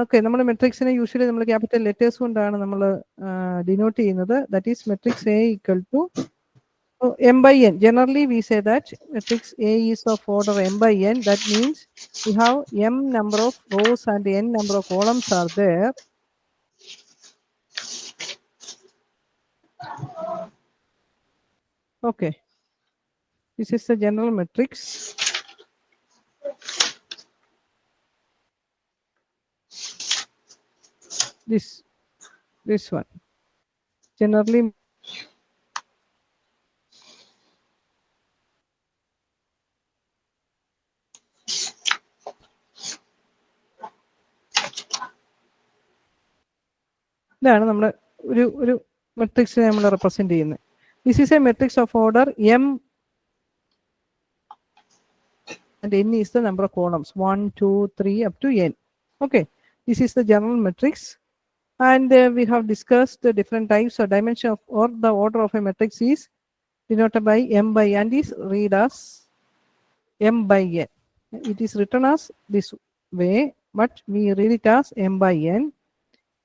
Okay, നമ്മൾ മെട്രിക്സിനെ usually നമ്മൾ ക്യാപിറ്റൽ ലെറ്റേഴ്സ് കൊണ്ടാണ് നമ്മൾ ഡിനോട്ട് ചെയ്യുന്നത്. That is matrix A equal to m by n. Generally we say that matrix A is of order m by n. That means we have m number of rows and n number of columns are there. Okay, this is the general matrix. This one generally ഇതാണ് നമ്മൾ ഒരു മെട്രിക്സിനെ നമ്മൾ represent ചെയ്യുന്നത്. This is a matrix of order m and n is the number of columns 1, 2, 3 up to n. Okay, this is the general matrix, and we have discussed the different types or dimension of or the order of a matrix is denoted by m by n is read as m by n. It is written as this way, but we read it as m by n.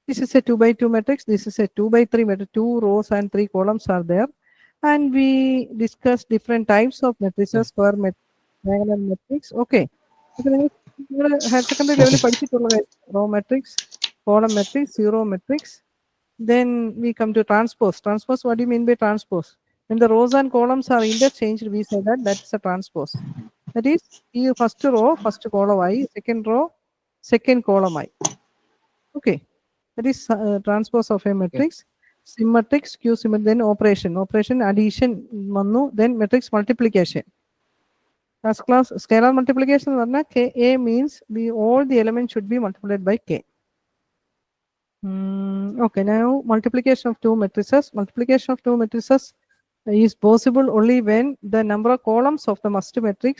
This is a 2 by 2 matrix. This is a 2 by 3 matrix. 2 rows and 3 columns are there. And we discussed different types of matrices, square matrix, diagonal matrix. Okay. Higher secondary level row matrix, column matrix, zero matrix. Then we come to transpose. Transpose, what do you mean by transpose? When the rows and columns are interchanged, we say that that's a transpose. That is, first row, first column I, second row, second column I. Okay. That is transpose of a matrix. Symmetric, skew symmetric, then operation addition, then matrix multiplication. As class scalar multiplication, K A means all the elements should be multiplied by K. Okay, now multiplication of two matrices. Multiplication of two matrices is possible only when the number of columns of the first matrix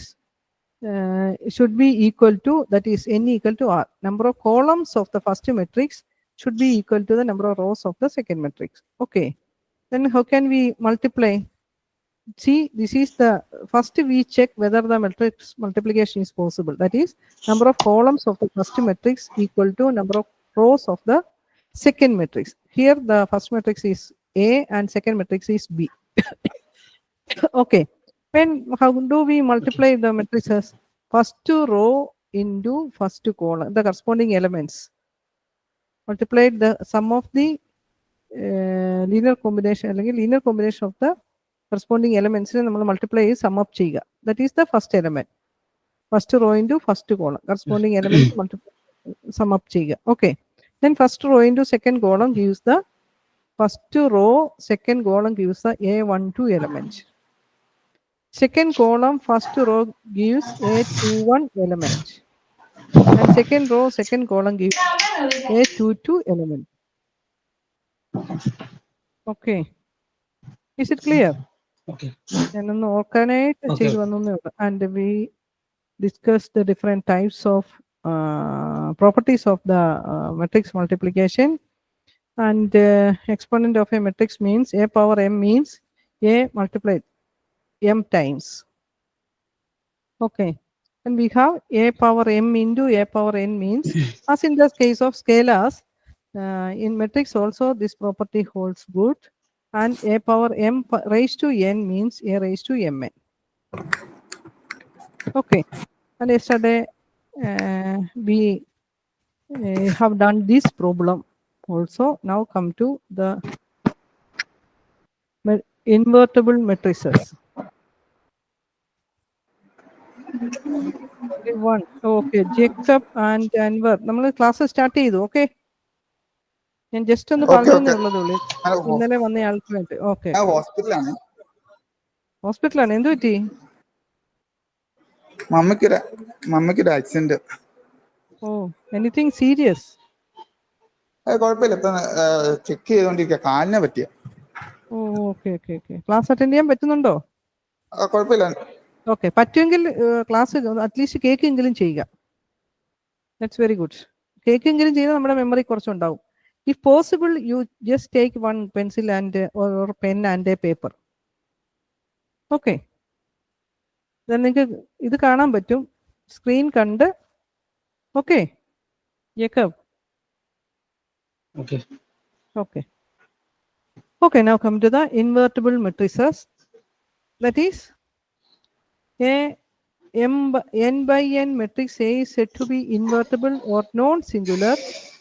should be equal to, that is n equal to r. Number of columns of the first matrix should be equal to the number of rows of the second matrix. Okay, then how can we multiply? See, this is the first we check whether the matrix multiplication is possible. That is, number of columns of the first matrix equal to number of rows of the second matrix. Here the first matrix is A and second matrix is B. Okay, how do we multiply the matrices? First row into first column, the corresponding elements. Multiplied the sum of the linear combination of the corresponding elements we multiply sum up cheyuka. That is the first element. First row into first column, corresponding elements multiply sum up cheyuka. Okay, then first row into second column gives the first row, second column gives the A12 element. Second column, first row gives A21 element. And second row, second column gives A22 element. Okay, is it clear? Okay. And we discussed the different types of properties of the matrix multiplication. And exponent of a matrix means A power m means A multiplied m times. Okay, and we have A power m into A power n means, as in the case of scalars, in matrix also this property holds good. And A power m raised to n means A raised to mn. Okay, and yesterday we have done this problem also. Now come to the invertible matrices. One. Okay, Jacob and Anwar. നമ്മൾ class start ചെയ്തു. Okay, ഞാൻ just ഒന്ന് പറഞ്ഞേ ഉള്ളൂ. ഇന്നലെ വന്ന ആൾക്ക് വേണ്ടി. ഓക്കെ, ഹോസ്പിറ്റലാണ്. എന്ത് പറ്റി? മമ്മിക്കൊരു ആക്സിഡന്റ്. Oh, anything serious? കുഴപ്പമില്ല, ഇപ്പൊ ചെക്ക് ചെയ്തോണ്ടിരിക്കുക. കാലിനെ പറ്റിയ. Oh, okay okay okay. Class attend ചെയ്യാൻ പറ്റുന്നുണ്ടോ? കുഴപ്പമില്ല. ഓക്കെ, പറ്റുമെങ്കിൽ ക്ലാസ് അറ്റ്ലീസ്റ്റ് കേക്കെങ്കിലും ചെയ്യുക. That's very good. കേക്കെങ്കിലും ചെയ്താൽ നമ്മുടെ മെമ്മറി കുറച്ചുണ്ടാവും. If possible you just take one pencil and or pen and a paper. Okay, നിങ്ങൾക്ക് ഇത് കാണാൻ പറ്റും, സ്ക്രീൻ കണ്ട്. Okay Jacob, Okay. Okay. Okay, now come to the invertible matrices. That is, a n by n matrix A is said to be invertible or non-singular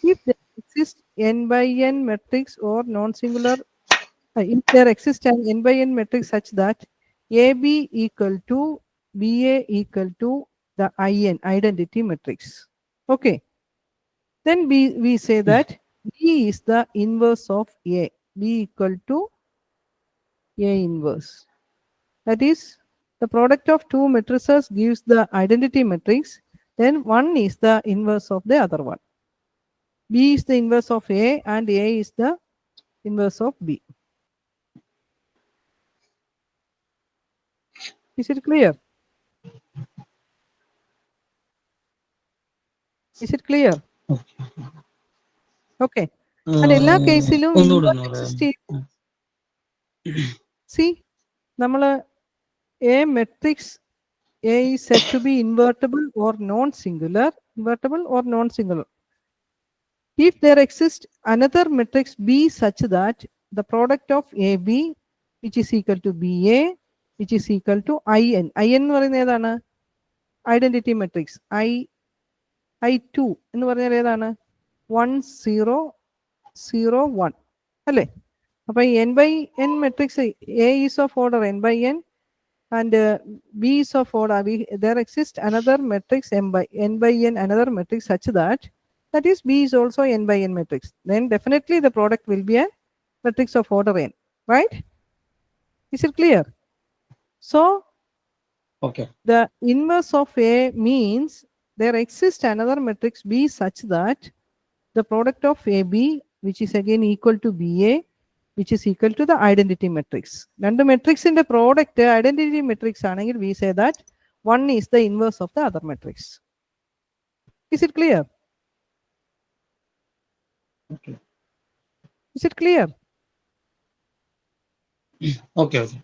if there exists n by n matrix or non-singular. If there exists an n by n matrix such that AB equal to BA equal to the IN, identity matrix. Okay. Then we say that B is the inverse of A. B equal to A inverse. That is, the product of two matrices gives the identity matrix. Then one is the inverse of the other one. B is the inverse of A and A is the inverse of B. Is it clear? Is it clear? Okay. And എല്ലാ കേസിലും see, നമ്മൾ a matrix A is said to be invertible or non-singular. Invertible or non-singular. If there exists another matrix B such that the product of AB, which is equal to BA, which is equal to IN. IN എന്ന് പറയുന്നത് ഏതാണ്? Identity matrix. I2 എന്ന് പറഞ്ഞാൽ ഏതാണ്? 1 0 0 1 അല്ലേ? അപ്പോൾ n by n matrix A is of order n by n and B is of order. There exists another matrix n by n another matrix such that is B is also n by n matrix. Then definitely the product will be a matrix of order n, right? Is it clear? So okay, the inverse of A means there exists another matrix B such that the product of AB, which is again equal to BA, which is equal to the identity matrix. രണ്ട് matrix in the product identity matrix ആണെങ്കിൽ we say that one is the inverse of the other matrix. Is it clear? okay, Is it clear? okay, okay.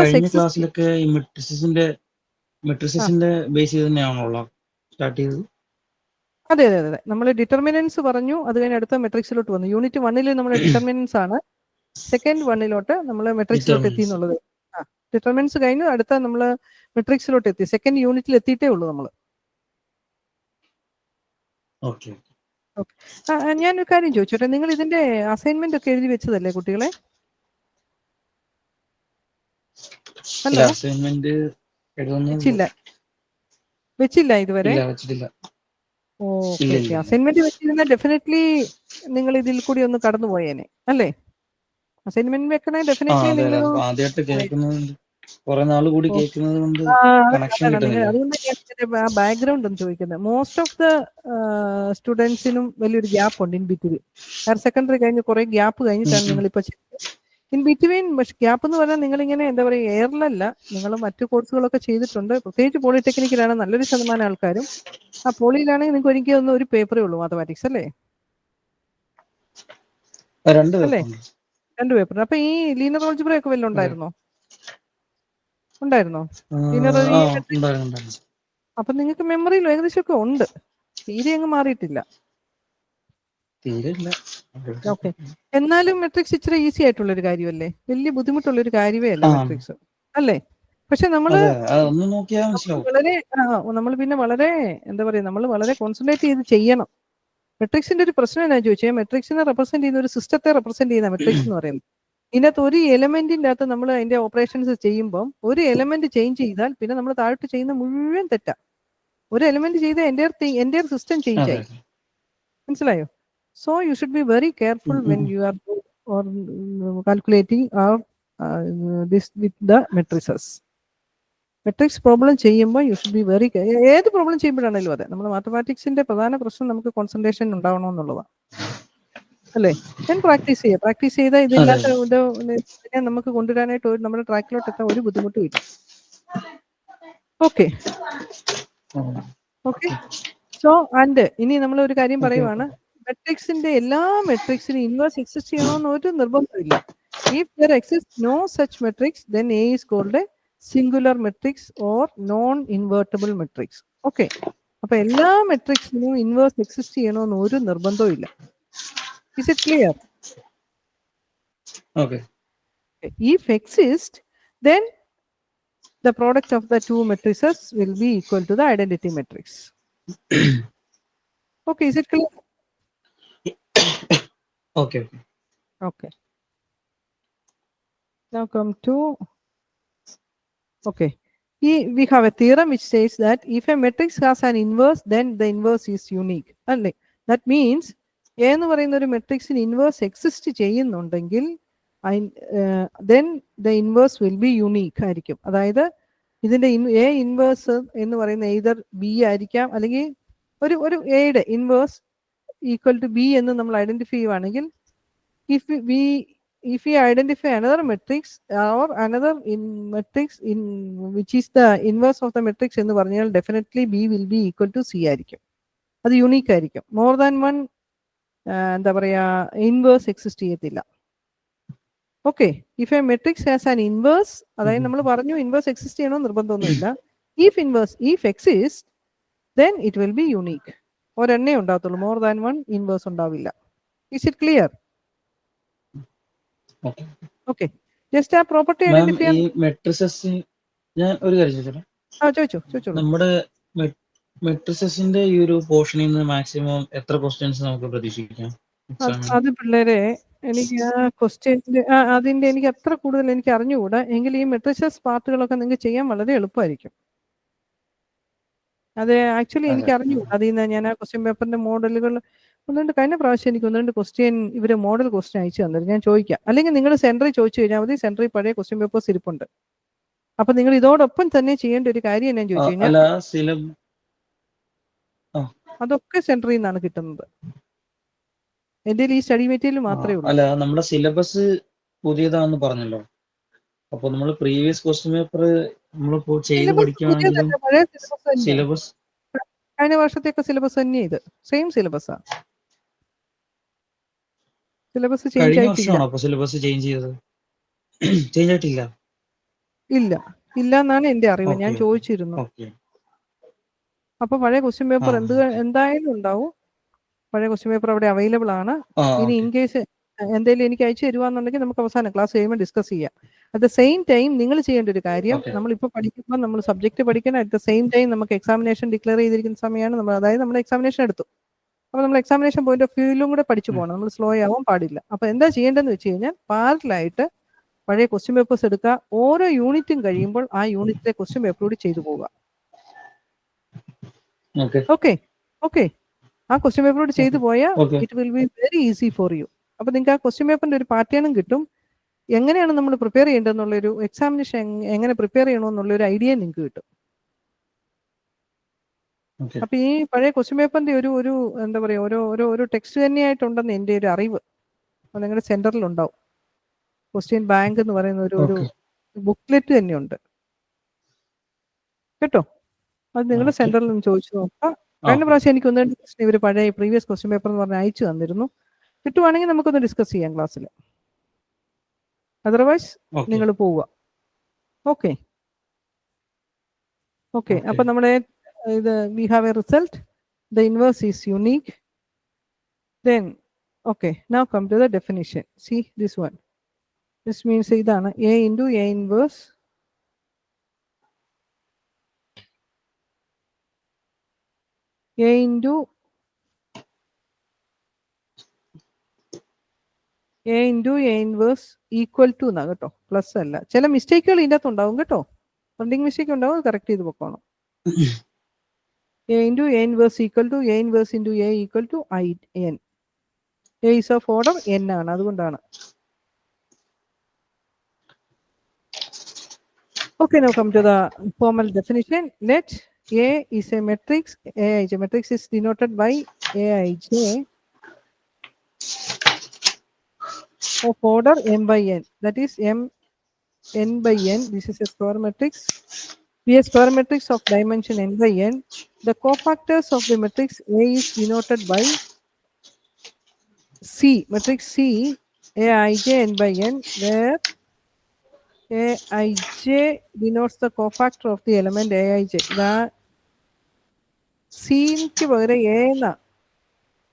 കഴിഞ്ഞ ക്ലാസ്സിലൊക്കെ ഈ മെട്രിസിന്റെ base ചെയ്ത് തന്നെയാണല്ലോ start ചെയ്തത്. അതെ അതെ അതെ, നമ്മൾ ഡിറ്റർമിനൻസ് പറഞ്ഞു, അത് കഴിഞ്ഞ് അടുത്ത മെട്രിക്സിലോട്ട് വന്നു. യൂണിറ്റ് 1 നമ്മൾ ഡിറ്റർമിനൻസ് ആണ്, സെക്കൻഡ് 1 നമ്മൾ മെട്രിക്സിലോട്ട് എത്തി എന്നുള്ളത്. ഡിറ്റർമിനൻസ് കഴിഞ്ഞ് അടുത്ത നമ്മൾ മെട്രിക്സിലോട്ട് എത്തി, സെക്കൻഡ് യൂണിറ്റിൽ എത്തിയിട്ടേ ഉള്ളൂ നമ്മൾ. ഞാനൊരു കാര്യം ചോദിച്ചോട്ടെ, നിങ്ങൾ ഇതിന്റെ അസൈൻമെന്റ് ഒക്കെ എഴുതി വെച്ചതല്ലേ കുട്ടികളെ? ഹലോ, വെച്ചില്ല ഇതുവരെ? ഓക്കെ ഓക്കെ, അസൈൻമെന്റ് വെച്ചിരുന്ന ഡെഫിനറ്റ്ലി നിങ്ങൾ ഇതിൽ കൂടി ഒന്ന് കടന്നു പോയേനെ അല്ലേ? അസൈൻമെന്റ് വെക്കണേ ഡെഫിനറ്റ്ലി നിങ്ങൾ അതുകൊണ്ട് ഞാൻ ബാക്ക്ഗ്രൗണ്ട് ഒന്ന് ചോദിക്കുന്നത്. മോസ്റ്റ് ഓഫ് ദ സ്റ്റുഡൻസിനും വലിയൊരു ഗ്യാപ്പ് ഉണ്ട് ഇൻ ബിറ്റ്വീൻ. ഹയർ സെക്കൻഡറി കഴിഞ്ഞ് കുറെ ഗ്യാപ്പ് കഴിഞ്ഞിട്ടാണ് നിങ്ങൾ ഇപ്പൊ ഇൻ ബിറ്റ്വീൻ. പക്ഷെ ഗ്യാപ്പ് എന്ന് പറഞ്ഞാൽ നിങ്ങളിങ്ങനെ എന്താ പറയുക, എയറിലല്ല, നിങ്ങൾ മറ്റു കോഴ്സുകളൊക്കെ ചെയ്തിട്ടുണ്ട്. പ്രത്യേകിച്ച് പോളിടെക്നിക്കിലാണ് നല്ലൊരു ശതമാനം ആൾക്കാരും. ആ പോളിയിലാണെങ്കിൽ നിങ്ങൾക്ക് ഒരിക്കലും ഒരു പേപ്പറേ ഉള്ളൂ മാത്തമാറ്റിക്സ് അല്ലേ? അല്ലേ, 2 പേപ്പർ. അപ്പൊ ഈ ലീനിയർ ആൾജിബ്ര ഒക്കെ വല്ലതും ഉണ്ടായിരുന്നോ? അപ്പൊ നിങ്ങൾക്ക് മെമ്മറിയിൽ ഏകദേശം ഒക്കെ ഉണ്ട്, തീരെ അങ്ങ് മാറിയിട്ടില്ല. ഓക്കെ, എന്നാലും മെട്രിക്സ് ഇച്ചിരി ഈസി ആയിട്ടുള്ള ഒരു കാര്യമല്ലേ, വലിയ ബുദ്ധിമുട്ടുള്ള ഒരു കാര്യമേ അല്ല മെട്രിക്സ് അല്ലേ? പക്ഷെ നമ്മൾ പിന്നെ വളരെ എന്താ പറയുക, നമ്മൾ വളരെ കോൺസെൻട്രേറ്റ് ചെയ്ത് ചെയ്യണം. മെട്രിക്സിന്റെ ഒരു പ്രശ്നം എന്നാ ചോദിച്ചാൽ, മെട്രിക്സിനെ റെപ്രസെന്റ് ചെയ്യുന്ന ഒരു സിസ്റ്റത്തെ റെപ്രസെന്റ് ചെയ്യുന്ന മെട്രിക്സ് എന്ന് പറയുന്നത്. ഇതിനകത്ത് ഒരു എലമെന്റിന്റെ അകത്ത് നമ്മൾ അതിന്റെ ഓപ്പറേഷൻസ് ചെയ്യുമ്പോൾ ഒരു എലമെന്റ് ചേഞ്ച് ചെയ്താൽ പിന്നെ നമ്മൾ താഴോട്ട് ചെയ്യുന്ന മുഴുവൻ തെറ്റാ. ഒരു എലമെന്റ് ചെയ്ത എൻ്റെ സിസ്റ്റം ചേഞ്ച് ആയി. മനസ്സിലായോ? So you should be very careful when you are calculating this with the matrices. Matrix problem ചെയ്യുമ്പോൾ യു ഷുഡ് ബി വെരി, ഏത് പ്രോബ്ലം ചെയ്യുമ്പോഴാണെങ്കിലും അതെ, നമ്മൾ മാത്തമാറ്റിക്സിന്റെ പ്രധാന പ്രശ്നം നമുക്ക് കോൺസെൻട്രേഷൻ ഉണ്ടാവണമെന്നുള്ളതാണ് അല്ലേ? ഞാൻ പ്രാക്ടീസ് ചെയ്താൽ ഇതില്ലാത്ത ഇതിനെ നമുക്ക് കൊണ്ടുവരാനായിട്ട് നമ്മുടെ ട്രാക്കിലോട്ട് എത്താൻ ഒരു ബുദ്ധിമുട്ടും ഇല്ല. Okay okay. സോ ആൻഡ് ഇനി നമ്മൾ ഒരു കാര്യം പറയുവാണ്, മെട്രിക്സിന്റെ എല്ലാ മെട്രിക്സിനും ഇൻവേഴ്സ് എക്സിസ്റ്റ് ചെയ്യണമെന്ന് ഒരു നിർബന്ധമില്ല. If there exist no such matrix then A is called a singular matrix or non invertible matrix. Okay, അപ്പൊ എല്ലാ മെട്രിക്സിനും ഇൻവേഴ്സ് എക്സിസ്റ്റ് ചെയ്യണമെന്ന് ഒരു നിർബന്ധവും ഇല്ല. Is it clear? Okay. If exist, then the product of the two matrices will be equal to the identity matrix. Okay, is it clear? Okay. Okay. Now come to, okay. We have a theorem which says that if a matrix has an inverse, then the inverse is unique. And that means, എന്ന് പറയുന്ന ഒരു മെട്രിക്സിന് inverse exist ചെയ്യുന്നുണ്ടെങ്കിൽ then the inverse will be unique ആയിരിക്കും. അതായത് ഇതിന്റെ A inverse എന്ന് പറയുന്ന either B ആയിരിക്കാം, അല്ലെങ്കിൽ ഒരു എയുടെ ഇൻവേഴ്സ് ഈക്വൽ ടു ബി എന്ന് നമ്മൾ ഐഡന്റിഫൈ ചെയ്യുവാണെങ്കിൽ, if we identify another matrix or another matrix in which is the inverse of the matrix എന്ന് പറഞ്ഞാൽ definitely b will be equal to c ആയിരിക്കും. അത് യൂണീക്ക് ആയിരിക്കും. മോർ ദാൻ വൺ എന്താ പറയാ ഇൻവേഴ്സ് എക്സിസ്റ്റ് ചെയ്യത്തില്ല. Okay, if a matrix has an inverse, അതായത് നമ്മൾ പറഞ്ഞു ഇൻവേഴ്സ് എക്സിസ്റ്റ് ചെയ്യണോ നിർബന്ധമൊന്നുമില്ല. If exist then it will be unique. ഒരെണ്ണേ ഉണ്ടാകത്തുള്ളൂ, മോർ ദാൻ വൺ ഇൻവേഴ്സ് ഉണ്ടാവില്ല. Is it clear? Okay. Just a property identifier. ഈ മെട്രിസസ് ഞാൻ ഒരു കാര്യം ചോദിച്ചോട്ടെ? ചോദിച്ചോ. നമ്മുടെ മെട്രിസസിന്റെ ഈ ഒരു പോർഷനിൽ നിന്ന് മാക്സിമം എത്ര ക്വസ്റ്റ്യൻസ് നമുക്ക് പ്രതീക്ഷിക്കാം? അത് പിള്ളേരെ എനിക്ക് ആ ക്വസ്റ്റ്യൻ്റെ അതിന്റെ എനിക്ക് അത്ര കൂടുതൽ എനിക്ക് അറിഞ്ഞുകൂടാ. എങ്കിൽ ഈ മെട്രിസസ് പാർട്ടുകളൊക്കെ നിങ്ങൾക്ക് ചെയ്യാൻ വളരെ എളുപ്പമായിരിക്കും. അത് ആക്ച്വലി എനിക്ക് അറിഞ്ഞുകൂടാ. അതിൽ നിന്ന് ഞാൻ ആ ക്വസ്റ്റ്യൻ പേപ്പറിന്റെ മോഡലുകൾ കഴിഞ്ഞ പ്രാവശ്യം എനിക്ക് 1-2 ക്വസ്റ്റ്യൻ ഇവര് മോഡൽ ക്വസ്റ്റ്യൻ അയച്ചു തന്നിരുന്നു. ഞാൻ ചോദിക്കാം, അല്ലെങ്കിൽ നിങ്ങൾ സെന്ററിൽ ചോദിച്ചു കഴിഞ്ഞാൽ മതി. സെന്ററിൽ പഴയ ക്വസ്റ്റ്യൻ പേപ്പേഴ്സ് ഇരിപ്പുണ്ട്. അപ്പൊ നിങ്ങൾ ഇതോടൊപ്പം തന്നെ ചെയ്യേണ്ട ഒരു കാര്യം ഞാൻ ചോദിച്ചു കഴിഞ്ഞാൽ, അതൊക്കെ സെന്ററിൽ നിന്നാണ് കിട്ടുന്നത്. എന്റെ ഈ സ്റ്റഡി മെറ്റീരിയൽ മാത്രമേ ഉള്ളൂ. അല്ല, നമ്മുടെ സിലബസ് പുതിയതാന്ന് പറഞ്ഞല്ലോ. അപ്പൊ നമ്മൾ പ്രീവിയസ് ക്വസ്റ്റ്യൻ പേപ്പർ നമ്മളിപ്പോ ചെയ്ത് പഠിക്കുകയാണെങ്കിലും സിലബസ് കഴിഞ്ഞ വർഷത്തേക്ക് സിലബസ് തന്നെ ഇത് സെയിം സിലബസാ. സിലബസ് ചേഞ്ച് ആയിട്ടില്ല. സിലബസ് ചേഞ്ച് ചെയ്തത് ചേഞ്ച് ആയിട്ടില്ല? ഇല്ല എന്നാണ് എന്റെ അറിവ്. ഞാൻ ചോദിച്ചിരുന്നു. അപ്പൊ പഴയ ക്വസ്റ്റ്യൻ പേപ്പർ എന്തായാലും ഉണ്ടാവും. പഴയ ക്വസ്റ്റ്യൻ പേപ്പർ അവിടെ അവൈലബിൾ ആണ്. ഇനി ഇൻ കേസ് എന്തെങ്കിലും എനിക്ക് അയച്ചു തരുവാന്നുണ്ടെങ്കിൽ നമുക്ക് അവസാനം ക്ലാസ് കഴിയുമ്പോൾ ഡിസ്കസ് ചെയ്യാം. അറ്റ് ദ സെയിം ടൈം നിങ്ങൾ ചെയ്യേണ്ട ഒരു കാര്യം, നമ്മളിപ്പോൾ പഠിക്കുമ്പോൾ നമ്മൾ സബ്ജക്ട് പഠിക്കണം. അറ്റ് ദ സെയിം ടൈം നമുക്ക് എക്സാമിനേഷൻ ഡിക്ലെയർ ചെയ്തിരിക്കുന്ന സമയമാണ് നമ്മൾ, അതായത് നമ്മൾ എക്സാമിനേഷൻ എടുത്തു. അപ്പോൾ നമ്മൾ എക്സാമിനേഷൻ പോയിന്റ് ഓഫ് വ്യൂയിലും കൂടെ പഠിച്ചു പോകണം. നമ്മൾ സ്ലോ ആവാൻ പാടില്ല. അപ്പോൾ എന്താ ചെയ്യേണ്ടതെന്ന് വെച്ച് കഴിഞ്ഞാൽ, പാരലായിട്ട് പഴയ ക്വസ്റ്റ്യൻ പേപ്പേഴ്സ് എടുക്കുക. ഓരോ യൂണിറ്റും കഴിയുമ്പോൾ ആ യൂണിറ്റിലെ ക്വസ്റ്റ്യൻ പേപ്പർ കൂടി ചെയ്തു പോവുക. ഓക്കെ ആ ക്വസ്റ്റ്യൻ പേപ്പർ കൂടി ചെയ്തു പോയാൽ it will be very easy for you. അപ്പൊ നിങ്ങൾക്ക് ആ ക്വസ്റ്റ്യൻ പേപ്പറിന്റെ ഒരു പാറ്റേണും കിട്ടും. എങ്ങനെയാണ് നമ്മൾ പ്രിപ്പയർ ചെയ്യേണ്ടതെന്നുള്ളൊരു എക്സാമിനേഷൻ എങ്ങനെ പ്രിപ്പയർ ചെയ്യണമെന്നുള്ളൊരു ഐഡിയ നിങ്ങൾക്ക് കിട്ടും. അപ്പൊ ഈ പഴയ ക്വസ്റ്റ്യൻ പേപ്പറിന്റെ ഒരു എന്താ പറയാ ഒരു ടെക്സ്റ്റ് തന്നെയായിട്ടുണ്ടെന്ന് എന്റെ ഒരു അറിവ്. അത് നിങ്ങളുടെ സെന്ററിൽ ഉണ്ടാവും. ക്വസ്റ്റ്യൻ ബാങ്ക് എന്ന് പറയുന്ന ഒരു ബുക്ക്ലെറ്റ് തന്നെയുണ്ട് കേട്ടോ. അത് നിങ്ങളുടെ സെന്ററിൽ നിന്ന് ചോദിച്ചു നോക്കാം. കഴിഞ്ഞ പ്രാവശ്യം എനിക്ക് 1-2 ക്വസ്റ്റ്യൻ ഇവർ പഴയ പ്രീവിയസ് ക്വസ്റ്റ്യൻ പേപ്പർ എന്ന് പറഞ്ഞ് അയച്ചു തന്നിരുന്നു. കിട്ടുവാണെങ്കിൽ നമുക്കൊന്ന് ഡിസ്കസ് ചെയ്യാം ക്ലാസ്സിൽ. അതർവൈസ് നിങ്ങൾ പോവുക. ഓക്കെ അപ്പൊ നമ്മുടെ ഇത് we have a result. The inverse is unique. Then now come to the definition. See this one. This means ഇതാണ് A into A inverse A into A inverse equal to എന്നാ കേട്ടോ, plus അല്ല. ചില മിസ്റ്റേക്കുകൾ ഇതിൻ്റെ അകത്ത് ഉണ്ടാവും കേട്ടോ. പ്രിന്റിംഗ് മിസ്റ്റേക്ക് ഉണ്ടാവും, കറക്റ്റ് ചെയ്ത് പോക്കണം. A into A inverse equal to A inverse into A equal to IN. A is of order n ആണ്, അതുകൊണ്ടാണ്. Okay, now come to the formal definition. Let A is a matrix. Aij matrix is denoted by Aij of order m by n. That is n by n. This is a square matrix. Be a square matrix of dimension n by n. The cofactors of the matrix A is denoted by C. Matrix C, Aij n by n, where Aij denotes the cofactor of the element Aij. സിക്ക് പകരം A എന്നാ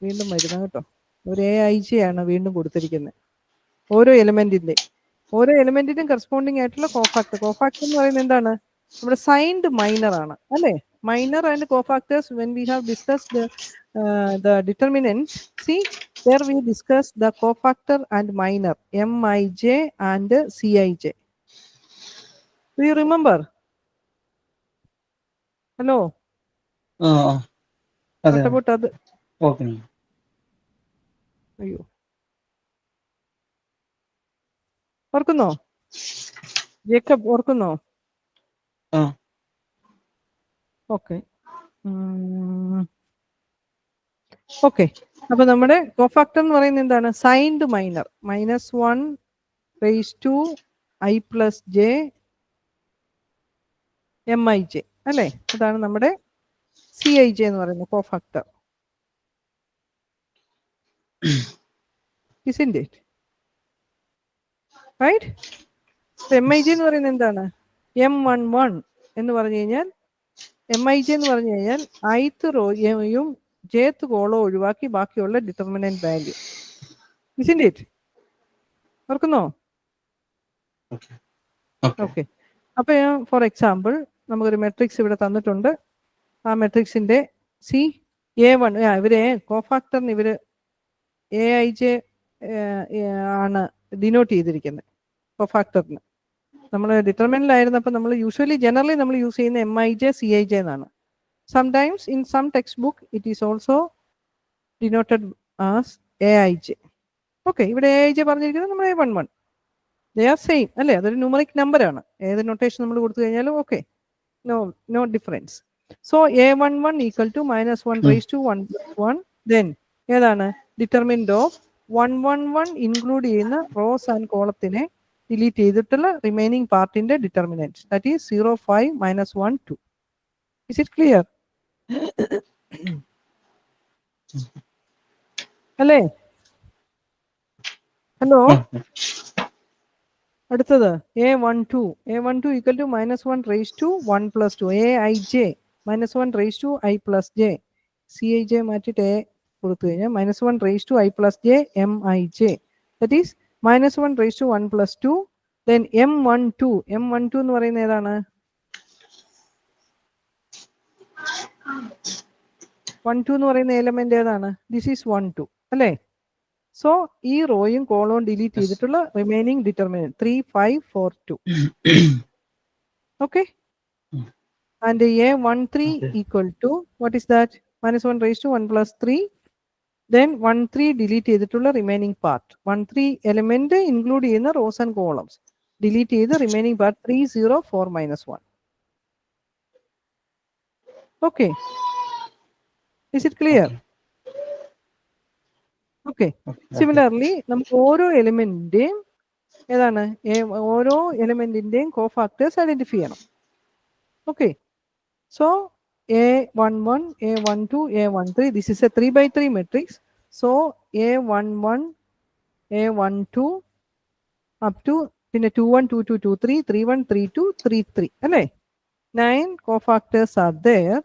വീണ്ടും വരുന്നത് കേട്ടോ. ഒരു AIJ ആണ് വീണ്ടും കൊടുത്തിരിക്കുന്നത്. ഓരോ എലിമെന്റിനും കറസ്പോണ്ടിങ് ആയിട്ടുള്ള കോഫാക്ടർ. കോഫാക്ടർ എന്ന് പറയുന്നത് എന്താണ്? നമ്മുടെ സൈൻഡ് മൈനർ ആണ് അല്ലേ? Minor and cofactors, when we have discussed the determinants, see there we discussed the cofactor and minor, Mij and Cij. Do you remember? Hello? What about other? Okay. അയ്യോ, ഓർക്കുന്നോ Jacob? ഓർക്കുന്നോ? Okay okay. അപ്പൊ നമ്മുടെ cofactor എന്ന് പറയുന്നത് എന്താണ്? Signed minor -1 raised to I plus j Mij അല്ലേ? അതാണ് നമ്മുടെ Cij എന്ന് പറയുന്നത് cofactor. Isn't it? Right? Mij എന്ന് പറയുന്നത് എന്താണ്? M11 എന്ന് പറഞ്ഞു കഴിഞ്ഞാൽ Mij എന്ന് പറഞ്ഞു കഴിഞ്ഞാൽ ith റോയും jth കോളവും ഒഴിവാക്കി ബാക്കിയുള്ള ഡിറ്റർമിനന്റ് വാല്യൂ. Isn't it? ഓർക്കുന്നോ? ഓക്കെ. അപ്പൊ ഫോർ എക്സാമ്പിൾ നമുക്കൊരു മെട്രിക്സ് ഇവിടെ തന്നിട്ടുണ്ട്. ആ മെട്രിക്സിന്റെ A1 ഇവര് കോഫാക്ടറിന് ഇവര് AIJ ആണ് ഡിനോട്ട് ചെയ്തിരിക്കുന്നത് കോഫാക്ടറിന്. നമ്മൾ ഡിറ്റർമിനന്റിലായിരുന്നപ്പോൾ നമ്മൾ ജനറലി നമ്മൾ യൂസ് ചെയ്യുന്ന Mij Cij എന്നാണ്. Sometimes in some textbook it is also denoted as AIJ. Okay, ഇവിടെ AIJ പറഞ്ഞിരിക്കുന്നത് നമ്മൾ A11. ദേ ആർ സെയിം അല്ലേ? അതൊരു ന്യൂമറിക് നമ്പർ ആണ്. ഏത് നൊട്ടേഷൻ നമ്മൾ കൊടുത്തു കഴിഞ്ഞാലും okay, no difference. So A11 equal to -1 raised to 1 plus 1. Then ഏതാണ്? ഡിറ്റർമിനന്റ് ഓഫ് 111 ഇൻക്ലൂഡ് ചെയ്യുന്ന റോസ് ആൻഡ് കോളത്തിനെ ഡിലീറ്റ് ചെയ്തിട്ടുള്ള റിമൈനിങ് പാർട്ടിന്റെ determinant, that is 0, 5, -1, 2. Is it clear? അല്ലേ? ഹലോ, അടുത്തത് A12 equal to -1 raised to 1 plus 2. AIJ -1 raised to I plus j. Cij മാറ്റിട്ട് A കൊടുത്തു കഴിഞ്ഞാൽ -1 raised to I plus j Mij. That is -1 raised to 1 plus 2. Then M12 എന്ന് പറയുന്നത് ഏതാണ്? 12 എന്ന് പറയുന്ന element ഏതാണ്? ദിസ് ഈസ് 12 അല്ലേ? സോ ഈ റോയും കോളവും ഡിലീറ്റ് ചെയ്തിട്ടുള്ള remaining determinant 3, 5, 4, 2. Okay. And A13 equal to what is that? -1 raised to 1 plus 3. Then 13 delete ചെയ്തിട്ടുള്ള റിമൈനിങ് പാർട്ട്. 13 എലമെന്റ് ഇൻക്ലൂഡ് ചെയ്യുന്ന റോസ് ആൻഡ് കോളംസ് ഡിലീറ്റ് ചെയ്ത് remaining part 3, 0, 4, -1. Okay, is it clear? Okay. Similarly നമുക്ക് ഓരോ എലിമെന്റിന്റെയും ഏതാണ്? ഓരോ എലിമെന്റിന്റെയും cofactors identify ചെയ്യണം. Okay, so A11, A12, A13, this is a 3x3 matrix. So A11, A12 up to 21, 22, 23, 31, 32, 33 അല്ലേ? 9 cofactors are there.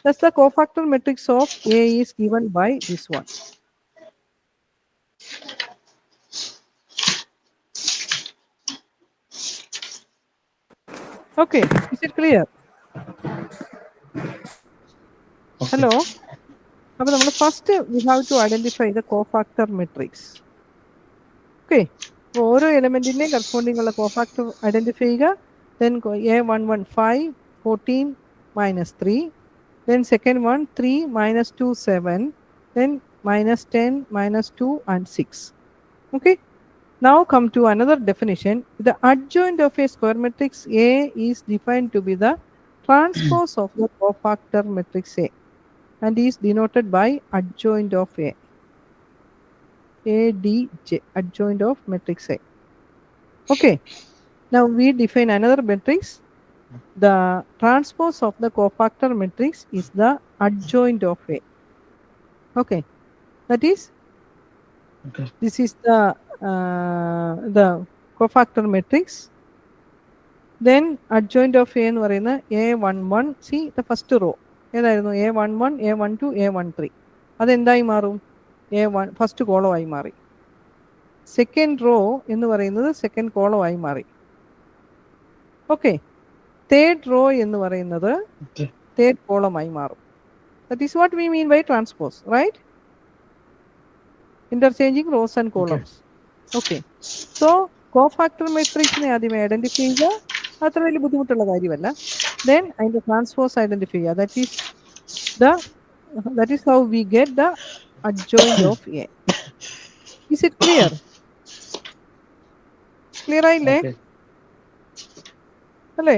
Thus the cofactor matrix of A is given by this one. Okay, is it clear? Hello. അപ്പോൾ നമ്മൾ first we have to identify the cofactor matrix. Okay, അപ്പോൾ ഓരോ എലമെന്റിന്റെയും corresponding ഉള്ള cofactor identify ചെയ്യുക. Then A11 5, 14, -3. Then second one 3, -2, 7. Then -10, -2 and 6. Okay. Now come to another definition. The adjoint of a square matrix A is defined to be the transpose of the cofactor matrix A and is denoted by adjoint of A. ADJ, adjoint of matrix A. Okay. Now we define another matrix. The transpose of the cofactor matrix is the adjoint of A. Okay. That is, this is the cofactor matrix. Then adjoint of A എന്ന് പറയുന്ന A11. See the first row. ഏതായിരുന്നു? A11, A12, A13. അതെന്തായി മാറും? A1 first കോളമായി മാറി. Second row എന്ന് പറയുന്നത് second കോളമായി മാറി. Okay. Third row എന്ന് പറയുന്നത് തേർഡ് കോളമായി മാറും. That is what we mean by transpose, right? Interchanging rows and columns. Okay. So cofactor മെട്രിക്സിനെ ആദ്യമേ ഐഡന്റിഫൈ ചെയ്യുക. അത്ര വലിയ ബുദ്ധിമുട്ടുള്ള കാര്യമല്ല. Then അതിന്റെ ട്രാൻസ്പോസ് ഐഡന്റിഫൈ ചെയ്യുക. That is how we get the adjoint of A. Is it clear? Clear ആയില്ലേ? അല്ലേ?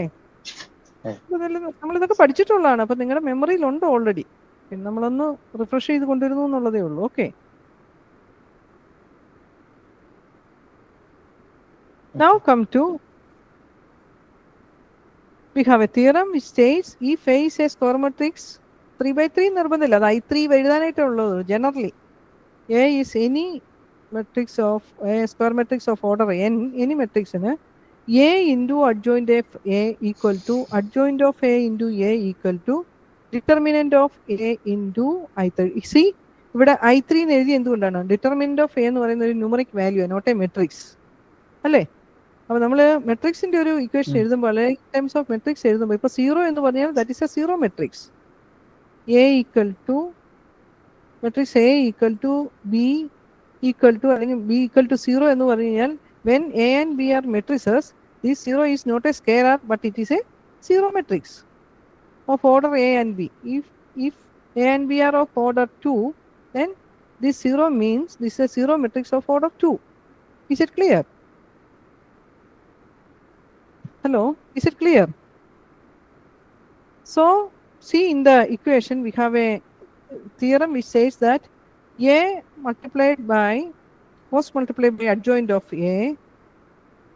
നമ്മളിതൊക്കെ പഠിച്ചിട്ടുള്ളതാണ്. അപ്പൊ നിങ്ങളുടെ മെമ്മറിയിൽ ഉണ്ട് ഓൾറെഡി. പിന്നെ നമ്മളൊന്ന് റിഫ്രഷ് ചെയ്ത് കൊണ്ടുവരുന്നു എന്നുള്ളതേ ഉള്ളൂ. Okay. Now come to, we have a theorem which states if A is a square matrix 3x3 നിർബന്ധമില്ല, അത് I3 എഴുതാനായിട്ടുള്ളത്. Generally A is any matrix of a square matrix of order n, any matrixന് A into adjoint of A equal to adjoint of A into A equal to determinant of A into I3. See, ഇവിടെ I3 എന്ന് എഴുതി എന്തുകൊണ്ടാണ്? Determinant of A എന്ന് പറയുന്ന ഒരു numeric value, not a matrix അല്ലേ? അപ്പോൾ നമ്മൾ മെട്രിക്സിന്റെ ഒരു ഇക്വേഷൻ എഴുതുമ്പോൾ ടൈംസ് ഓഫ് മെട്രിക്സ് എഴുതുമ്പോൾ ഇപ്പോൾ 0 എന്ന് പറഞ്ഞാൽ that is a zero matrix. A equal to matrix A equal to B equal to അല്ലെങ്കിൽ B ഈക്വൽ ടു 0 എന്ന് പറഞ്ഞു കഴിഞ്ഞാൽ when A and B are matrices, this 0 is not a scalar but it is a zero matrix of order A and B. If A and B are of order 2, then this 0 means this is a zero matrix of order 2. Is it clear? Hello, is it clear? So see, in the equation we have a theorem which says that A multiplied by adjoint of A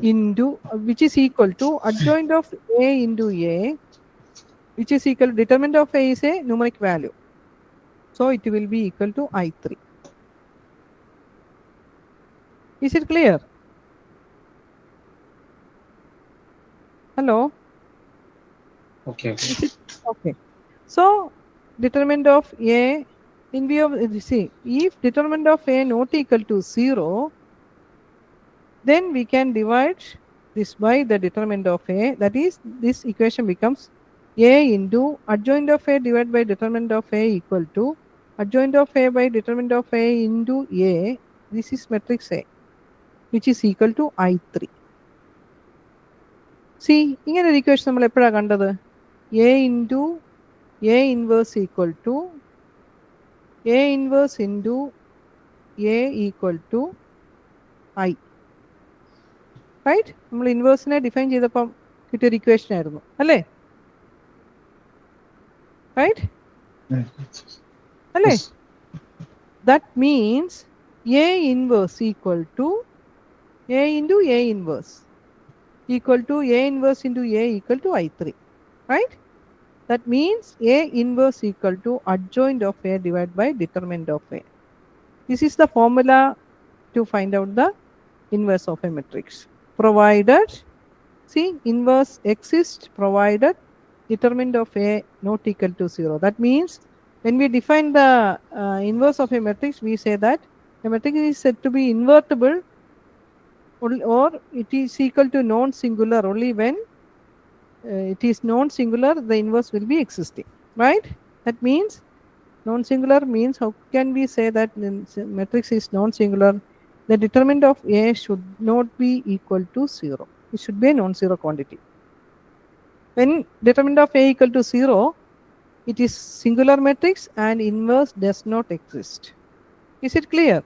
into which is equal to adjoint of A into A, which is equal to determinant of A is a numeric value, so it will be equal to I3. Is it clear? Hello. Okay. Okay. So determinant of A in view of, see, if determinant of A not equal to 0, then we can divide this by the determinant of A. That is, this equation becomes A into adjoint of A divided by determinant of A equal to adjoint of A by determinant of A into A. This is matrix A, which is equal to I3. See, ഇങ്ങനെ ഒരു equation നമ്മൾ എപ്പോഴാണ് കണ്ടത്? A into A inverse equal to A inverse into A equal to I. Right? നമ്മൾ ഇൻവേഴ്സിനെ define ചെയ്തപ്പം കിട്ടിയൊരു equation ആയിരുന്നു അല്ലേ? റൈറ്റ് അല്ലേ? That means A inverse equal to A into A inverse equal to A inverse into A equal to I3, right? That means A inverse equal to adjoint of A divided by determinant of A. This is the formula to find out the inverse of a matrix. Provided, see, inverse exists provided determinant of A not equal to 0. That means when we define the inverse of a matrix, we say that a matrix is said to be invertible or it is equal to non-singular only when it is non-singular, the inverse will be existing, right? That means non-singular means, how can we say that matrix is non-singular? The determinant of A should not be equal to 0. It should be a non-zero quantity. When determinant of A equal to 0, it is singular matrix and inverse does not exist. Is it clear?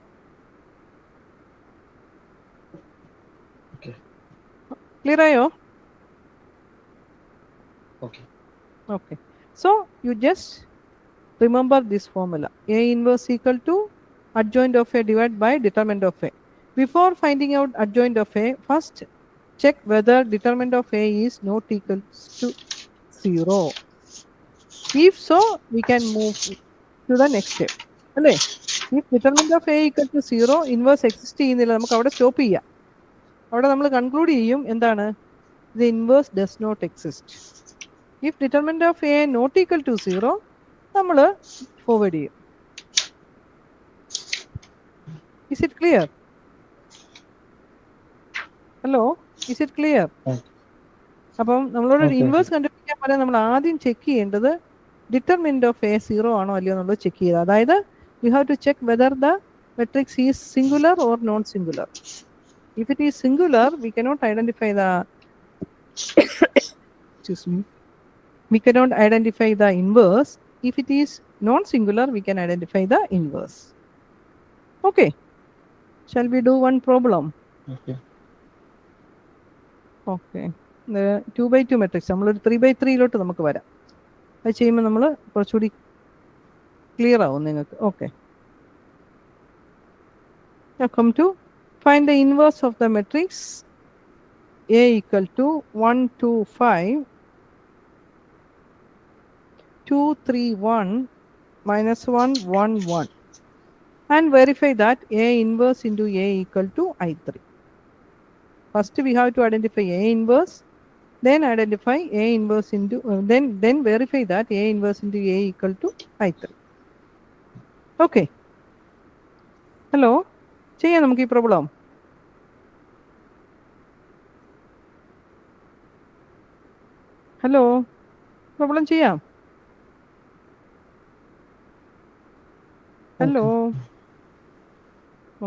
Okay. Clear ayo? Okay. Okay. So you just remember this formula. A inverse equal to adjoint of A divided by determinant of A. Before finding out adjoint of A, first check whether determinant of A is not equal to 0. If so, we can move to the next step. അല്ലേ? If determinant of A equal to 0, inverse exist ചെയ്യുന്നില്ല, നമുക്ക് അവിടെ stop ചെയ്യാം. അവിടെ നമ്മൾ conclude ചെയ്യും എന്താണ്? The inverse does not exist. If determinant of A not equal to 0, നമ്മൾ ഫോർവേഡ് ചെയ്യും. Is it clear? Hello, is it clear? അപ്പം നമ്മളോട് ഇൻവേഴ്സ് കണ്ടുപിടിക്കാൻ പറയാൻ നമ്മൾ ആദ്യം ചെക്ക് ചെയ്യേണ്ടത് ഡിറ്റർമിനന്റ് ഓഫ് എ 0 ആണോ അല്ലയോ എന്നുള്ളത് ചെക്ക് ചെയ്യുക. അതായത് you have to check whether the matrix is singular or non singular. If it is singular, we cannot identify the excuse me, we cannot identify the inverse. If it is non-singular, we can identify the inverse. Okay, shall we do one problem? Okay, the 2x2 matrix നമ്മൾ 3x3 ലോട്ട് നമുക്ക് വരാം. അത് ചെയ്യുമ്പോൾ നമ്മൾ കുറച്ചുകൂടി clear ആവും നിങ്ങൾക്ക്. Okay, now come to find the inverse of the matrix A equal to 1 2 5 2 3 1 minus 1 1 1 and verify that A inverse into A equal to I3. First we have to identify A inverse, then identify A inverse into then verify that A inverse into A equal to I3. Okay, hello, ചെയ്യാം നമുക്ക് ഈ problem. Hello, problem ചെയ്യാം. Hello,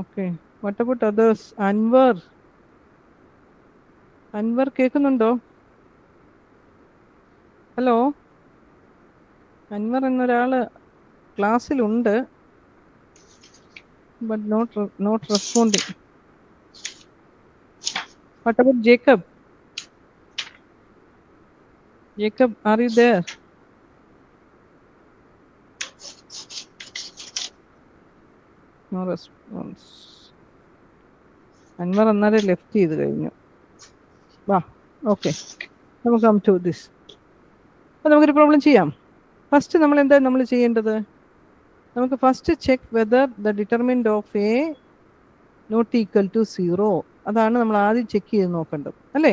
okay, what about others? Anwar കേൾക്കുന്നുണ്ടോ? Hello, Anwar എന്നൊരാള് ക്ലാസ്സിലുണ്ട്, but not responding. What about Jacob? Jacob, are you there? No response. Anwar annare left ചെയ്തു കഴിഞ്ഞു. വാ, ഓക്കെ, നമുക്ക് കം ടു ദിസ്. അപ്പോൾ നമുക്കൊരു പ്രോബ്ലം ചെയ്യാം. ഫസ്റ്റ് നമ്മൾ എന്താ നമ്മൾ ചെയ്യേണ്ടത്? നമുക്ക് first check whether the determinant of A not equal to 0. അതാണ് നമ്മൾ ആദ്യം ചെക്ക് ചെയ്ത് നോക്കേണ്ടത്, അല്ലേ?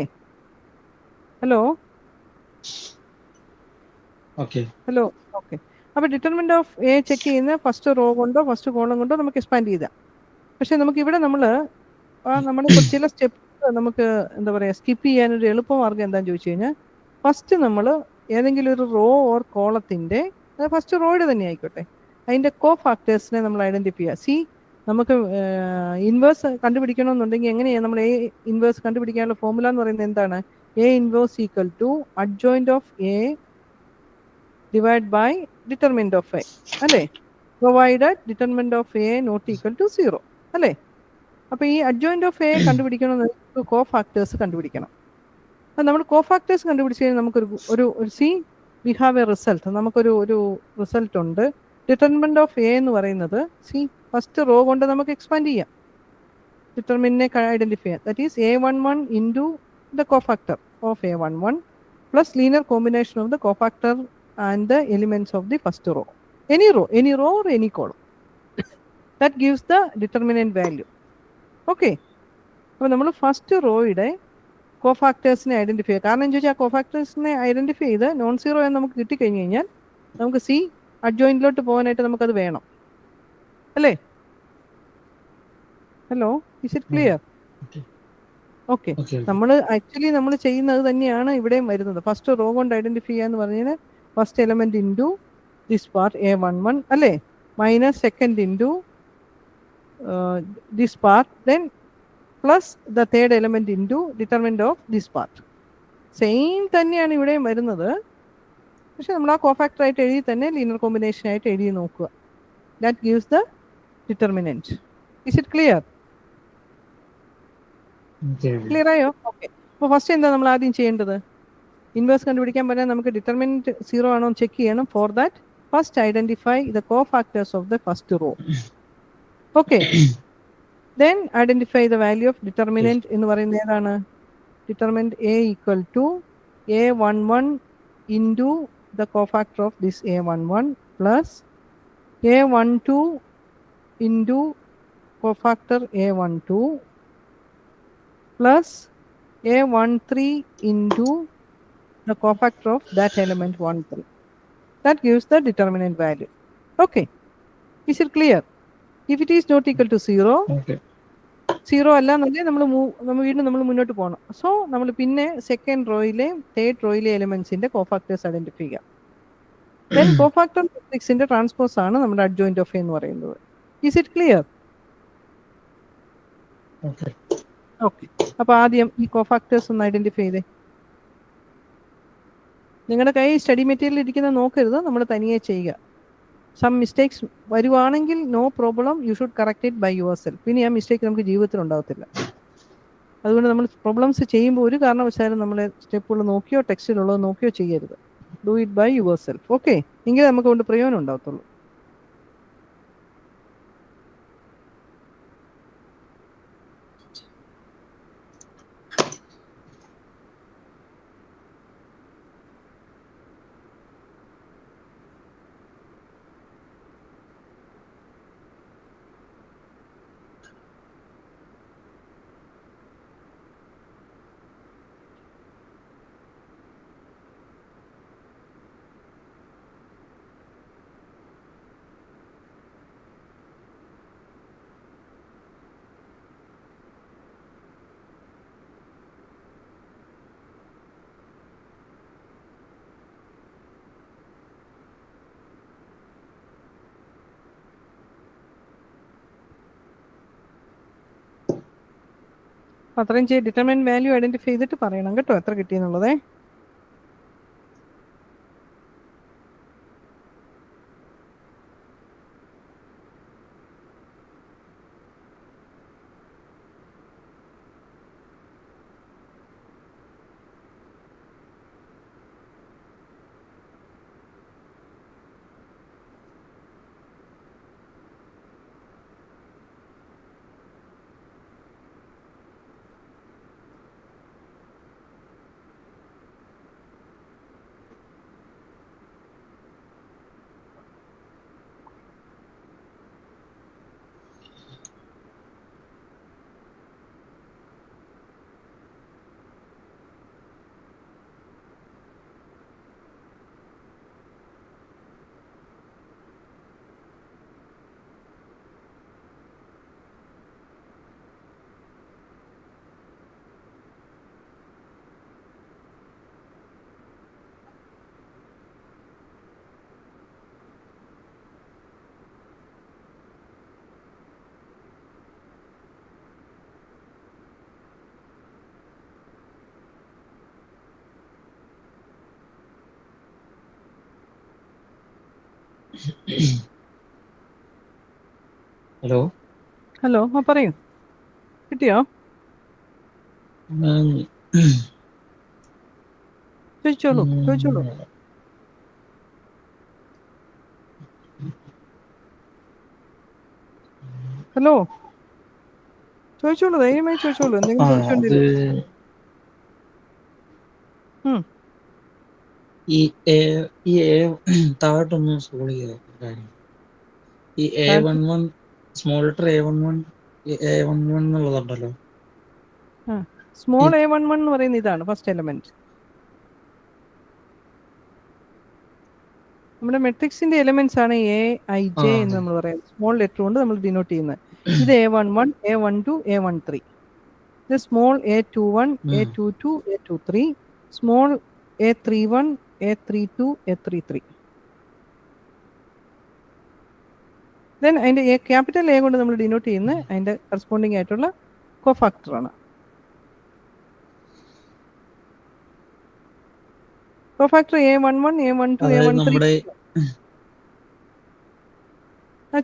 Hello, hello, okay. അപ്പോൾ ഡിറ്റർമിനന്റ് ഓഫ് എ ചെക്ക് ചെയ്യുന്ന ഫസ്റ്റ് റോ കൊണ്ടോ ഫസ്റ്റ് കോളം കൊണ്ടോ നമുക്ക് എക്സ്പാൻഡ് ചെയ്താൽ. പക്ഷേ നമുക്ക് ഇവിടെ നമ്മൾ ചില സ്റ്റെപ്പ് നമുക്ക് എന്താ പറയുക സ്കിപ്പ് ചെയ്യാനൊരു എളുപ്പമാർഗ്ഗം എന്താണെന്ന് ചോദിച്ചു കഴിഞ്ഞാൽ, ഫസ്റ്റ് നമ്മൾ ഏതെങ്കിലും ഒരു റോ ഓർ കോളത്തിൻ്റെ, ഫസ്റ്റ് റോയുടെ തന്നെ ആയിക്കോട്ടെ, അതിൻ്റെ കോ ഫാക്ടേഴ്സിനെ നമ്മൾ ഐഡൻറ്റിഫൈ ചെയ്യുക. സി, നമുക്ക് ഇൻവേഴ്സ് കണ്ടുപിടിക്കണമെന്നുണ്ടെങ്കിൽ എങ്ങനെയാണ് നമ്മൾ എ ഇൻവേഴ്സ് കണ്ടുപിടിക്കാനുള്ള ഫോർമുല എന്ന് പറയുന്നത് എന്താണ്? A inverse equal to adjoint of A divide by determinant of A, അല്ലേ? Provided determinant of A not equal to 0, അല്ലേ? അപ്പോൾ ഈ അഡ്ജോയിന്റ് ഓഫ് എ കണ്ടുപിടിക്കണമെന്ന് കോ ഫാക്ടേഴ്സ് കണ്ടുപിടിക്കണം. അത് നമ്മൾ കോ ഫാക്ടേഴ്സ് കണ്ടുപിടിച്ച് കഴിഞ്ഞാൽ നമുക്കൊരു see we have a result. നമുക്കൊരു റിസൾട്ട് ഉണ്ട്. ഡിറ്റർമിനന്റ് ഓഫ് എ എന്ന് പറയുന്നത് സി ഫസ്റ്റ് റോ കൊണ്ട് നമുക്ക് എക്സ്പാൻഡ് ചെയ്യാം, ഡിറ്റർമിനെ ഐഡന്റിഫൈ ചെയ്യാം. That is A11 into the cofactor of A11 plus linear combination of the cofactor and the elements of the first row. Any row or any column, that gives the determinant value. Okay, അപ്പോൾ നമ്മൾ first റോയുടെ കോഫാക്ടേഴ്സിനെ identify ചെയ്യുക. കാരണം എന്താ ചോദിച്ചാൽ ആ കോഫാക്ടേഴ്സിനെ identify ചെയ്ത് non zero എന്ന് നമുക്ക് കിട്ടിക്കഴിഞ്ഞ് കഴിഞ്ഞാൽ നമുക്ക് സി അഡ്ജോയിന്റിലോട്ട് പോകാനായിട്ട് നമുക്കത് വേണം, അല്ലേ? Hello, is it clear? Okay, നമ്മൾ ചെയ്യുന്നത് തന്നെയാണ് ഇവിടെയും വരുന്നത്. ഫസ്റ്റ് റോ കൊണ്ട് ഐഡന്റിഫൈ ചെയ്യാന്ന് പറഞ്ഞാൽ first element into this part A11, അല്ലേ? Minus second into this part, then plus the third element into determinant of this part. Same തന്നെയാണ് ഇവിടെയും വരുന്നത്. പക്ഷെ നമ്മൾ ആ കോഫാക്ടർ ആയിട്ട് എഴുതി തന്നെ ലീനിയർ കോമ്പിനേഷൻ ആയിട്ട് എഴുതി നോക്കുക. That gives the determinant. Is it clear? Clear ആയോ? ഓക്കെ, അപ്പോൾ ഫസ്റ്റ് എന്താ നമ്മൾ ആദ്യം ചെയ്യേണ്ടത്? ഇൻവേഴ്സ് കണ്ടുപിടിക്കാൻ പറയാൻ നമുക്ക് ഡിറ്റർമിനന്റ് 0 ആണോ എന്ന് ചെക്ക് ചെയ്യണം. For that first identify the cofactors of the first row. Okay, then identify the value of determinant എന്ന് പറയുന്നത് ഏതാണ്? Determinant A equal to A11 into the cofactor of this A11 plus A12 into cofactor A12 plus A13 into the cofactor of that element 13. That gives the determinant value. Okay. Is it clear? If it is not equal to 0, okay 0 അല്ല എന്നുണ്ടെങ്കിൽ നമ്മൾ വീണ്ടും നമ്മൾ മുന്നോട്ട് പോകണം. So നമ്മൾ പിന്നെ second റോയിലെയും third റോയിലെ എലിമെന്റ്സിന്റെ cofactors identify ചെയ്യാം. ദെൻ കോഫാക്ടർ മെട്രിക്സിന്റെ ട്രാൻസ്പോസ് ആണ് നമ്മുടെ അഡ്ജോയിന്റ് ഓഫ് എന്ന് പറയുന്നത്. Is it clear? Okay okay. അപ്പൊ ആദ്യം ഈ കോഫാക്ടേഴ്സ് ഒന്ന് ഐഡന്റിഫൈ ചെയ്തേ. നിങ്ങളുടെ കൈ സ്റ്റഡി മെറ്റീരിയൽ ഇരിക്കുന്ന നോക്കരുത്, നമ്മൾ തനിയെ ചെയ്യുക. സം മിസ്റ്റേക്സ് വരുവാണെങ്കിൽ no problem, you should correct it by yourself. പിന്നെ ആ മിസ്റ്റേക്ക് നമുക്ക് ജീവിതത്തിൽ ഉണ്ടാകത്തില്ല. അതുകൊണ്ട് നമ്മൾ പ്രോബ്ലംസ് ചെയ്യുമ്പോൾ ഒരു കാരണവശാലും നമ്മൾ സ്റ്റെപ്പുകൾ നോക്കിയോ ടെക്സ്റ്റിലുള്ളത് നോക്കിയോ ചെയ്യരുത്. Do it by yourself. Okay, എങ്കിലേ നമുക്ക് കൊണ്ട് പ്രയോജനം ഉണ്ടാകത്തുള്ളൂ. അത്രയും ഡിറ്റർമിനന്റ് വാല്യൂ ഐഡന്റിഫൈ ചെയ്തിട്ട് പറയണം കേട്ടോ, എത്ര കിട്ടിയെന്നുള്ളതേ. ഹലോ ഹലോ, ആ പറയൂ, കിട്ടിയോ? ചോദിച്ചോളൂ ചോദിച്ചോളൂ. ഹലോ, ചോദിച്ചോളൂ, ധൈര്യമായി ചോദിച്ചോളൂ, എന്തെങ്കിലും സംശയം ഉണ്ടെങ്കിൽ. ഈ താഴോട്ടൊന്ന് സ്ക്രോൾ ചെയ്ത കാര്യം, ഈ A11 small letter A11 എന്നുള്ളതുണ്ടല്ലോ. Small A11 എന്ന് പറയുന്ന ഇതാണ് ഫസ്റ്റ് എലമെന്റ്. നമ്മുടെ മെട്രിക്സിന്റെ എലമെന്റ്സ് ആണ് AIJ എന്ന് നമ്മൾ പറയുന്നത്. സ്മോൾ ലെറ്റർ കൊണ്ട് നമ്മൾ ഡിനോട്ട് ചെയ്യുന്നത്. ഇത് A11, A12, A13. ഇത് small A21, A22, A23, small A31, A32, A33. Then അതിന്റെ ക്യാപിറ്റൽ A കൊണ്ട് നമ്മൾ ഡിനോട്ട് ചെയ്യുന്ന അതിന്റെ കറസ്പോണ്ടിങ് ആയിട്ടുള്ള കോഫാക്ടർ ആണ്. Cofactor A11, A12, A13.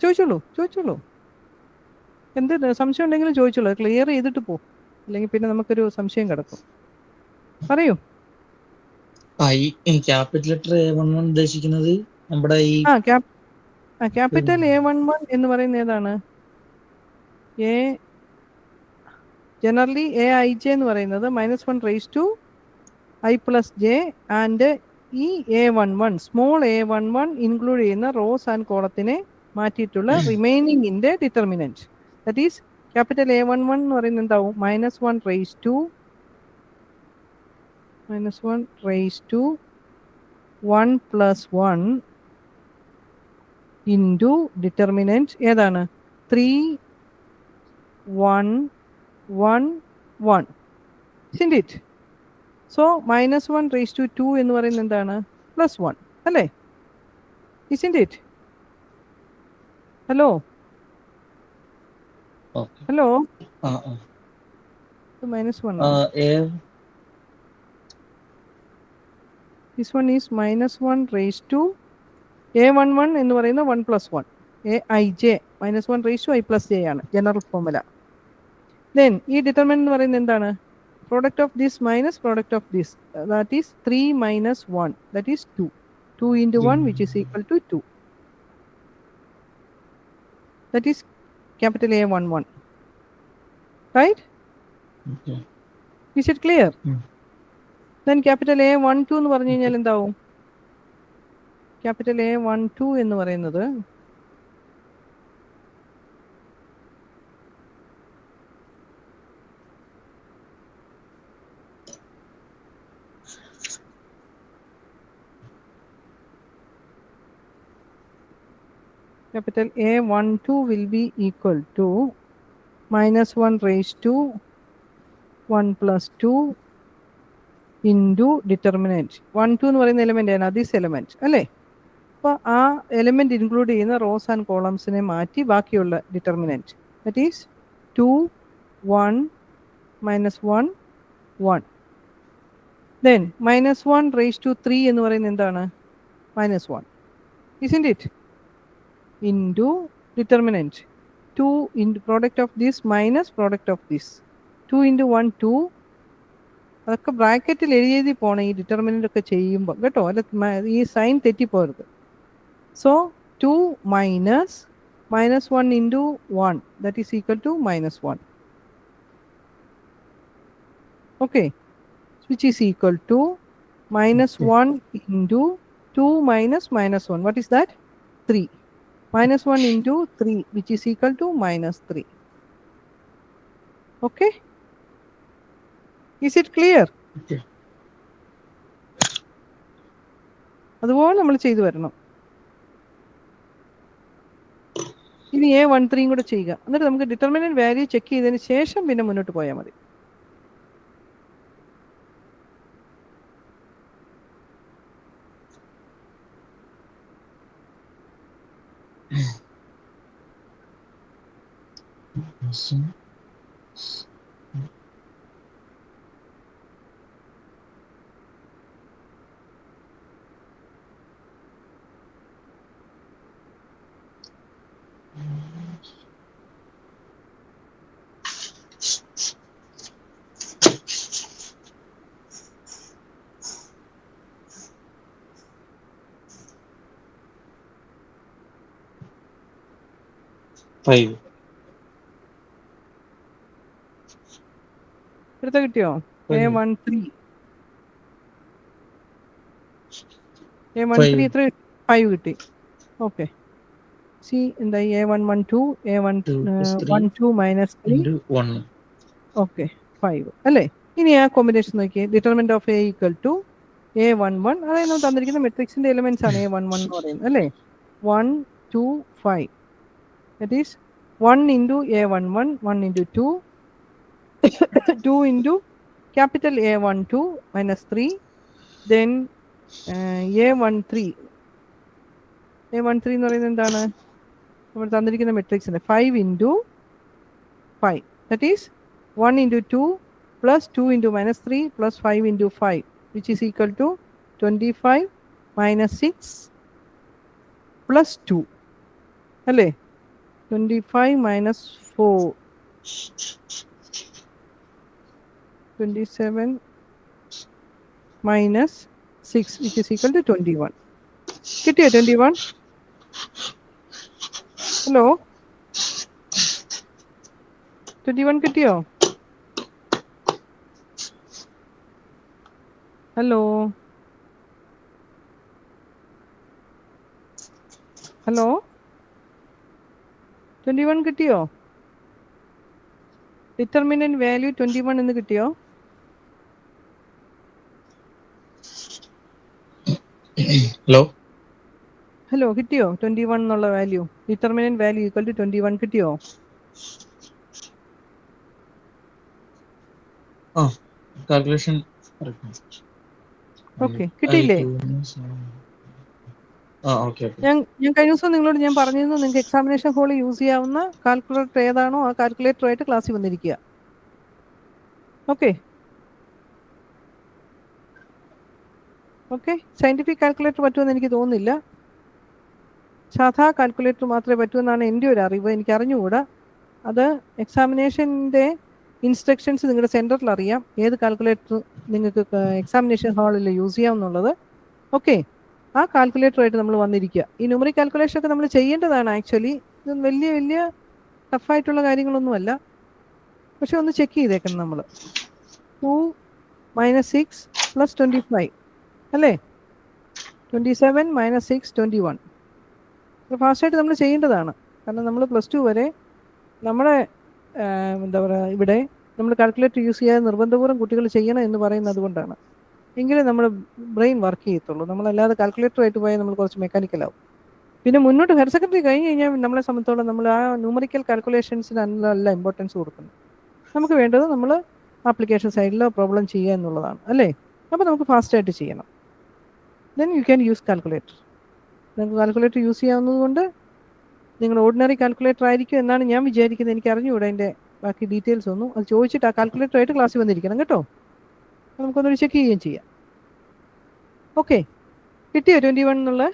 ചോദിച്ചോളൂ, എന്ത് സംശയം ഉണ്ടെങ്കിലും ചോദിച്ചോളൂ, ക്ലിയർ ചെയ്തിട്ട് പോ, അല്ലെങ്കിൽ പിന്നെ നമുക്കൊരു സംശയം കിടക്കും. പറയൂ. ക്യാപിറ്റൽ ലെറ്റർ A11 ഉദ്ദേശിക്കുന്നത് നമ്മുടെ ഈ ക്യാപിറ്റൽ A11 എന്ന് പറയുന്നത് ഏതാണ്? ജനറലി AIJ എന്ന് പറയുന്നത് -1 raised to I plus j, and ഈ A11 സ്മോൾ A11 ഇൻക്ലൂഡ് ചെയ്യുന്ന റോസ് ആൻഡ് കോളത്തിനെ മാറ്റിയിട്ടുള്ള റിമൈനിങ്ങിന്റെ determinant. That is capital A11 എന്ന് പറയുന്നത് എന്താവും? -1 raised to 1 plus 1 into determinant ഏതാണ് 3 1 1 1, isn't it? So -1 raised to 2 എന്ന് പറയുന്നത് എന്താണ് +1 അല്ലേ, isn't it? Hello okay. Hello ആ ആ -1 ആ, ആണ്. A This one is -1 raised to a11 എന്ന് പറയുന്ന 1 + 1 aij -1 raised to i + j ആണ് ജനറൽ ഫോർമുല. Then ഈ ഡിറ്റർമിനന്റ് എന്ന് പറയുന്നത് എന്താണ് product of this minus product of this, that is 3 minus 1, that is 2. 2 into 1 which is equal to 2. That is capital A11. Right? Okay. Is it clear? Hmm. Then capital A12 എന്ന് പറഞ്ഞു കഴിഞ്ഞാൽ എന്താവും? Capital A12 എന്ന് പറയുന്നത് capital A12 will be equal to -1 raised to 1 + 2 into determinant. 1 2 എന്ന് പറയുന്ന element ആണ് this element അല്ലേ. അപ്പോൾ ആ എലമെന്റ് ഇൻക്ലൂഡ് ചെയ്യുന്ന റോസ് ആൻഡ് കോളംസിനെ മാറ്റി ബാക്കിയുള്ള determinant, that is 2 1 -1 1. Then -1 raised to 3 എന്ന് പറയുന്നത് എന്താണ് -1, isn't it? Into determinant 2 into product of this minus product of this, 2 into 1 2. അതൊക്കെ ബ്രാക്കറ്റിൽ എഴുതി പോകണം ഈ ഡിറ്റർമിനൻ്റ് ഒക്കെ ചെയ്യുമ്പോൾ കേട്ടോ, അല്ല ഈ സൈൻ തെറ്റിപ്പോരുത്. So 2 minus -1 into 1, that is equal to -1. Okay, which is equal to -1 into 2 minus -1. What is that? 3. -1 into 3, which is equal to -3. Okay? Is it clear? Okay. അതുപോലെ നമ്മൾ ചെയ്തു വരണം. ഇനി A13 കൂടെ ചെയ്യുക, എന്നിട്ട് നമുക്ക് ഡിറ്റർമിനന്റ് വാല്യൂ ചെക്ക് ചെയ്തതിന് ശേഷം പിന്നെ മുന്നോട്ട് പോയാൽ മതി. എടുത്ത കിട്ടിയോ? A13 എത്ര? 5 കിട്ടി. ഓക്കെ, സി എന്തായി? A112 A112 -3 ഓക്കെ 5 അല്ലേ. ഇനി ആ കോമ്പിനേഷൻ നോക്കിയേ, determinant of A equal to A11, അതായത് നമ്മൾ തന്നിരിക്കുന്ന മെട്രിക്സിന്റെ എലിമെന്റ്സ് ആണ് A11 എന്ന് പറയുന്നത് അല്ലേ. 1 2 5, that is 1 into A11, 1 into 2 2 into capital A12 -3, then A13 എന്ന് പറയുന്നത് എന്താണ്? നമ്മൾ തന്നിരിക്കുന്ന മെട്രിക്സിന്റെ 5 into 5, that is 1 into 2 plus 2 into -3 plus 5 into 5, which is equal to 25 minus 6 plus 2 അല്ലേ. 25 minus 4 27 minus 6, which is equal to 21. കിട്ടിയോ 21? ഹലോ 21 കിട്ടിയോ? Hello hello 21 കിട്ടിയോ? ഡിറ്റർമിനന്റ് വാല്യൂ 21 എന്ന് കിട്ടിയോ? ഹലോ ഹലോ, കിട്ടിയോ 21 എന്നുള്ള value? Determinant value equal to 21 കിട്ടിയോ? Calculation okay, കിട്ടിയില്ലേ? ഞാൻ കഴിഞ്ഞ ദിവസം നിങ്ങളോട് ഞാൻ പറഞ്ഞിരുന്നു നിങ്ങൾക്ക് എക്സാമിനേഷൻ ഹോളിൽ യൂസ് ചെയ്യാവുന്ന കാൽക്കുലേറ്റർ ഏതാണോ ആ കാൽക്കുലേറ്ററുമായിട്ട് ക്ലാസ്സിൽ വന്നിരിക്കുക. ഓക്കെ ഓക്കെ, സയന്റിഫിക് കാൽക്കുലേറ്റർ പറ്റുമെന്ന് എനിക്ക് തോന്നുന്നില്ല. സാധാ കാൽക്കുലേറ്റർ മാത്രമേ പറ്റുമെന്നാണ് എൻ്റെ ഒരു അറിവ്. എനിക്ക് അറിഞ്ഞുകൂടാ. അത് എക്സാമിനേഷൻ്റെ ഇൻസ്ട്രക്ഷൻസ് നിങ്ങളുടെ സെൻറ്ററിൽ അറിയാം ഏത് കാൽക്കുലേറ്റർ നിങ്ങൾക്ക് എക്സാമിനേഷൻ ഹാളിൽ യൂസ് ചെയ്യാമെന്നുള്ളത്. ഓക്കെ, ആ കാൽക്കുലേറ്ററുമായിട്ട് നമ്മൾ വന്നിരിക്കുക. ഈ ന്യൂമറിക് കാൽക്കുലേഷൻ ഒക്കെ നമ്മൾ ചെയ്യേണ്ടതാണ് ആക്ച്വലി. ഇത് വലിയ വലിയ ടഫായിട്ടുള്ള കാര്യങ്ങളൊന്നുമല്ല, പക്ഷെ ഒന്ന് ചെക്ക് ചെയ്തേക്കണം നമ്മൾ. 2 - 6 + 25 അല്ലേ? 27 - 6 21. ഫാസ്റ്റായിട്ട് നമ്മൾ ചെയ്യേണ്ടതാണ്. കാരണം നമ്മൾ +2 വരെ നമ്മളെ എന്താ പറയുക, ഇവിടെ നമ്മൾ കാൽക്കുലേറ്റർ യൂസ് ചെയ്യാതെ നിർബന്ധപൂർവ്വം കുട്ടികൾ ചെയ്യണം എന്ന് പറയുന്നത് അതുകൊണ്ടാണ്. എങ്കിലേ നമ്മുടെ ബ്രെയിൻ വർക്ക് ചെയ്യത്തുള്ളൂ. നമ്മളല്ലാതെ കാൽക്കുലേറ്ററുമായിട്ട് പോയാൽ നമ്മൾ കുറച്ച് മെക്കാനിക്കലാവും. പിന്നെ മുന്നോട്ട് ഹയർ സെക്കൻഡറി കഴിഞ്ഞ് കഴിഞ്ഞാൽ നമ്മളെ സംബന്ധിച്ചോളം നമ്മൾ ആ ന്യൂമറിക്കൽ കാൽക്കുലേഷൻസിനല്ല ഇമ്പോർട്ടൻസ് കൊടുക്കുന്നത്. നമുക്ക് വേണ്ടത് നമ്മൾ ആപ്ലിക്കേഷൻ സൈഡിൽ പ്രോബ്ലം ചെയ്യുക എന്നുള്ളതാണ് അല്ലേ? അപ്പോൾ നമുക്ക് ഫാസ്റ്റായിട്ട് ചെയ്യണം. Then you can use calculator. നിങ്ങൾക്ക് കാൽക്കുലേറ്റർ യൂസ് ചെയ്യാവുന്നതുകൊണ്ട് നിങ്ങൾ ഓർഡിനറി കാൽക്കുലേറ്റർ ആയിരിക്കും എന്നാണ് ഞാൻ വിചാരിക്കുന്നത്. എനിക്ക് അറിഞ്ഞുകൂടാ അതിൻ്റെ ബാക്കി ഡീറ്റെയിൽസ് ഒന്നും. അത് ചോദിച്ചിട്ട് ആ കാൽക്കുലേറ്ററായിട്ട് ക്ലാസ്സിൽ വന്നിരിക്കണം കേട്ടോ. നമുക്കൊന്നൊരു ചെക്ക് ചെയ്യുകയും ചെയ്യാം. ഓക്കെ, കിട്ടിയോ 21 എന്നുള്ള?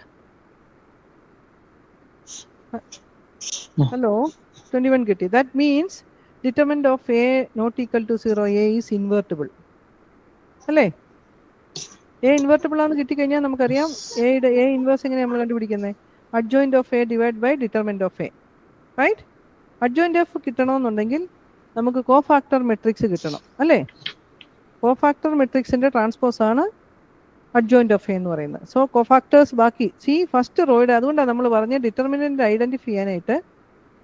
ഹലോ, 21 കിട്ടി. That means determinant of A not equal to 0, A is invertible അല്ലേ? എ ഇൻവേർട്ടിബിൾ ആണെന്ന് കിട്ടിക്കഴിഞ്ഞാൽ നമുക്കറിയാം എയുടെ എ ഇൻവേഴ്സ് എങ്ങനെയാണ് നമ്മൾ കണ്ടുപിടിക്കുന്നത്? Adjoint of A divide by determinant of A, right? Adjoint of കിട്ടണമെന്നുണ്ടെങ്കിൽ നമുക്ക് കോഫാക്ടർ മെട്രിക്സ് കിട്ടണം അല്ലേ? കോഫാക്ടർ മെട്രിക്സിന്റെ ട്രാൻസ്പോസ് ആണ് അഡ്ജോയിന്റ് ഓഫ് എ എന്ന് പറയുന്നത്. സോ കോഫാക്ടേഴ്സ് ബാക്കി ഫസ്റ്റ് റോയുടെ, അതുകൊണ്ടാണ് നമ്മൾ പറഞ്ഞ ഡിറ്റർമിനന്റ് ഐഡന്റിഫൈ ചെയ്യാനായിട്ട്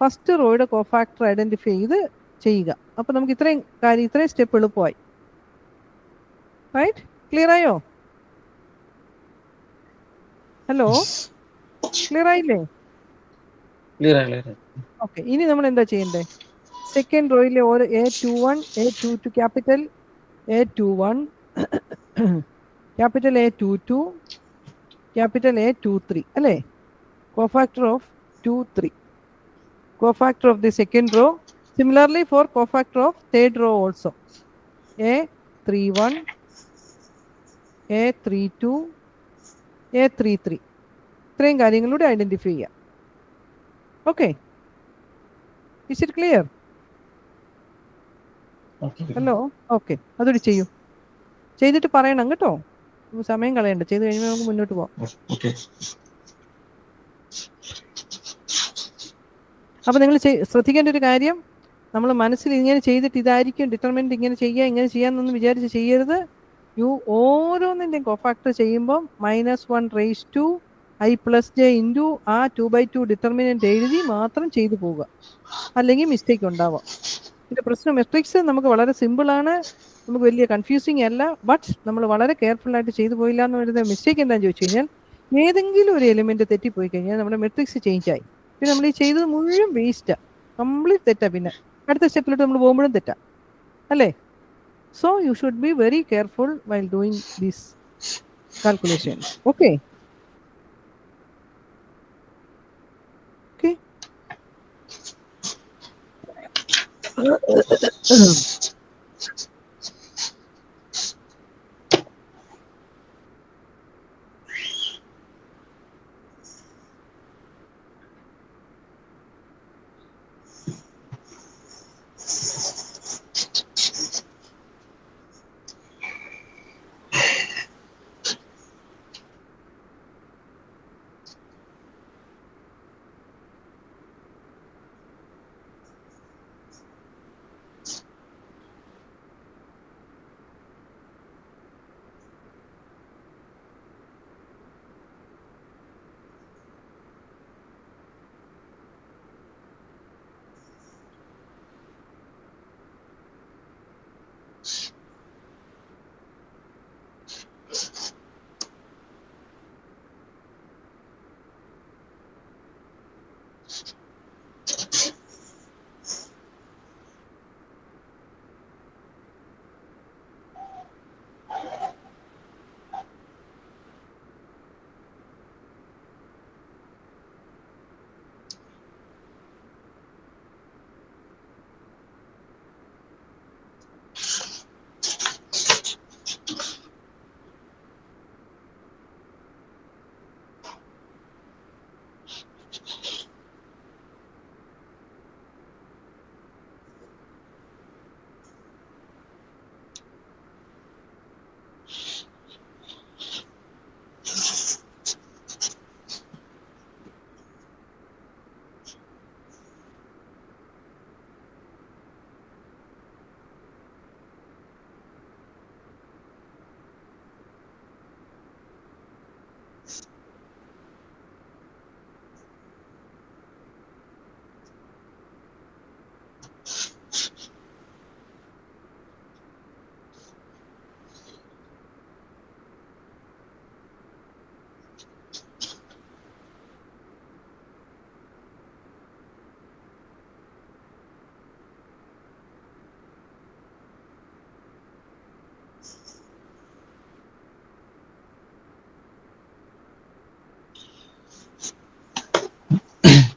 ഫസ്റ്റ് റോയുടെ കോഫാക്ടർ ഐഡന്റിഫൈ ചെയ്ത് ചെയ്യുക. അപ്പോൾ നമുക്ക് ഇത്രയും സ്റ്റെപ്പ് എളുപ്പമായി. റൈറ്റ്? ക്ലിയർ ആയോ? ഹലോ, ക്ലിയർ ആയില്ലേ? ഓക്കെ, ഇനി നമ്മൾ എന്താ ചെയ്യണ്ടേ? സെക്കൻഡ് റോയിലെ ഓരോ A21, A22 capital A21, capital A22, capital A23 അല്ലേ? Cofactor of 2, 3. Cofactor of the second row. Similarly for cofactor of third row also. A31, A32, A33. ഇത്രയും കാര്യങ്ങളിലൂടെ ഐഡന്റിഫൈ ചെയ്യാം. Okay, is it clear? Hello, okay, അതൊരു ചെയ്യൂ. ചെയ്തിട്ട് പറയണം കേട്ടോ, സമയം കളയണ്ട. ചെയ്ത് കഴിയുമ്പോൾ നമുക്ക് മുന്നോട്ട് പോകാം. അപ്പോൾ നിങ്ങൾ ശ്രദ്ധിക്കേണ്ട ഒരു കാര്യം, നമ്മൾ മനസ്സിൽ ഇങ്ങനെ ചെയ്തിട്ട് ഇതായിരിക്കും ഡിറ്റർമിനന്റ് ഇങ്ങനെ ചെയ്യാമെന്നൊന്നും വിചാരിച്ച് ചെയ്യരുത്. ഓരോന്നിൻ്റെയും കോഫാക്ടർ ചെയ്യുമ്പം -1 raised to i + j into ആ 2/2 ഡിറ്റർമിനന്റ് എഴുതി മാത്രം ചെയ്തു പോവുക, അല്ലെങ്കിൽ മിസ്റ്റേക്ക് ഉണ്ടാവാം. ഇതിൻ്റെ പ്രശ്നം മെട്രിക്സ് നമുക്ക് വളരെ സിമ്പിളാണ്, നമുക്ക് വലിയ കൺഫ്യൂസിങ് അല്ല. ബട്ട് നമ്മൾ വളരെ കെയർഫുള്ളായിട്ട് ചെയ്തു പോയില്ല എന്ന് വരുന്ന മിസ്റ്റേക്ക് എന്താണെന്ന് ചോദിച്ചു കഴിഞ്ഞാൽ, ഏതെങ്കിലും ഒരു എലിമെന്റ് തെറ്റിപ്പോയി കഴിഞ്ഞാൽ നമ്മുടെ മെട്രിക്സ് ചേഞ്ച് ആയി. പിന്നെ നമ്മൾ ഈ ചെയ്തത് മുഴുവൻ വേസ്റ്റാണ്, കംപ്ലീറ്റ് തെറ്റാ. പിന്നെ അടുത്ത സ്റ്റെപ്പിലോട്ട് നമ്മൾ പോകുമ്പോഴും തെറ്റാ അല്ലേ? So you should be very careful while doing these calculations. Okay okay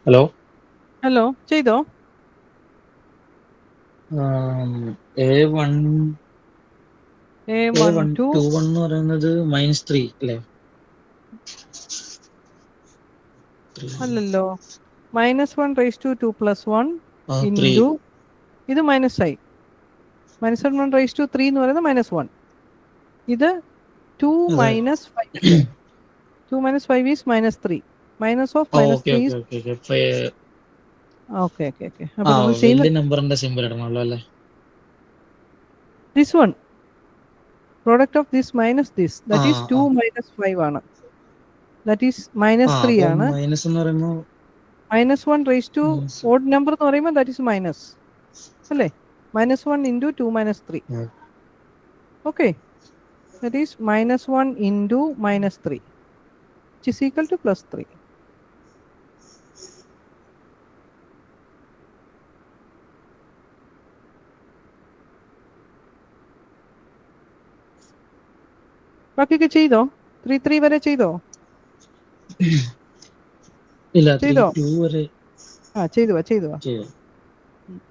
hello hello, ചെയ്തോ? A1 A1 2 A121 എന്ന് പറയുന്നത് -3 അല്ലേ? അല്ലല്ലോ. -1 raised to 2 plus 1 3 into ഇത് മൈനസ് ആയി. -1 raised to 3 എന്ന് പറയുന്നത് -1. ഇത് 2 minus 5 അല്ലേ? 2 minus 5 is -3. Minus of -3 is okay. അപ്പൊ നമ്മൾ ചെയ്യുന്ന വലിയ നമ്പറിന്റെ സിമ്പിൾ ഇടണമല്ലോ അല്ലേ? this one, product of this minus this, that is 2 minus 5 ആണ്. That is -3 ആണ്. മൈനസ് എന്ന് പറയുമ്പോൾ -1 raised to odd number എന്ന് പറയുമ്പോൾ that is minus അല്ലേ? -1 into 2 minus 3. Okay, that is -1 into -3, which is equal to +3. ബാക്കിയൊക്കെ ചെയ്തോ? 3 വരെ ചെയ്തോ? ഇല്ല, ചെയ്തോ? 2 വരെ ചെയ്തു.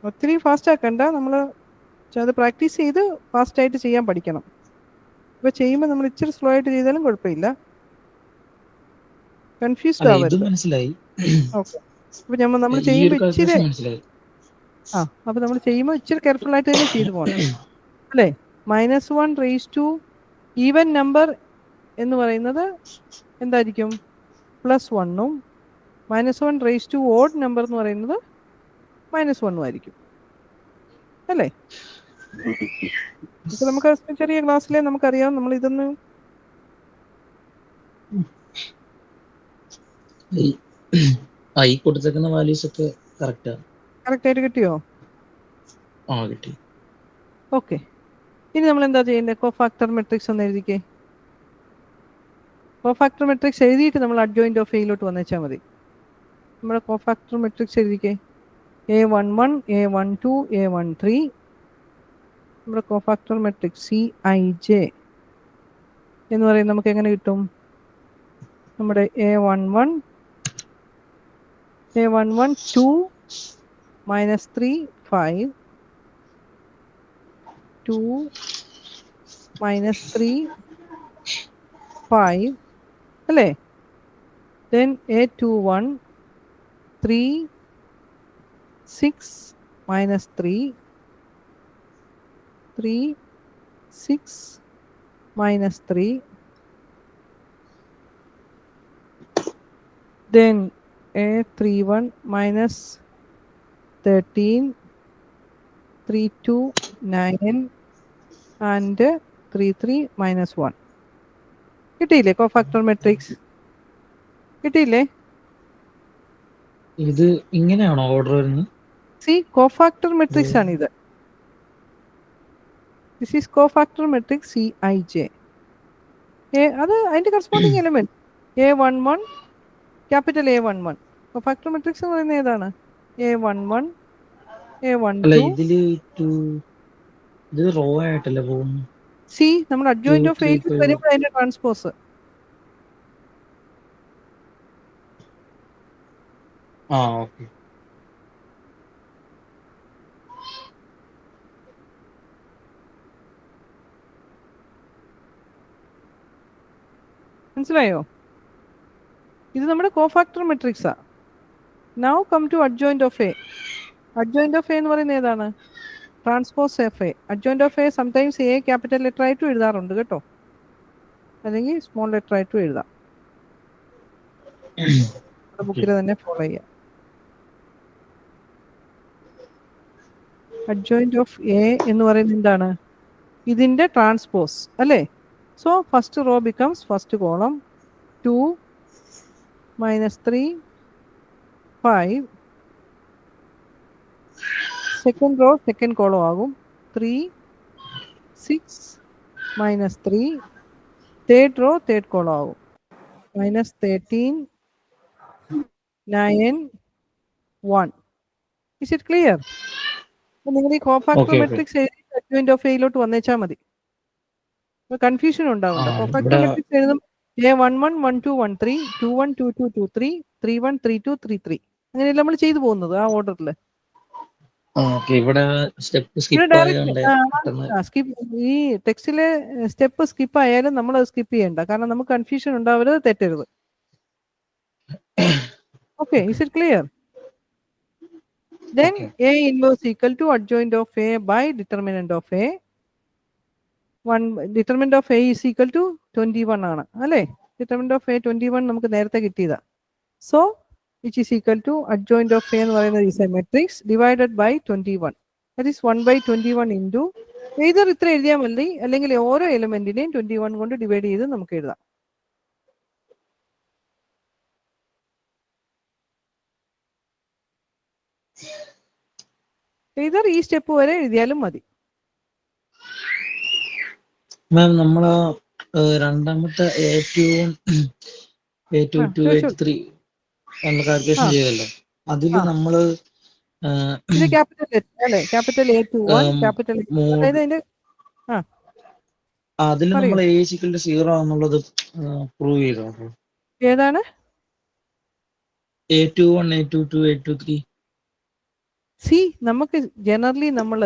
ഒത്തിരി ഫാസ്റ്റ് ആക്കണ്ട, നമ്മൾ അത് പ്രാക്ടീസ് ചെയ്ത് ഫാസ്റ്റ് ആയിട്ട് ചെയ്യാൻ പഠിക്കണം. ഇപ്പൊ ചെയ്യുമ്പോൾ നമ്മൾ ഇച്ചിരി സ്ലോ ആയിട്ട് ചെയ്താലും കുഴപ്പമില്ല. കൺഫ്യൂസ്ഡ് ആവരുത്. ഓക്കെ, അപ്പൊ നമ്മൾ ചെയ്യുമ്പോൾ ഇച്ചിരി അപ്പൊ നമ്മൾ ചെയ്യുമ്പോൾ ഇച്ചിരി കെയർഫുൾ ആയിട്ട് തന്നെ ചെയ്തു പോകണം അല്ലേ? -1 raised to ഈവൻ നമ്പർ എന്ന് പറയുന്നത് എന്തായിരിക്കും? +1ഉം -1 raised to ഓഡ് നമ്പർ എന്ന് പറയുന്നത് -1ഉം ആയിരിക്കും അല്ലേ? ഇപ്പൊ നമുക്ക് ചെറിയ ക്ലാസ്സിലെ നമുക്കറിയാം, നമ്മൾ ഇതൊന്ന് ഈ കൊടുത്തേക്കുന്ന വാല്യൂസ് ഒക്കെ കറക്റ്റ് ആയിട്ട് കിട്ടിയോ? കിട്ടി. ഓക്കെ, ഇനി നമ്മൾ എന്താ ചെയ്യേണ്ടത്? കോഫാക്ടർ മെട്രിക്സ് ഒന്ന് എഴുതിക്കേ. കോഫാക്ടർ മെട്രിക്സ് എഴുതിയിട്ട് നമ്മൾ അഡ്ജോയിന്റ് ഓഫ് എയിലോട്ട് വന്നേച്ചാൽ മതി. നമ്മുടെ cofactor matrix എഴുതിക്കേ. A11 A12 A13. നമ്മുടെ കോഫാക്ടർ മെട്രിക്സ് Cij എന്ന് പറയുന്നത് നമുക്ക് എങ്ങനെ കിട്ടും? നമ്മുടെ A11 2 -3 5 2 -3 5 അല്ലേ? then A21 3 6 -3 3 6 -3 then A31 -13 32 9 and 33 -1. കിട്ടിയില്ലേ കോഫാക്ടർ മെട്രിക്സ്? കിട്ടിയില്ലേ? ഇത് ഇങ്ങനെയാണോ ഓർഡർ വരുന്നത്? കോഫാക്ടർ മെട്രിക്സ് ആണ് ഇത്. This is cofactor matrix Cij. അത് അതിന്റെ corresponding element A11 capital A11. Cofactor matrix എന്ന് പറയുന്നത് ഏതാണ്? A11 A12. ഇത് റോ ആയിട്ടല്ലേ പോകുന്നു? നമ്മൾ അഡ്ജോയിന്റ് ഓഫ് എ വരുമ്പോൾ അതിന്റെ ട്രാൻസ്പോസ്. ഓക്കെ. മനസ്സിലായോ? ഇത് നമ്മുടെ കോഫാക്ടർ മെട്രിക്സാ. Now come to adjoint of A. Adjoint of A എന്ന് പറയുന്നത് ഏതാണ്? Transpose of A. Adjoint of A sometimes A capital letter ആയിട്ടും എഴുതാറുണ്ട് കേട്ടോ, അല്ലെങ്കിൽ സ്മോൾ ലെറ്റർ ആയിട്ടും എഴുതാം. ബുക്കിൽ തന്നെ ഫോളോ ചെയ്യാം. അഡ്ജോയിന്റ് ഓഫ് എ എന്ന് പറയുന്നത് എന്താണ്? ഇതിന്റെ ട്രാൻസ്പോസ് അല്ലേ? So first row becomes first column 2 -3 5. Second row second column ആകും 3 6 -3. തേർഡ് റോ തേർഡ് കോളം ആകും -13 9 1. Is it clear? നിങ്ങൾ ഈ കോഫാക്ടർ മെട്രിക്സ് എഴുതി അഡ്ജോയിന്റ് ഓഫ് എയിലോട്ട് വന്നേച്ചാൽ മതി. കൺഫ്യൂഷൻ ഉണ്ടാവണ്ട. കോഫാക്ടർ മെട്രിക്സ് എഴുതും A11 12 13 21 22 23 31 32 33. അങ്ങനെയല്ല നമ്മൾ ചെയ്തു പോകുന്നത് ആ ഓർഡറിൽ. ഓക്കെ, ഇവിടെ സ്റ്റെപ്പ് ഇവിടെ സ്കിപ്പ് ഡയറക്റ്റ് ആയതുകൊണ്ട് പെട്ടെന്ന് സ്കിപ്പ്, ഈ ടെക്സ്റ്റിലെ സ്റ്റെപ്പ് സ്കിപ്പ് ആയാലും നമ്മൾ അത് സ്കിപ്പ് ചെയ്യണ്ട, കാരണം നമുക്ക് കൺഫ്യൂഷൻ ഉണ്ടാവരുത്, തെറ്റരുത്. Okay, Okay. Is it clear? Then Okay. A inverse equal to adjoint of A by determinant of A. Determinant of A is equal to 21 ആണ് അല്ലേ? Determinant of A 21 നമുക്ക് നേരത്തെ കിട്ടിയതാ. So which is equal to adjoint of A എന്ന് പറയുന്നത് is a matrix divided by 21. That is 1 by 21 into either ഇത്ര എഴുതിയാൽ മതി, അല്ലെങ്കിൽ ഓരോ എലിമെന്റിനെയും 21 കൊണ്ട് ഡിവൈഡ് ചെയ്ത് നമുക്ക് എഴുതാം. either ഈ സ്റ്റെപ്പ് വരെ എഴുതിയാലും മതി. മാം, നമ്മൾ രണ്ടാമത്തെ A2 A2 A3 എന്ന കാൽക്കുലേഷൻ ചെയ്തല്ലോ, അതിൽ നമ്മൾ ഇത് ക്യാപിറ്റൽ അല്ലേ? ക്യാപിറ്റൽ A21 ക്യാപിറ്റൽ അതായത് അതിന്റെ അതിൽ നമ്മൾ A=0 എന്നുള്ളത് പ്രൂവ് ചെയ്തോ? ഏതാണ്? A21 A22 A23. സി, നമുക്ക് ജനറലി നമ്മൾ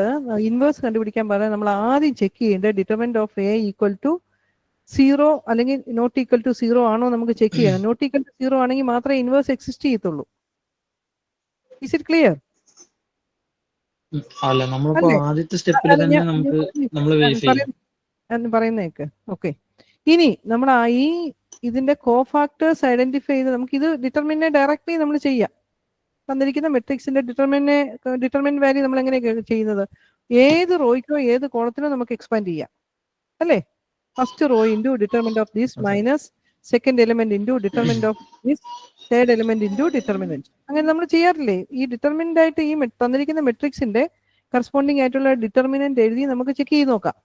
ഇൻവേഴ്സ് കണ്ടുപിടിക്കാൻ പറയാൻ നമ്മൾ ആദ്യം ചെക്ക് ചെയ്യേണ്ടത് determinant of A equal to 0 അല്ലെങ്കിൽ നോട്ട് ഈക്വൽ ടു 0 ആണോ നമുക്ക് ചെക്ക് ചെയ്യണം. നോട്ട് ഈക്വൽ ടു 0 ആണെങ്കിൽ മാത്രമേ ഇൻവേഴ്സ് എക്സിസ്റ്റ് ചെയ്യത്തുള്ളൂ. Is it clear? അല്ല, നമ്മളിപ്പോ ആദ്യത്തെ സ്റ്റെപ്പിൽ തന്നെ നമുക്ക് നമ്മൾ വെരിഫൈ ചെയ്യാം പറയുന്നേക്ക്. ഓക്കെ, ഇനി നമ്മൾ ഈ ഇതിന്റെ കോഫാക്ടേഴ്സ് ഐഡന്റിഫൈ ചെയ്ത് നമുക്ക് ഇത് ഡിറ്റർമിനെ ഡയറക്ട്ലി നമ്മൾ ചെയ്യാം. തന്നിരിക്കുന്ന മെട്രിക്സിന്റെ ഡിറ്റർമിനന്റ് വാല്യൂ നമ്മൾ എങ്ങനെയാണ് ചെയ്യുന്നത്? ഏത് റോയ്ക്കോ ഏത് കോളത്തിനോ നമുക്ക് എക്സ്പാൻഡ് ചെയ്യാം അല്ലേ? First row into determinant of this minus second element into determinant of this third element into determinant. അങ്ങനെ നമ്മൾ ചെയ്യാറില്ലേ? ഈ ഡിറ്റർമിനന്റ് ആയിട്ട് ഈ തന്നിരിക്കുന്ന മെട്രിക്സിന്റെ കറസ്പോണ്ടിങ് ആയിട്ടുള്ള ഡിറ്റർമിനന്റ് എഴുതി നമുക്ക് ചെക്ക് ചെയ്ത് നോക്കാം.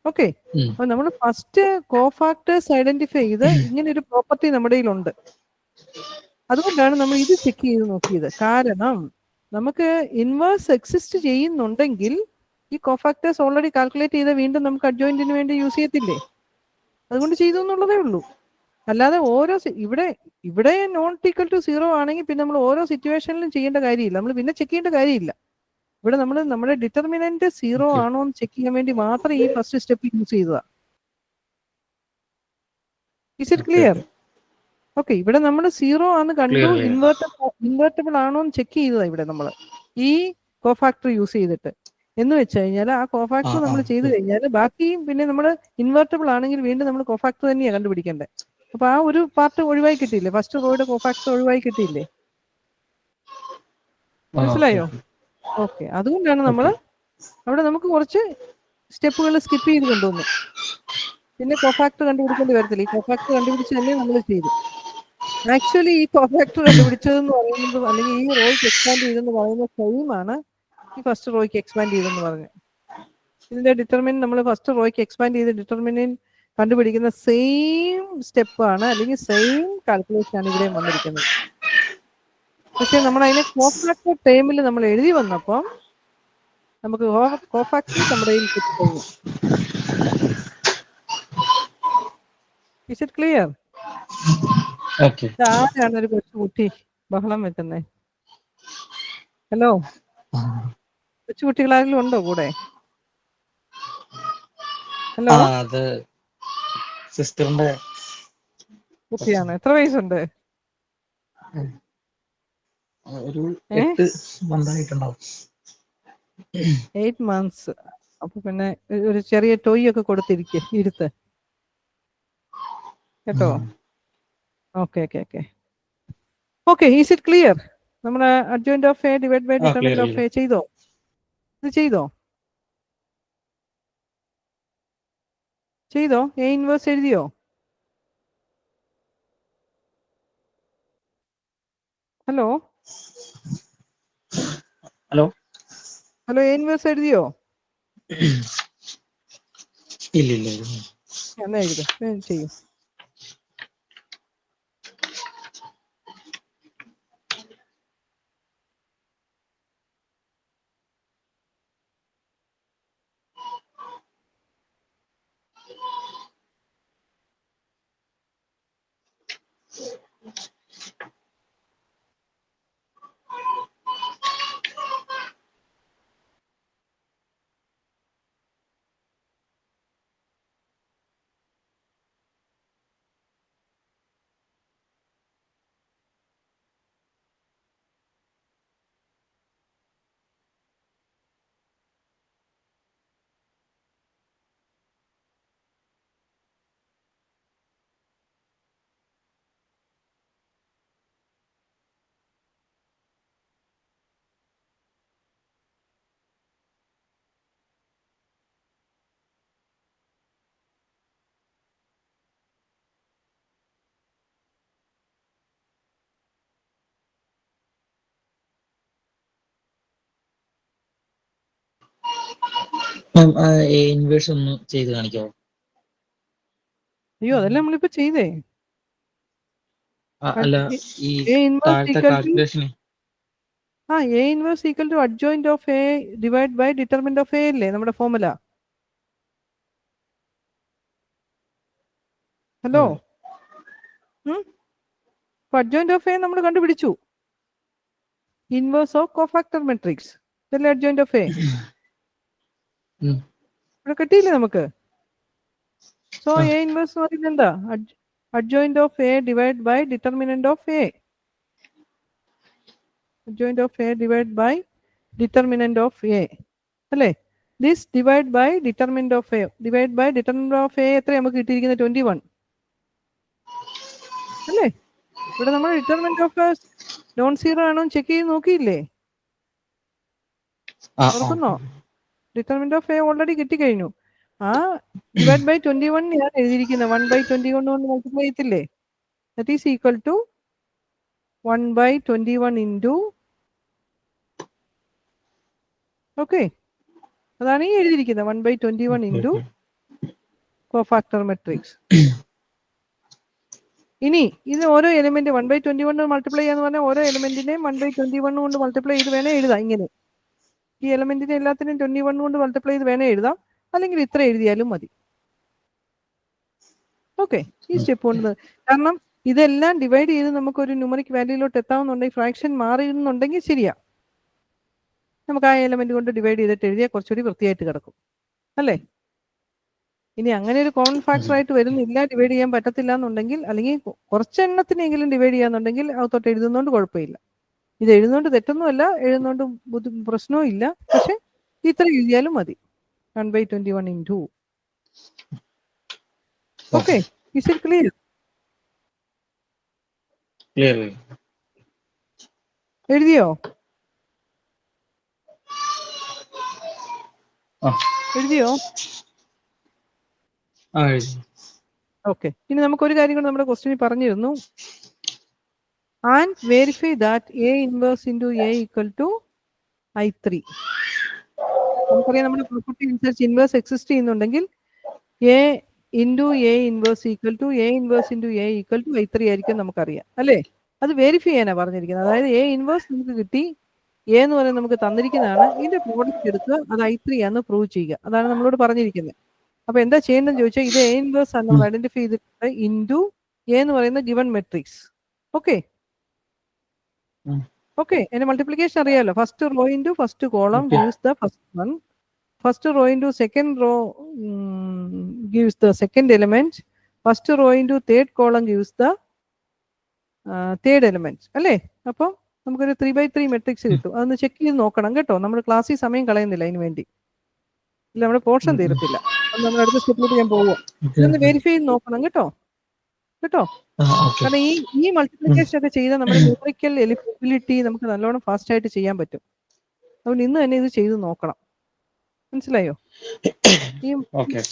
ഓക്കെ, അപ്പൊ നമ്മൾ ഫസ്റ്റ് കോഫാക്ടേഴ്സ് ഐഡന്റിഫൈ ചെയ്ത് ഇങ്ങനെ ഒരു പ്രോപ്പർട്ടി നമ്മുടെ കയ്യിലുണ്ട്. അതുകൊണ്ടാണ് നമ്മൾ ഇത് ചെക്ക് ചെയ്ത് നോക്കിയത്. കാരണം നമുക്ക് ഇൻവേഴ്സ് എക്സിസ്റ്റ് ചെയ്യുന്നുണ്ടെങ്കിൽ ഈ കോഫാക്ടേഴ്സ് ഓൾറെഡി കാൽക്കുലേറ്റ് ചെയ്ത് വീണ്ടും നമുക്ക് അഡ്ജോയിന്റിന് വേണ്ടി യൂസ് ചെയ്യത്തില്ലേ? അതുകൊണ്ട് ചെയ്തു എന്നുള്ളതേ ഉള്ളൂ. അല്ലാതെ ഓരോ ഇവിടെ നോട്ട് ഈക്വൽ ടു 0 ആണെങ്കിൽ പിന്നെ നമ്മൾ ഓരോ സിറ്റുവേഷനിലും ചെയ്യേണ്ട കാര്യമില്ല, നമ്മൾ പിന്നെ ചെക്ക് ചെയ്യേണ്ട കാര്യമില്ല. ഇവിടെ നമ്മൾ നമ്മുടെ ഡിറ്റർമിനന്റ് 0 ആണോ എന്ന് ചെക്ക് ചെയ്യാൻ വേണ്ടി മാത്രം ഈ ഫസ്റ്റ് സ്റ്റെപ്പ് യൂസ് ചെയ്തതാ. Is it clear? ഓക്കെ, ഇവിടെ നമ്മൾ 0 ആണ് കണ്ടു, ഇൻവേർട്ടബിൾ ആണോ എന്ന് ചെക്ക് ചെയ്തതാ ഇവിടെ നമ്മൾ ഈ കോഫാക്ടർ യൂസ് ചെയ്തിട്ട്. എന്ന് വെച്ച് കഴിഞ്ഞാൽ ആ കോഫാക്ടർ നമ്മൾ ചെയ്ത് കഴിഞ്ഞാൽ ബാക്കി പിന്നെ നമ്മൾ ഇൻവേർട്ടബിൾ ആണെങ്കിൽ വീണ്ടും നമ്മൾ കോഫാക്ടർ തന്നെയാണ് കണ്ടുപിടിക്കേണ്ടത്. അപ്പൊ ആ ഒരു പാർട്ട് ഒഴിവായി കിട്ടിയില്ലേ? ഫസ്റ്റ് റോയുടെ കോഫാക്ടർ ഒഴിവായി കിട്ടിയില്ലേ? മനസ്സിലായോ? ഓക്കെ, അതുകൊണ്ടാണ് നമ്മൾ അവിടെ നമുക്ക് കുറച്ച് സ്റ്റെപ്പുകൾ സ്കിപ്പ് ചെയ്ത് കൊണ്ടുവന്നു. പിന്നെ കോഫാക്ടർ കണ്ടുപിടിക്കേണ്ടി വരത്തില്ല. ഈ കോഫാക്ടർ കണ്ടുപിടിച്ച് തന്നെ നമ്മൾ ചെയ്തു. ആക്ച്വലി ഈ കോഫാക്ടർ കണ്ടുപിടിച്ചതെന്ന് പറയുന്നത്, അല്ലെങ്കിൽ ഈ റോയ്ക്ക് എക്സ്പാൻഡ് ചെയ്തെന്ന് പറയുന്ന സെയിം ആണ് ഈ ഫസ്റ്റ് റോയ്ക്ക് എക്സ്പാൻഡ് ചെയ്തെന്ന് പറഞ്ഞത്. ഇതിന്റെ ഡിറ്റർമിനന്റ് നമ്മൾ ഫസ്റ്റ് റോയ്ക്ക് എക്സ്പാൻഡ് ചെയ്ത് ഡിറ്റർമിനന്റ് കണ്ടുപിടിക്കുന്ന സെയിം സ്റ്റെപ്പ് ആണ്, അല്ലെങ്കിൽ സെയിം കാൽക്കുലേഷൻ ആണ് ഇവിടെയും വന്നിരിക്കുന്നത്. പക്ഷെ നമ്മൾ അതിനെ കോഫാക്ടർ ടേമിൽ നമ്മൾ എഴുതി വന്നപ്പോൾ നമുക്ക് കോഫാക്ടർ നമ്മുടെ കയ്യിൽ കിട്ടിക്കഴിഞ്ഞു. Is it clear? ആരാണ് ഒരു കൊച്ചുകുട്ടി ബഹളം വെക്കുന്നത്? ഹലോ, കൊച്ചുകുട്ടികളാരെങ്കിലും ഉണ്ടോ കൂടെ? ഹലോ, സിസ്റ്ററിന്റെ കുട്ടിയാണ്. എത്ര വയസ്സുണ്ട്? ഒരു 8 മന്തായിട്ടുണ്ടാവും. 8 months. അപ്പൊ പിന്നെ ഒരു ചെറിയ ടോയ് ഒക്കെ ഇരുത്ത് കേട്ടോ. Okay, is it clear? നമ്മുടെ adjoint of A divide by determinant of A ചെയ്തോ? ഇത് ചെയ്തോ? എ ഇൻവേഴ്സ് എഴുതിയോ? ഹലോ, എ ഇൻവേഴ്സ് എഴുതിയോ? ഇല്ല. എന്നാ എഴുത്, ചെയ്യും. ഇൻവേഴ്സ് ഒന്ന് ചെയ്ത് കാണിക്കാവോ? അയ്യോ അതെല്ലാം നമ്മളിപ്പോ ചെയ്തേ. അല്ല, ഈ A inverse താഴത്തെ equal to calculation A inverse equal to adjoint of A divided by determinant of A അല്ലേ നമ്മുടെ formula? Hello, adjoint of A നമ്മൾ കണ്ടുപിടിച്ചു. ഇൻവേഴ്സ് ഓഫ് കോഫാക്ടർ മെട്രിക്സ് ഇതല്ലേ അഡ്ജോയിന്റ് ഓഫ് എ. ഇവിടെ കിട്ടിയില്ലേ നമുക്ക്? സോ എ ഇൻവേഴ്സ് എന്ന് പറയുന്നത് എന്താ? Adjoint of A divide by determinant of A. Adjoint of A divide by determinant of A അല്ലേ? This divide by determinant of A divide by determinant of A എത്ര നമുക്ക് കിട്ടിയിരിക്കുന്നത്? 21 അല്ലേ? ഇവിടെ നമ്മൾ ഡിറ്റർമിനന്റ് ഓഫ് നോൺ സീറോ ആണോ check ചെയ്ത് നോക്കിയില്ലേ? ഓർക്കുന്നോ? ഡിറ്റർമിനന്റ് ഓഫ് എ ഓൾറെഡി കിട്ടിക്കഴിഞ്ഞു. ആ ഡിവൈഡ് ബൈ 21 ഞാൻ എഴുതിയിരിക്കുന്നത് 1/21 കൊണ്ട് മൾട്ടിപ്ലൈ ചെയ്യത്തില്ലേ? That is equal to 1/21 into okay, അതാണ് ഈ എഴുതിയിരിക്കുന്നത് 1/21 ഇൻറ്റു കോഫാക്ടർ മെട്രിക്സ്. ഇനി ഇത് ഓരോ എലിമെന്റ് 1/21 മൾട്ടിപ്ലൈ ചെയ്യാന്ന് പറഞ്ഞാൽ ഓരോ എലിമെന്റിനെയും 1/21 കൊണ്ട് മൾട്ടിപ്ലൈ ചെയ്ത് വേണേ എഴുതാം. ഇങ്ങനെ ഈ എലിമെന്റിനെ എല്ലാത്തിനും 21 കൊണ്ട് മൾട്ടിപ്ലൈ ചെയ്ത് വേണേ എഴുതാം, അല്ലെങ്കിൽ ഇത്ര എഴുതിയാലും മതി. ഓക്കെ, ഈ സ്റ്റെപ്പ് കൊണ്ട് കാരണം ഇതെല്ലാം ഡിവൈഡ് ചെയ്ത് നമുക്കൊരു ന്യൂമറിക് വാല്യൂയിലോട്ട് എത്താവുന്നുണ്ടെങ്കിൽ ഫ്രാക്ഷൻ മാറിയിരുന്നുണ്ടെങ്കിൽ ശരിയാ, നമുക്ക് ആ എലിമെന്റ് കൊണ്ട് ഡിവൈഡ് ചെയ്തിട്ട് എഴുതിയാൽ കുറച്ചുകൂടി വൃത്തിയായിട്ട് കിടക്കും അല്ലേ? ഇനി അങ്ങനെ ഒരു കോമൺ ഫാക്ടർ ആയിട്ട് വരുന്നില്ല, ഡിവൈഡ് ചെയ്യാൻ പറ്റത്തില്ല എന്നുണ്ടെങ്കിൽ, അല്ലെങ്കിൽ കുറച്ചെണ്ണത്തിനെങ്കിലും ഡിവൈഡ് ചെയ്യാന്നുണ്ടെങ്കിൽ അകത്തോട്ട് എഴുതുന്നതുകൊണ്ട് കുഴപ്പമില്ല. ഇത് എഴുതുന്നോണ്ട് തെറ്റൊന്നുമല്ല, എഴുതുന്നോണ്ട് പ്രശ്നവും ഇല്ല, പക്ഷെ ഇത്ര എഴുതിയാലും മതി. 1/21 into. Okay, is it clear? എഴുതിയോ? എഴുതിയോ? ഓക്കെ, ഇനി നമുക്കൊരു കാര്യം കൂടെ നമ്മുടെ ക്വസ്റ്റ്യനിൽ പറഞ്ഞിരുന്നു. And verify that A inverse into A equal to I3. നമുക്കറിയാം നമ്മുടെ പ്രോപ്പർട്ടി അനുസരിച്ച് ഇൻവേഴ്സ് എക്സിസ്റ്റ് ചെയ്യുന്നുണ്ടെങ്കിൽ A into A inverse equal to A inverse into A equal to I3 ആയിരിക്കും നമുക്കറിയാം അല്ലേ? അത് വെരിഫൈ ചെയ്യാനാണ് പറഞ്ഞിരിക്കുന്നത്. അതായത് എ ഇൻവേഴ്സ് നമുക്ക് കിട്ടി, എ എന്ന് പറയുന്നത് നമുക്ക് തന്നിരിക്കുന്നതാണ്, ഇതിന്റെ പ്രോഡക്റ്റ് എടുക്കുക, അത് I3 ആണെന്ന് പ്രൂവ് ചെയ്യുക, അതാണ് നമ്മളോട് പറഞ്ഞിരിക്കുന്നത്. അപ്പൊ എന്താ ചെയ്യേണ്ടതെന്ന് ചോദിച്ചാൽ ഇത് എ ഇൻവേഴ്സ് ആണ് നമ്മൾ ഐഡന്റിഫൈ ചെയ്തിട്ടുണ്ട് ഇൻറ്റു എ എന്ന് പറയുന്ന ഗിവൺ മെട്രിക്സ്. ഓക്കെ ഓക്കെ, അതിന്റെ മൾട്ടിപ്ലിക്കേഷൻ അറിയാലോ. First row into first column gives the first one, first row into second row gives the second element, first row into third column gives the third element അല്ലേ? അപ്പോൾ നമുക്കൊരു 3/3 matrix കിട്ടും. അതൊന്ന് check ചെയ്ത് നോക്കണം കേട്ടോ. നമ്മൾ ക്ലാസ്സിൽ സമയം കളയുന്നില്ല അതിന് വേണ്ടി, ഇല്ല നമ്മുടെ പോർഷൻ തീരത്തില്ല. അത് നമ്മൾ അടുത്ത സ്റ്റെപ്പിലോട്ട് ഞാൻ പോവുക. ഇതൊന്ന് വെരിഫൈ ചെയ്ത് നോക്കണം കേട്ടോ. കാരണം ഈ മൾട്ടിപ്ലിക്കേഷൻ ഒക്കെ ചെയ്താൽ നമ്മുടെ ന്യൂമറിക്കൽ എലിജിബിലിറ്റി നമുക്ക് നല്ലോണം ഫാസ്റ്റ് ആയിട്ട് ചെയ്യാൻ പറ്റും. അതുകൊണ്ട് ഇന്ന് തന്നെ ഇത് ചെയ്ത് നോക്കണം, മനസ്സിലായോ? ഈ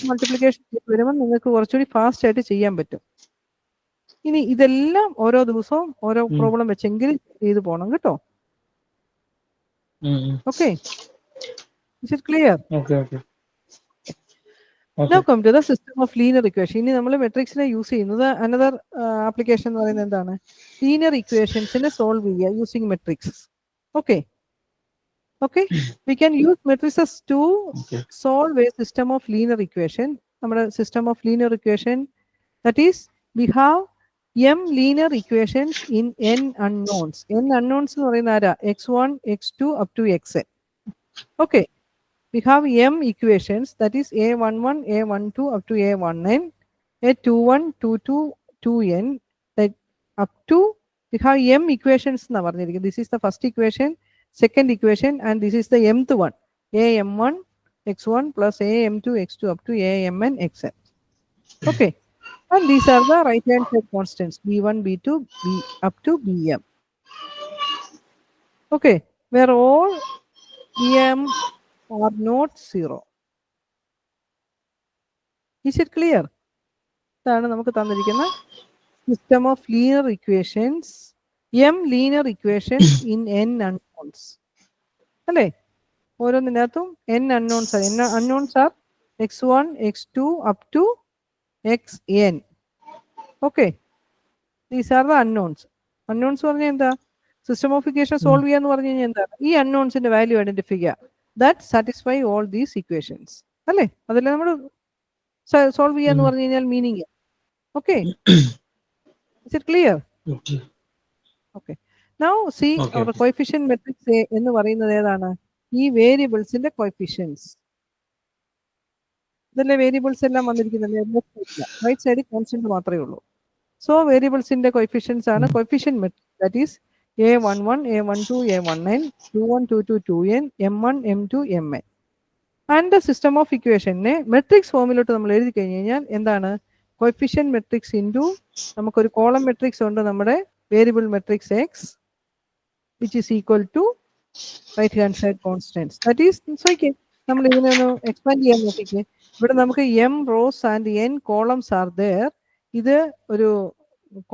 മൾട്ടിപ്ലിക്കേഷൻ വരുമ്പോൾ നിങ്ങൾക്ക് കുറച്ചുകൂടി ഫാസ്റ്റ് ആയിട്ട് ചെയ്യാൻ പറ്റും. ഇനി ഇതെല്ലാം ഓരോ ദിവസവും ഓരോ പ്രോബ്ലം വെച്ചെങ്കിലും ചെയ്ത് പോകണം കേട്ടോ. Okay, is it clear? Now come to the system of linear equation. ഇനി നമ്മൾ മെട്രിക്സിനെ യൂസ് ചെയ്യുന്നത് അനദർ ആപ്ലിക്കേഷൻ എന്ന് പറയുന്നത് എന്താണ്? ലീനിയർ ഇക്വേഷൻസിനെ സോൾവ് ചെയ്യുക using matrix. Okay okay, we can use matrices to solve a system of linear equation. നമ്മുടെ system of linear equation that is we have m linear equations in n unknowns. n unknowns എന്ന് പറയുന്ന ആരാ? x1 x2 up to xn. Okay, we have m equations, that is a11 a12 up to a1n, a21 22 2n, that up to we have m equations na varnirikku. This is the first equation, second equation, and this is the mth one, am1 x1 plus am2 x2 up to amn xn. Okay, and these are the right hand side constants b1 b2 b up to bm. Okay, where all bm are not 0. Is it clear? ഇതാണ് നമുക്ക് തന്നിരിക്കുന്ന system of linear equations, m linear equations in n unknowns അല്ലേ? ഓരോന്നിനകത്തും n unknowns are. n unknowns are x1, x2 up to xn. Okay. These are the unknowns. Unknowns പറഞ്ഞാൽ എന്താ? System of equation solve ചെയ്യാന്ന് പറഞ്ഞു കഴിഞ്ഞാൽ എന്താണ്? ഈ അൺനോൺസിന്റെ value identify ചെയ്യുക. That satisfy all these equations. അല്ലേ? അതല്ലേ നമ്മൾ സോൾവ് ചെയ്യാന്ന് പറഞ്ഞു കഴിഞ്ഞാൽ meaning. Okay, is it clear? Okay, now see our coefficient matrix A എന്ന് പറയുന്നത് ഏതാണ്? ഈ വേരിയബിൾസിന്റെ കോഎഫിഷ്യൻസ്. ഇതല്ലേ വേരിയബിൾസ് എല്ലാം വന്നിരിക്കുന്നത്? റൈറ്റ് സൈഡിൽ കോൺസ്റ്റന്റ് മാത്രമേ ഉള്ളൂ. സോ വേരിയബിൾസിന്റെ കോഎഫിഷ്യൻസ് ആണ് coefficient matrix. That is a11, a12, a1n, 21, 22, 2n, m1, m2, mn. And the system of ഇക്വേഷനെ മെട്രിക്സ് ഫോമിലോട്ട് നമ്മൾ എഴുതി കഴിഞ്ഞ് കഴിഞ്ഞാൽ എന്താണ്? കോഎഫിഷ്യന്റ് മെട്രിക്സ് ഇൻറ്റു നമുക്കൊരു കോളം മെട്രിക്സ് ഉണ്ട്, നമ്മുടെ variable matrix X, which is equal to right hand side constants. That is നോക്കിക്കേ, നമ്മൾ ഇതിനെ ഒന്ന് എക്സ്പാൻഡ് ചെയ്യാൻ നോക്കിക്കേ. ഇവിടെ നമുക്ക് m rose and n columns are there. ഇത് ഒരു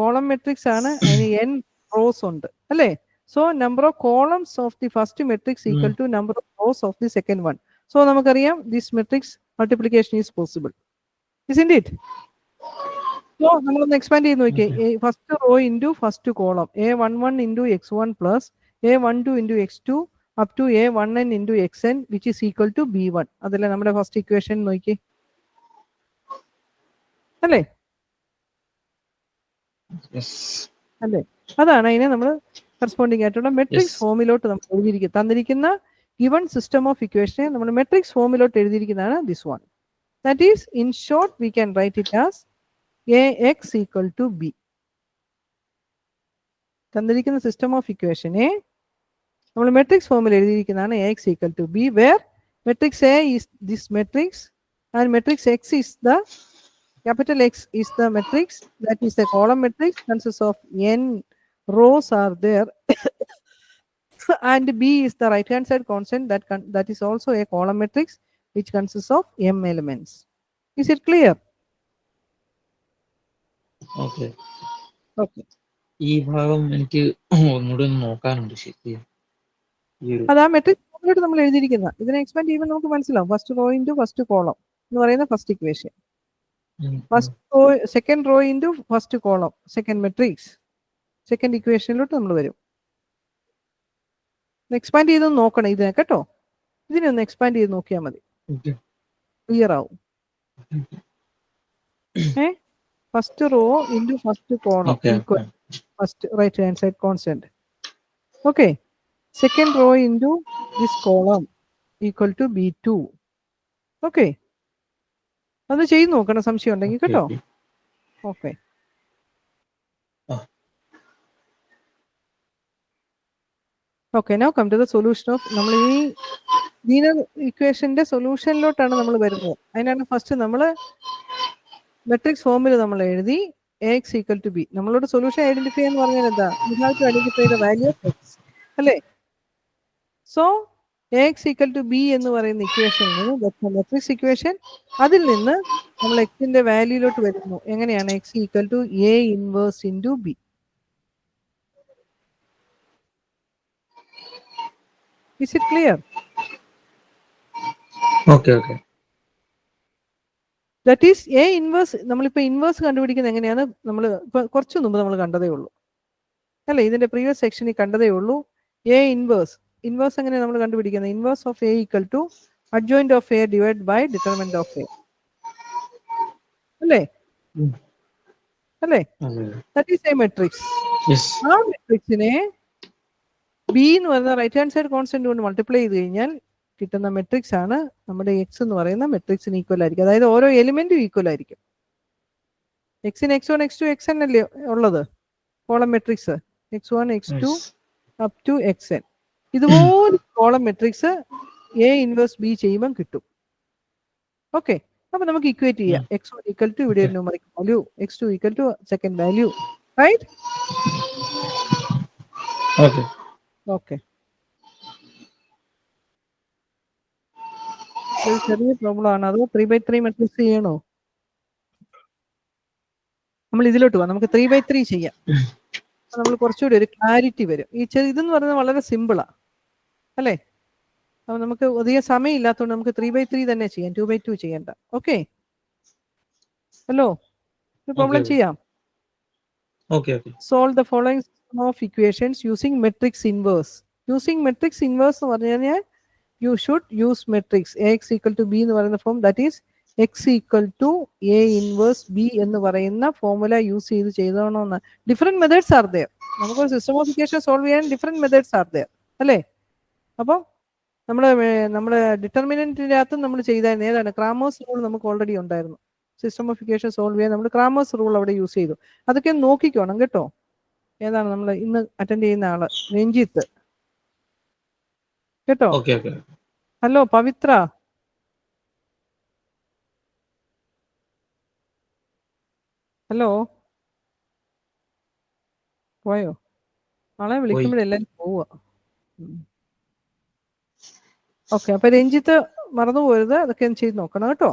കോളം മെട്രിക്സ് ആണ്, അതിന് n റോസ് ഉണ്ട് അല്ലേ? So number of columns of the first matrix equal to number of rows of the second one. So നമുക്കറിയാം this matrix multiplication is possible, isn't it? So നമ്മളൊന്ന് expand ചെയ്ത് നോക്കിയേ. First row into first column a11 into x1 plus a12 into x2 up to a1n into xn which is equal to b1. അതല്ലേ നമ്മുടെ first equation? നോക്കിയേ, അല്ലേ? അല്ലേ? അതാണ് അതിനെ നമ്മൾ കറസ്പോണ്ടിങ് ആയിട്ടുള്ള മെട്രിക്സ് ഫോമിലോട്ട് നമ്മൾ എഴുതിയിരിക്കുക. തന്നിരിക്കുന്ന ഗിവൺ സിസ്റ്റം ഓഫ് ഇക്വേഷനെ നമ്മൾ മെട്രിക്സ് ഫോമിലോട്ട് എഴുതിയിരിക്കുന്നതാണ് this one. That is in short we can write it as ax equal to b. തന്നിരിക്കുന്ന സിസ്റ്റം ഓഫ് ഇക്വേഷനെ നമ്മൾ മെട്രിക്സ് ഫോമിൽ എഴുതിയിരിക്കുന്നതാണ് ax equal to b, where matrix a is this matrix and matrix x is the capital X is the matrix, that is the column matrix, consists of n rows are there and b is the right hand side constant that is also a column matrix which consists of m elements. Is it clear? Okay. Okay. ഈ ഭാഗം എനിക്ക് ഒന്നുകൂടി നോക്കാനുണ്ട് ശരിക്കും. അതാ matrix ഫോമിലോട്ട് നമ്മൾ എഴുതിയിരിക്കുന്ന. ഇതിനെ എക്സ്പാൻഡ് ചെയ്യുമ്പോൾ നമുക്ക് മനസ്സിലാവും. First row into first column എന്ന് പറയുന്ന first equation. First row second row into first column second matrix. Second ഇക്വേഷനിലോട്ട് നമ്മൾ വരും. എക്സ്പാൻഡ് ചെയ്ത് നോക്കണം ഇതിനെ കേട്ടോ. ഇതിനെ ഒന്ന് എക്സ്പാൻഡ് ചെയ്ത് നോക്കിയാൽ മതി, ക്ലിയർ ആവും. First row into first column equal first right hand side constant. Okay, second row into this column equal to b2. Okay, അത് ചെയ്ത് നോക്കണം സംശയം ഉണ്ടെങ്കിൽ കേട്ടോ. Okay, okay, now come to the solution of. നമ്മൾ ഈ ലീനിയർ ഇക്വേഷന്റെ സൊല്യൂഷനിലോട്ടാണ് നമ്മൾ വരുന്നത്. അതിനാണ് ഫസ്റ്റ് നമ്മൾ മെട്രിക്സ് ഫോമിൽ നമ്മൾ എഴുതി ax ഈക്വൽ ടു b. നമ്മളോട് സൊല്യൂഷൻ ഐഡന്റിഫൈ എന്ന് പറഞ്ഞാൽ എന്താ? You have to identify the value of x, അല്ലേ? So ax equal to b എന്ന് പറയുന്ന ഇക്വേഷനിൽ നിന്ന് മെട്രിക്സ് ഇക്വേഷൻ, അതിൽ നിന്ന് നമ്മൾ എക്സിന്റെ വാല്യൂയിലോട്ട് വരുന്നു. എങ്ങനെയാണ്? x equal to a inverse into b. Is it clear? Okay, okay. That is a inverse. നമ്മളിപ്പോൾ ഇൻവേഴ്സ് കണ്ടുപിടിക്കുന്നത് എങ്ങനെയാണ്? നമ്മൾ കുറച്ച് മുമ്പ് നമ്മൾ കണ്ടതേ ഉള്ളൂ അല്ലേ? ഇതിന്റെ പ്രീവിയസ് സെക്ഷനിൽ കണ്ടതേ ഉള്ളൂ. a inverse. ഇൻവേഴ്സ് എങ്ങനെ നമ്മൾ കണ്ടുപിടിക്കുന്നത്? Inverse of a equal to adjoint of a divide by determinant of a, അല്ലേ? അല്ലേ? That is a matrix. ആ മെട്രിക്സിനെ b എന്ന് പറയുന്ന റൈറ്റ് ഹാൻഡ് സൈഡ് കോൺസ്റ്റന്റ് കൊണ്ട് മൾട്ടിപ്ലൈ ചെയ്ത് കഴിഞ്ഞാൽ കിട്ടുന്ന മെട്രിക്സ് ആണ് നമ്മുടെ എക്സ് എന്ന് പറയുന്ന മെട്രിക്സിന് ഈക്വൽ ആയിരിക്കും. അതായത് ഓരോ എലിമെന്റും ഈക്വൽ ആയിരിക്കും. എക്സിന് x1, x2, xn അല്ലേ ഉള്ളത് column matrix? x1, x2 up to xn. ഇതുപോലെ column matrix a inverse b ചെയ്യുമ്പോൾ കിട്ടും. ഓക്കെ, അപ്പൊ നമുക്ക് ഇക്വേറ്റ് ചെയ്യാം. x1 ഈക്വൽ ടു ഇവിടെ numeric value, x2 equal to second value, right? Okay, okay. ചെറിയ പ്രോബ്ലം ആണ്. അത് 3/3 മെട്രിക്സ് ചെയ്യണോ? നമ്മൾ ഇതിലോട്ട് പോവാം. നമുക്ക് 3/3 ചെയ്യാം. നമ്മൾ കുറച്ചുകൂടി ഒരു ക്ലാരിറ്റി വരും. ഈ ഇതെന്ന് പറയുന്നത് വളരെ സിമ്പിളാ അല്ലേ? അപ്പോൾ നമുക്ക് അധികം സമയം ഇല്ലാത്തതുകൊണ്ട് നമുക്ക് 3/3 തന്നെ ചെയ്യാം, 2/2 ചെയ്യണ്ട. ഓക്കെ ഹലോ, പ്രോബ്ലം ചെയ്യാം. Solve the following system of equations using matrix inverse. Using matrix inverse എന്ന് പറഞ്ഞു കഴിഞ്ഞാൽ you should use matrix Ax equal to B എന്ന് പറയുന്ന form, that is x equal to A inverse B എന്ന് പറയുന്ന formula use ചെയ്തോണമെന്ന്. Different methods are there. നമുക്ക് system of equation solve ചെയ്യാൻ ഡിഫറെന്റ് മെത്തേഡ്സ് ആർ ദെയർ അല്ലേ? അപ്പോൾ നമ്മുടെ ഡിറ്റർമിനന്റിന്റെ അകത്ത് നമ്മൾ ചെയ്തായിരുന്നു. ഏതാണ്? ക്രാമേഴ്സ് റൂൾ നമുക്ക് ഓൾറെഡി ഉണ്ടായിരുന്നു. സിസ്റ്റം ഓഫ് ഇക്വേഷൻ സോൾവ് ചെയ്യാൻ നമ്മൾ ക്രാമേഴ്സ് റൂൾ അവിടെ യൂസ് ചെയ്തു. അതൊക്കെ നോക്കിക്കോണം കേട്ടോ. ഏതാണ് നമ്മൾ ഇന്ന് അറ്റൻഡ് ചെയ്യുന്ന ആള്? രഞ്ജിത്ത് കേട്ടോ. ഹലോ പവിത്ര. ഹലോ, പോയോ? ആളെ വിളിക്കുമ്പോഴെല്ലാരും പോവുക. ഓക്കെ, അപ്പൊ രഞ്ജിത്ത് മറന്നു പോരുത്, അതൊക്കെ ചെയ്ത് നോക്കണം കേട്ടോ.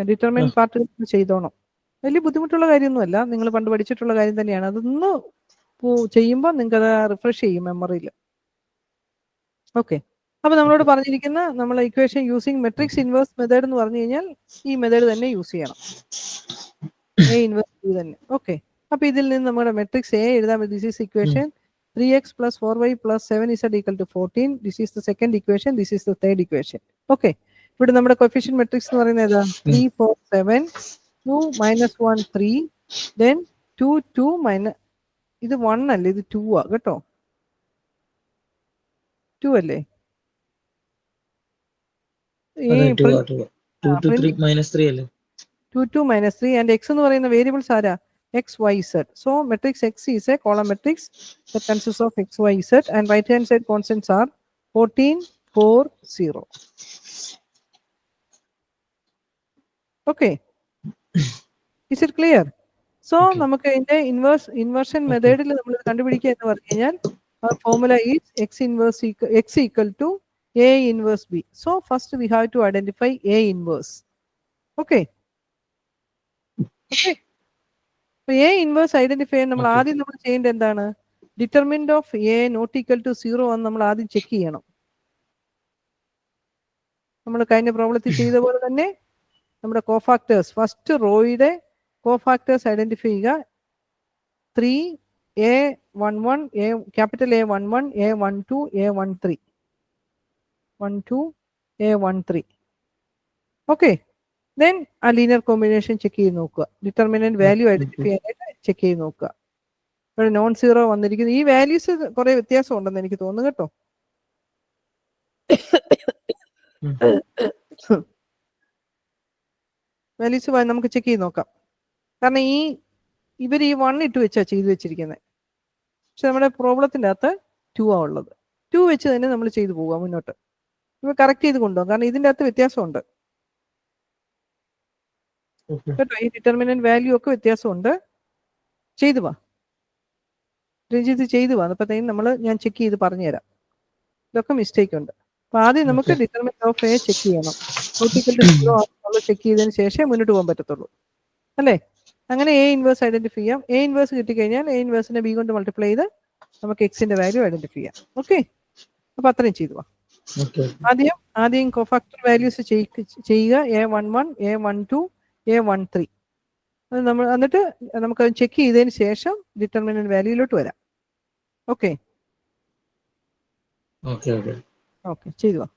ഡിറ്റർമിൻ പാർട്ട് ചെയ്തോണം. വലിയ ബുദ്ധിമുട്ടുള്ള കാര്യമൊന്നുമല്ല, നിങ്ങൾ പണ്ട് പഠിച്ചിട്ടുള്ള കാര്യം തന്നെയാണ്. അതൊന്ന് ചെയ്യുമ്പോൾ നിങ്ങൾക്ക് അത് റിഫ്രഷ് ചെയ്യും മെമ്മറിയിൽ. ഓക്കെ, അപ്പൊ നമ്മളോട് പറഞ്ഞിരിക്കുന്ന നമ്മളെ equation using matrix inverse method എന്ന് പറഞ്ഞു കഴിഞ്ഞാൽ ഈ മെത്തേഡ് തന്നെ യൂസ് ചെയ്യണം, എ ഇൻവേഴ്സ് ബി തന്നെ. ഓക്കെ, അപ്പൊ ഇതിൽ നിന്ന് നമ്മുടെ മെട്രിക്സ് എ എഴുതാൻ. This is equation 3x plus 4y plus 7z equal to 14. This is the second equation. This is the third equation. Okay, ഇവിടെ നമ്മുടെ കോഫിഷ്യന്റ് മെട്രിക്സ് എന്ന് പറയുന്നത് ഏതാ? 3 4 7 2 -1 3 then 2 2 മൈനസ്, ഇത് 1 അല്ലേ, ഇത് 2 ആ കേട്ടോ. 2 അല്ലേ? 2 minus 3 and x എന്ന് പറയുന്ന വേരിയബിൾസ് ആരാ? x, y, z. So matrix x is a column matrix that consists of x, y, z, and right hand side constants are 14 4 0. Okay, is it clear? So നമുക്ക് ഇതിന്റെ inversion മെത്തേഡിൽ നമ്മൾ കണ്ടുപിടിക്കുക എന്ന് പറഞ്ഞു കഴിഞ്ഞാൽ formula is x equal to A inverse B. So first we have to identify A inverse. Okay, okay, A inverse identify ചെയ്യാൻ നമ്മൾ ആദ്യം നമ്മൾ ചെയ്യേണ്ടത് എന്താണ്? Determinant of A not equal to 0 എന്ന് നമ്മൾ ആദ്യം ചെക്ക് ചെയ്യണം. നമ്മൾ കഴിഞ്ഞ പ്രോബ്ലത്തിൽ ചെയ്ത പോലെ തന്നെ നമ്മുടെ കോഫാക്ടേഴ്സ്, ഫസ്റ്റ് റോയുടെ കോഫാക്ടേഴ്സ് ഐഡന്റിഫൈ ചെയ്യുക. 3A11 capital A11 A12 A13 12 A13. Okay, then ആ ലീനിയർ കോമ്പിനേഷൻ ചെക്ക് ചെയ്ത് നോക്കുക. ഡിറ്റർമിനന്റ് വാല്യൂ ഐഡന്റിഫൈ ചെയ്യാനായിട്ട് ചെക്ക് ചെയ്ത് നോക്കുക. ഇവിടെ നോൺ സീറോ വന്നിരിക്കുന്നത്, ഈ വാല്യൂസ് കുറെ വ്യത്യാസം ഉണ്ടെന്ന് എനിക്ക് തോന്നുന്നു കേട്ടോ. വാല്യൂസ് നമുക്ക് ചെക്ക് ചെയ്ത് നോക്കാം. കാരണം ഇവർ ഈ 1 ഇട്ട് വെച്ചാ ചെയ്തു വെച്ചിരിക്കുന്നത്. പക്ഷെ നമ്മുടെ പ്രോബ്ലത്തിന്റെ അകത്ത് 2 ആ ഉള്ളത്. 2 വെച്ച് തന്നെ നമ്മൾ ചെയ്തു പോവുക മുന്നോട്ട്. ഇവ കറക്റ്റ് ചെയ്ത് കൊണ്ടുപോകും, കാരണം ഇതിന്റെ അകത്ത് വ്യത്യാസമുണ്ട് കേട്ടോ. ഈ ഡിറ്റർമിനന്റ് വാല്യൂ ഒക്കെ വ്യത്യാസമുണ്ട്. ചെയ്തു വാ രഞ്ജിത്ത്, ചെയ്തു വാ. അപ്പോഴത്തേക്കും ഞാൻ ചെക്ക് ചെയ്ത് പറഞ്ഞുതരാം. ഇതൊക്കെ മിസ്റ്റേക്ക് ഉണ്ട്. അപ്പൊ ആദ്യം നമുക്ക് ഡിറ്റർമിനന്റ് ഓഫ് എ ചെക്ക് ചെയ്യണം. ചെക്ക് ചെയ്തതിന് ശേഷം മുന്നോട്ട് പോകാൻ പറ്റത്തുള്ളൂ അല്ലേ? അങ്ങനെ എ ഇൻവേഴ്സ് ഐഡന്റിഫൈ ചെയ്യാം. എ ഇൻവേഴ്സ് കിട്ടിക്കഴിഞ്ഞാൽ എ ഇൻവേഴ്സിനെ ബി കൊണ്ട് മൾട്ടിപ്ലൈ ചെയ്ത് നമുക്ക് എക്സിന്റെ വാല്യൂ ഐഡന്റിഫൈ ചെയ്യാം. ഓക്കെ, അപ്പൊ അത്രയും ചെയ്തു വാ. ആദ്യം കോഫാക്ടർ വാല്യൂസ് ചെയ്യുക. A11 A12 A13 അത് നമ്മൾ എന്നിട്ട് നമുക്ക് ചെക്ക് ചെയ്തതിന് ശേഷം ഡിറ്റർമിനന്റ് വാല്യൂയിലോട്ട് വരാം. ഓക്കെ ഓക്കെ, ചെയ്തു വാ.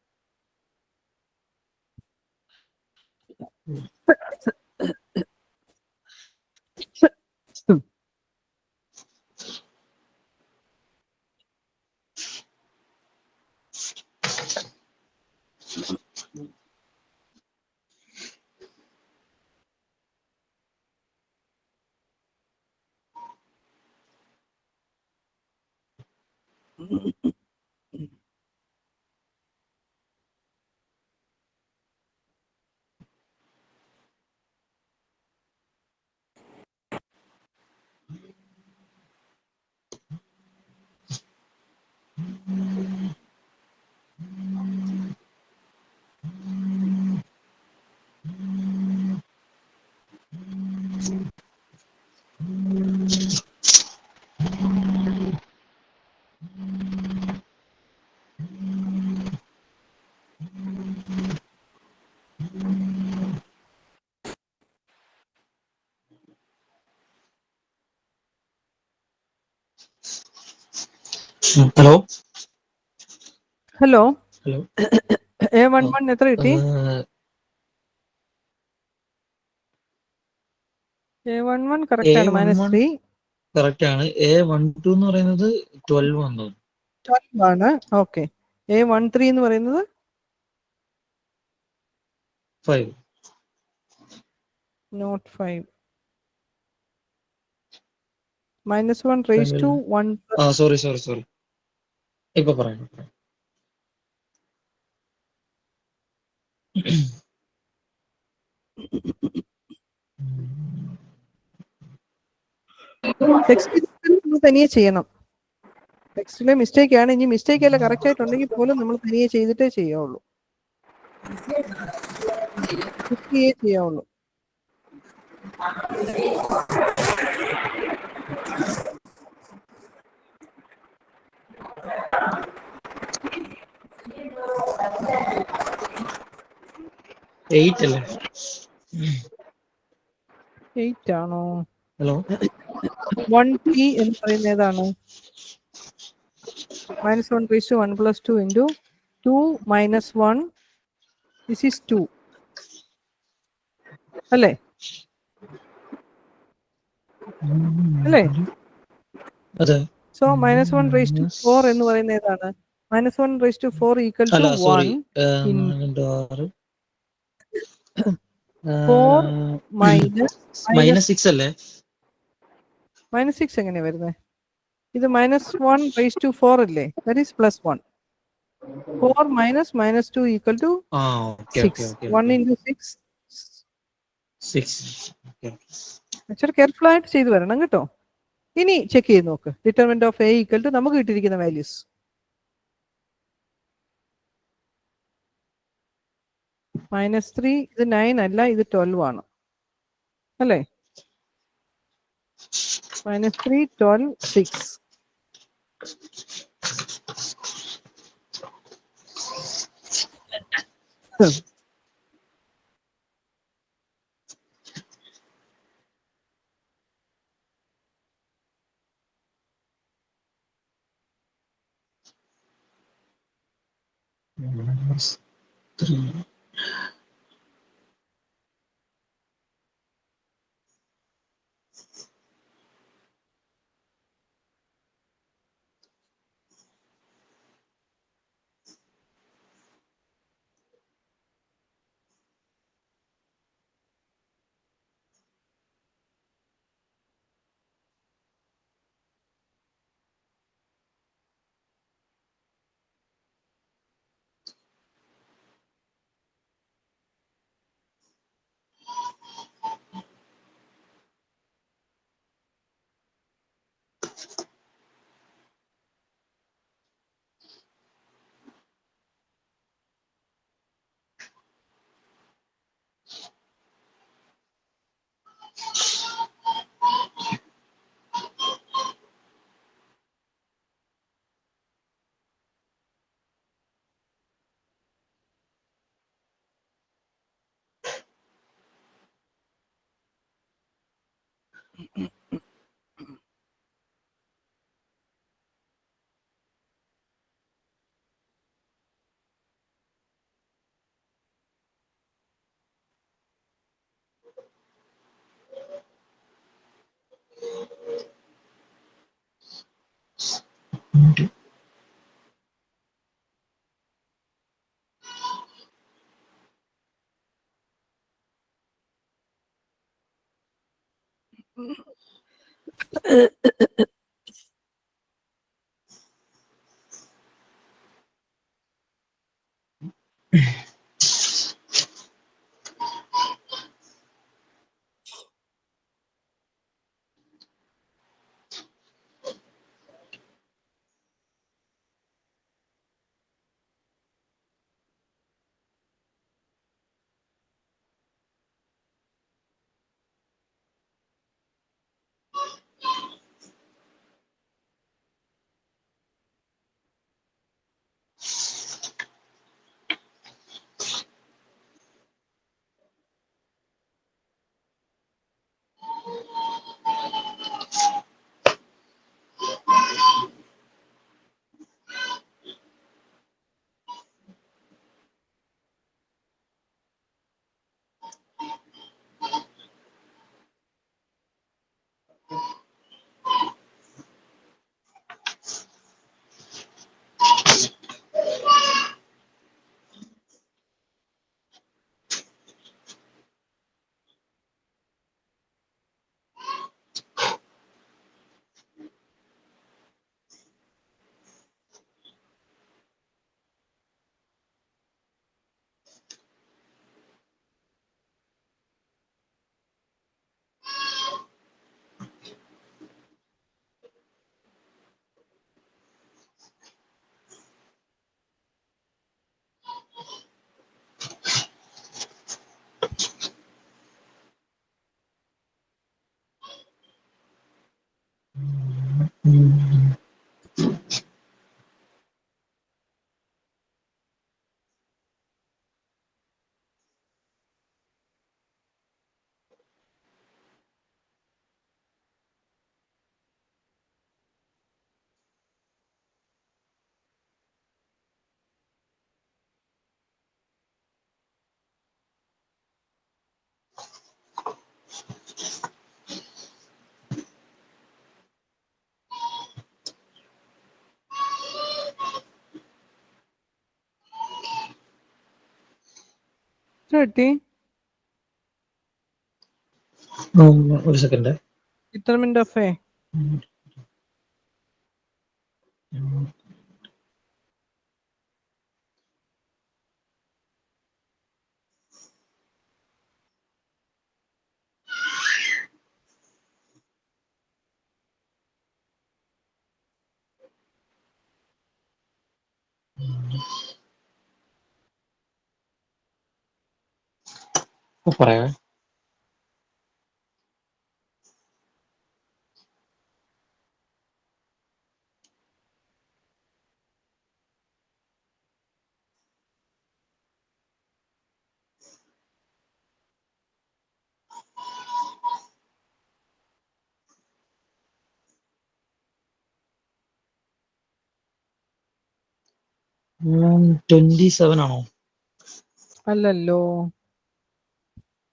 ഹലോ ഹലോ, ഹലോ A11 എത്ര കിട്ടി? A11 കറക്റ്റ് ആണ്, -3 കറക്റ്റ് ആണ്. A12 എന്ന് പറയുന്നത് 12 വന്നു. 12 ആണ്. ഓക്കെ. A13 എന്ന് പറയുന്നത് 5. നോട്ട് 5. -1 raised to 1 സോറി ഇപ്പൊ പറയാം. ടെക്സ്റ്റ് നമ്മൾ തനിയെ ചെയ്യണം. ടെക്സ്റ്റിലെ മിസ്റ്റേക്ക് ആണ്. ഇനി മിസ്റ്റേക്ക് അല്ല കറക്റ്റ് ആയിട്ടുണ്ടെങ്കിൽ പോലും നമ്മൾ തനിയെ ചെയ്തിട്ടേ ചെയ്യാവുള്ളൂ. ചെയ്യാവുള്ളൂ. എയ്റ്റ് അല്ലേ? 8 ആണോ? ഹലോ, 1t എന്ന് പറയുന്നത് ഏതാണ്? -1 raised to 1 plus 2 into 2 minus 1. This is 2. അല്ലേ? അല്ലേ? അതെ. So -1 raised to 4 എന്ന് പറയുന്നത് ഏതാണ്? -1 raised to 4 equal to 1 in 4 -6 അല്ലേ? -6 എങ്ങനെയാ വരുന്നത്? ഇത് -1 raised to 4 അല്ലേ? That is +1. 4 minus -2 equal to 6. 1 into 6. 6. ഇച്ചിരി കെയർഫുൾ ആയിട്ട് ചെയ്തു വരണം കേട്ടോ. ഇനി ചെക്ക് ചെയ്ത് നോക്ക്. Determinant of A equal to നമുക്ക് കിട്ടിയിരിക്കുന്ന വാല്യൂസ്. -3 ഇത് 9 അല്ല, ഇത് 12 ആണ് അല്ലേ? -3, 12, 6. -3. എത്ര കിട്ടി? ഒരു സെക്കൻഡ്. Determinant of A. പറയാം. $27 ആണോ? അല്ലല്ലോ,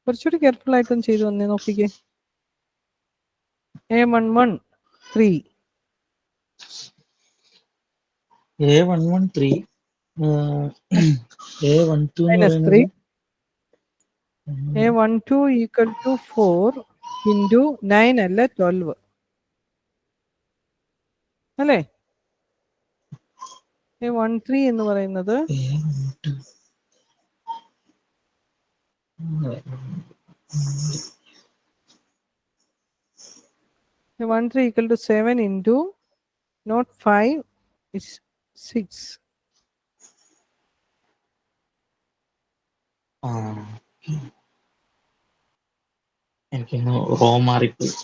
കുറച്ചുകൂടി കെയർഫുൾ ആയിട്ടൊന്ന് ചെയ്തു വന്നേ, നോക്കിക്കേ. A11 3 A113 A12 എന്ന് minus പറയുന്നത് 3. A12 equal to 4 into 9 അല്ല 12 അല്ലേ? A13 എന്ന് പറയുന്നത് A13 equal to 7 into not 5 is 6. എനിക്കൊന്ന് റോ മാറിപ്പോയി.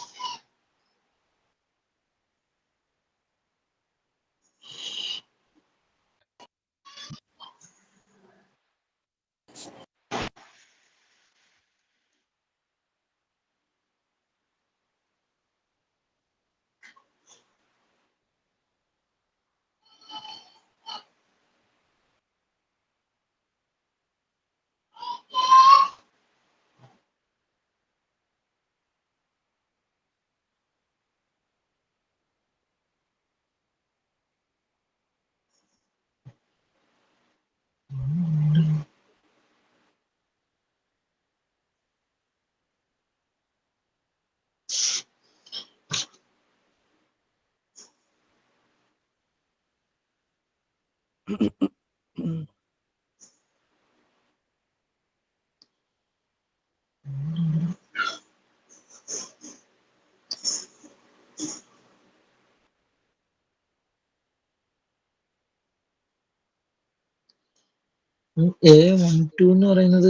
A12 എന്ന് പറയുന്നത്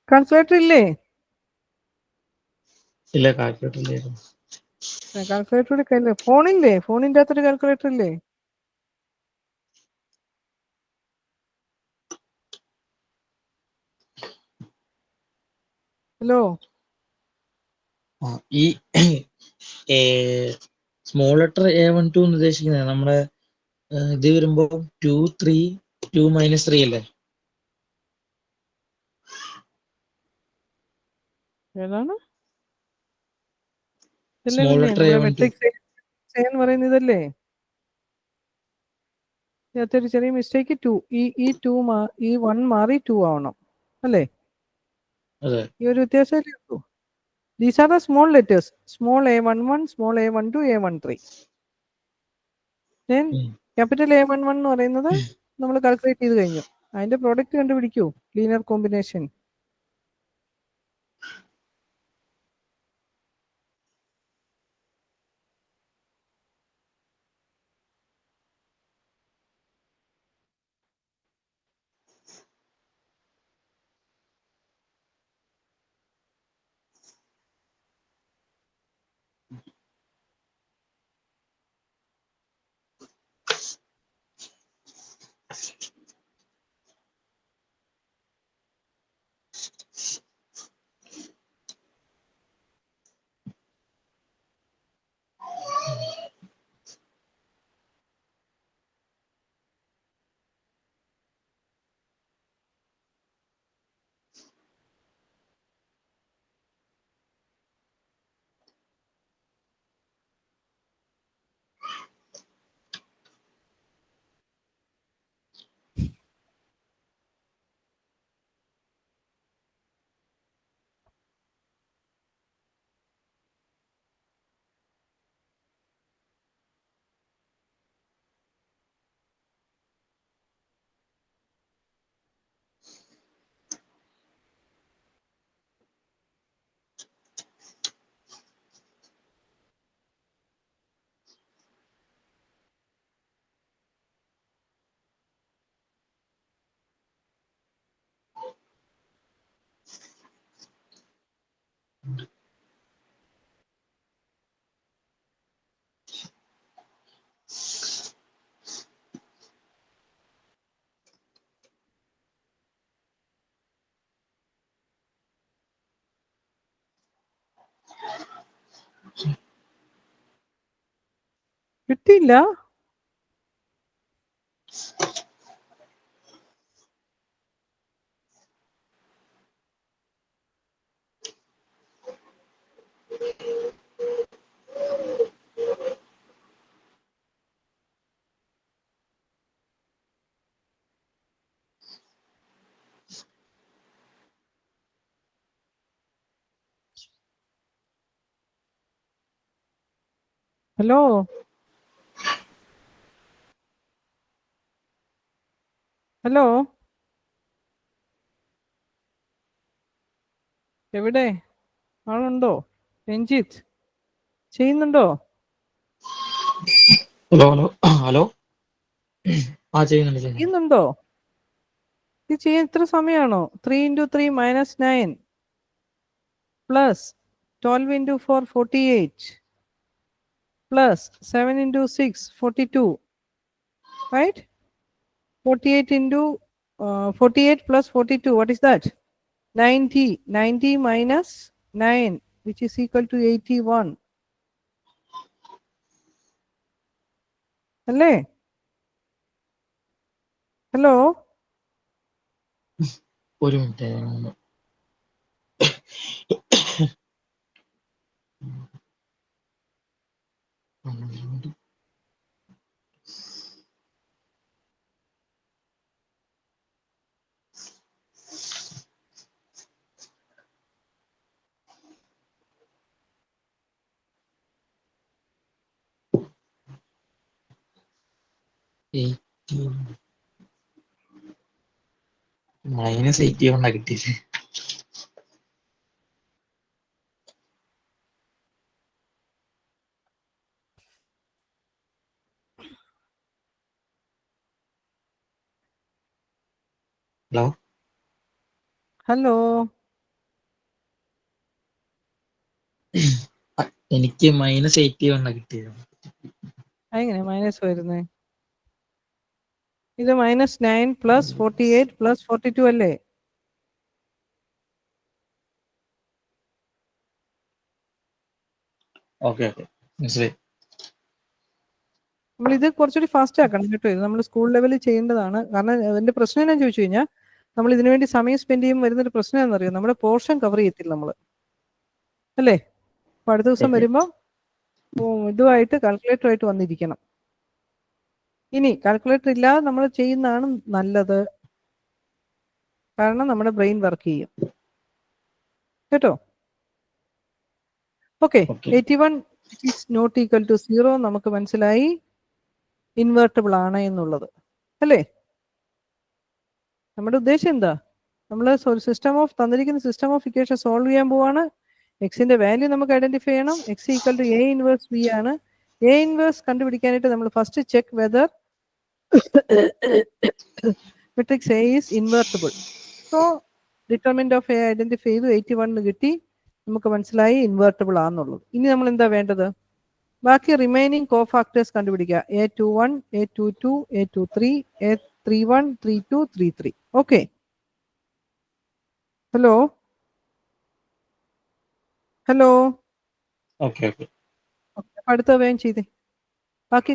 കാൽക്കുലേറ്റർ ഇല്ലേ? ഇല്ല, കാൽക്കുലേറ്റർ ഇല്ലായിരുന്നു. കാൽക്കുലേറ്റർ എടുക്കല്ലേ? ഫോണില്ലേ? ഫോണിന്റെ അകത്തൊരു കാൽക്കുലേറ്റർ ഇല്ലേ? ഹലോ, ഈ സ്മോൾ ലെറ്റർ A12 എന്ന് ഉദ്ദേശിക്കുന്നത് നമ്മുടെ ഇത് വരുമ്പോ 2 3 2 - 3 അല്ലേ? ഏതാണ്? ഇതല്ലേ സ്മോൾ പിന്നെ ലെറ്റർ നമ്മുടെ A12. മെട്രിക്സ് എന്ന് പറയുന്ന ഇതല്ലേ? ഇതിനകത്തൊരു ചെറിയ മിസ്റ്റേക്ക് 2 ഈ 2 ഈ 1 മാറി 2 ആവണം അല്ലേ? അതെ. ഈ ഒരു വ്യത്യാസമല്ലേ ഉള്ളൂ. These are the small letters. Small A11, small A12, A13. Then capital A11 എന്ന് പറയുന്നത് നമ്മൾ കാൽക്കുലേറ്റ് ചെയ്ത് കഴിഞ്ഞു. അതിന്റെ പ്രോഡക്റ്റ് കണ്ടുപിടിക്കൂ, ലീനിയർ കോമ്പിനേഷൻ. കിട്ടിയില്ല. ഹലോ, ഹലോ, എവിടെ ആളുണ്ടോ? രഞ്ജിത്ത് ചെയ്യുന്നുണ്ടോ? ഹലോ ഹലോ ഹലോ ചെയ്യുന്നുണ്ട്. ചെയ്യുന്നുണ്ടോ? ഇത് ചെയ്യാൻ ഇത്ര സമയമാണോ? 3 into 3 minus 9 plus 12 into 4 48 plus 7 into 6 42, right? 48 into 48 plus 42, what is that? 90. 90 minus 9, which is equal to 81. അല്ലേ? ഹലോ, ഒരു മിനിറ്റ്. -81 കിട്ടിയത്. ഹലോ ഹലോ, എനിക്ക് -81 കിട്ടിയത്. എങ്ങനെ മൈനസ് വരുന്നേ? ഇത് -9 plus 48 plus 42 അല്ലേ? ഓക്കെ മനസ്സിലായി. നമ്മൾ ഇത് കുറച്ചുകൂടി ഫാസ്റ്റ് ആക്കണം കേട്ടോ. ഇത് നമ്മൾ സ്കൂൾ ലെവലിൽ ചെയ്യേണ്ടതാണ്. കാരണം അതിന്റെ പ്രശ്നം എന്നാ ചോദിച്ചു കഴിഞ്ഞാൽ, നമ്മൾ ഇതിനു വേണ്ടി സമയം സ്പെൻഡ് ചെയ്യുമ്പോൾ വരുന്നൊരു പ്രശ്നം എന്താണെന്നറിയോ? നമ്മുടെ പോർഷൻ കവർ ചെയ്യത്തില്ല നമ്മൾ, അല്ലേ? അപ്പൊ അടുത്ത ദിവസം Okay. വരുമ്പോൾ ഇതുമായിട്ട് കാൽക്കുലേറ്ററായിട്ട് വന്നിരിക്കണം. ഇനി കാൽക്കുലേറ്റർ ഇല്ലാതെ നമ്മൾ ചെയ്യുന്നതാണ് നല്ലത്, കാരണം നമ്മുടെ ബ്രെയിൻ വർക്ക് ചെയ്യും കേട്ടോ. Okay, 81 is not equal to 0 നമുക്ക് മനസ്സിലായി, ഇൻവേർട്ടബിൾ ആണ് എന്നുള്ളത്, അല്ലേ? നമ്മുടെ ഉദ്ദേശം എന്താ? നമ്മൾ സിസ്റ്റം ഓഫ് തന്നിരിക്കുന്ന സിസ്റ്റം ഓഫ് ഇക്വേഷൻ സോൾവ് ചെയ്യാൻ പോവാണ്. എക്സിന്റെ വാല്യൂ നമുക്ക് ഐഡന്റിഫൈ ചെയ്യണം. X equal to A inverse B ആണ്. എ ഇൻവേഴ്സ് കണ്ടുപിടിക്കാനായിട്ട് നമ്മൾ first check whether matrix A is invertible. So determinant of A identify ചെയ്തു, 81 കിട്ടി, നമുക്ക് മനസ്സിലായി ഇൻവേർട്ടബിൾ ആണെന്നുള്ളത്. ഇനി നമ്മൾ എന്താ വേണ്ടത്? ബാക്കി റിമൈനിങ് കോഫാക്ടേഴ്സ് കണ്ടുപിടിക്കുക. A21, A22, A23, A31, 32, 33. Okay, hello hello. Okay അടുത്ത വേഗം ചെയ്തേ. ബാക്കി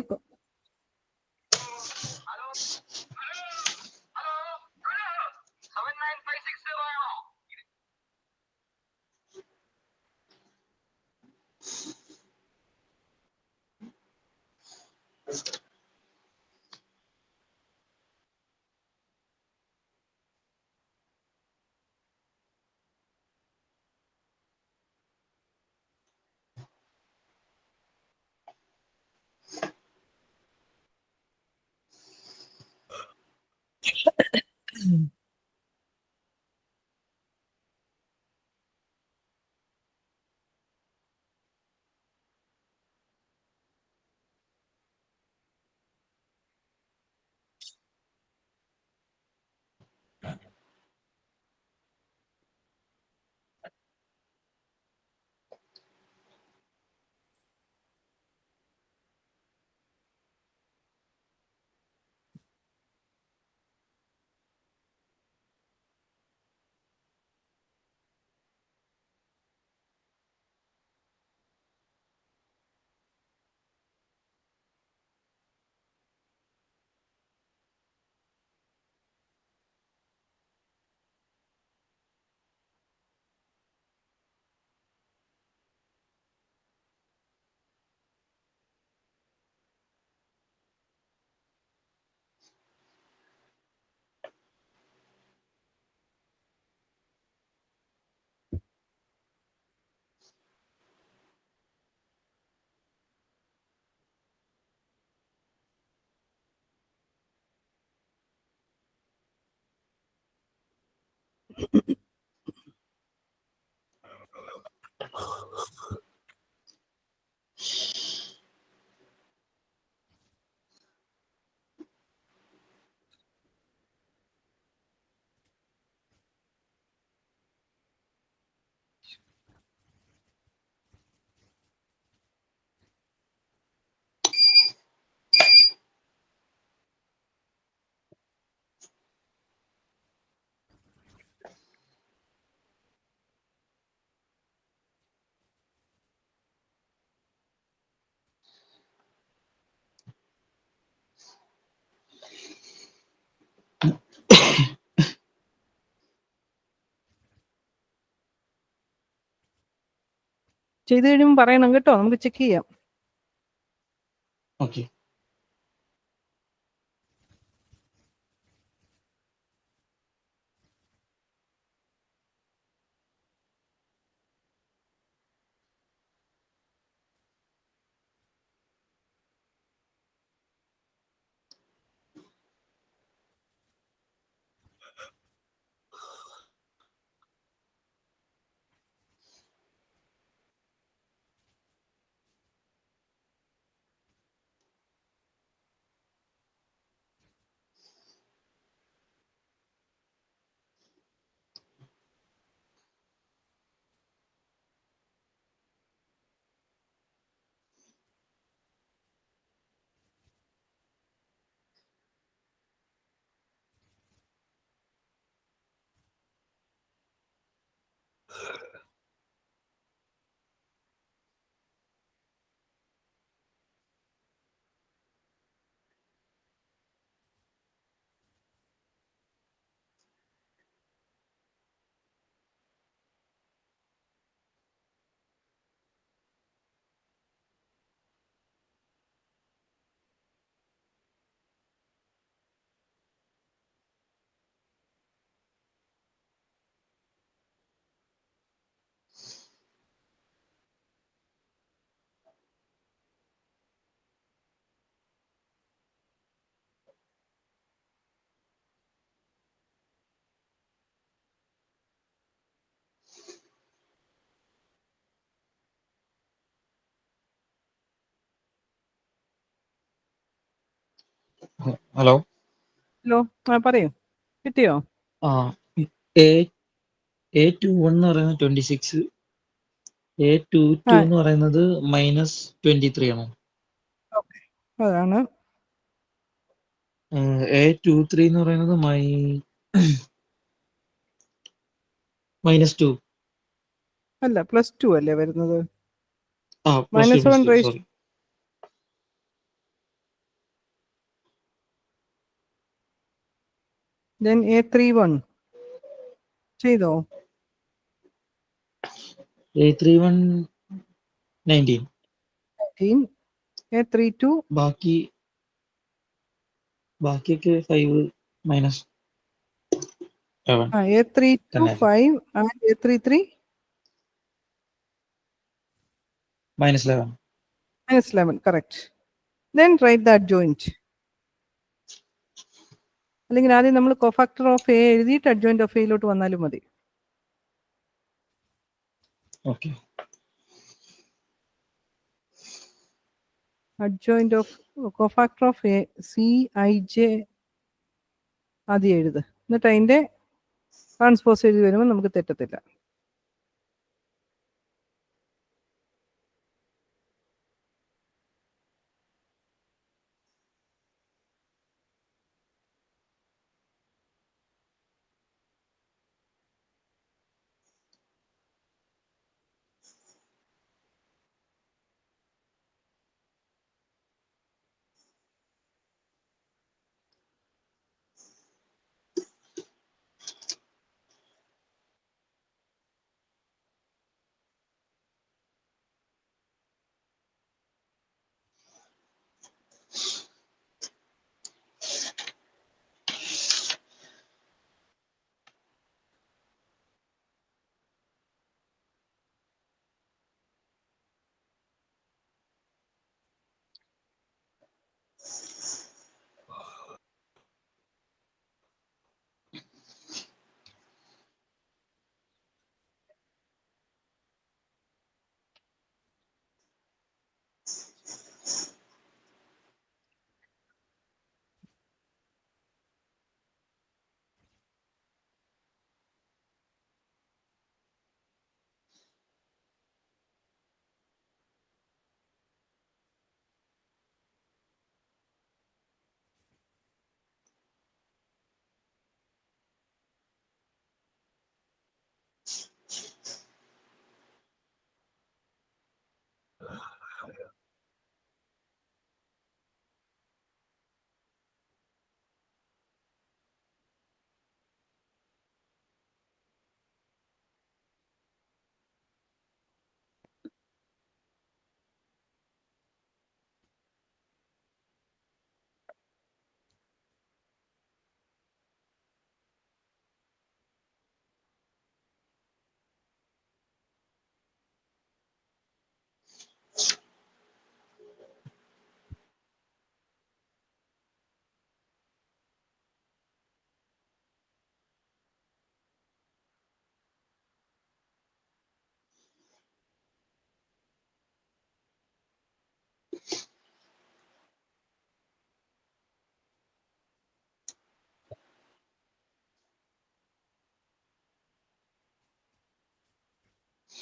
ചെയ്ത് കഴിയുമ്പോൾ പറയണം കേട്ടോ, നമുക്ക് ചെക്ക് ചെയ്യാം. ഓക്കെ. ഹലോ. ഹലോ, പറയൂ, കിട്ടിയോ? ആ, A21 എന്ന് പറയുന്നത് 26, A22 എന്ന് പറയുന്നത് -23 ആണോ? ഓക്കെ, അതാണ്. A23 എന്ന് പറയുന്നത് -2. അല്ല, +2 അല്ലേ വരുന്നത്? +2 -1 സോറി. then A31 ചെയ്തോ? A31 19. A32 ബാക്കിയൊക്കെ 5 -11 A32 തന്നെ. 5 and A33 -11. -11, correct. Then write the adjoint. അല്ലെങ്കിൽ ആദ്യം നമ്മൾ കോഫാക്ടർ ഓഫ് എ എഴുതിയിട്ട് അഡ്ജോയിന്റ് ഓഫ് എയിലോട്ട് വന്നാലും മതി. Okay. Adjoint of cofactor of A CIJ ആദ്യം എഴുത്, എന്നിട്ട് അതിന്റെ ട്രാൻസ്പോസ് എഴുതി വരുമ്പോൾ നമുക്ക് തെറ്റത്തില്ല.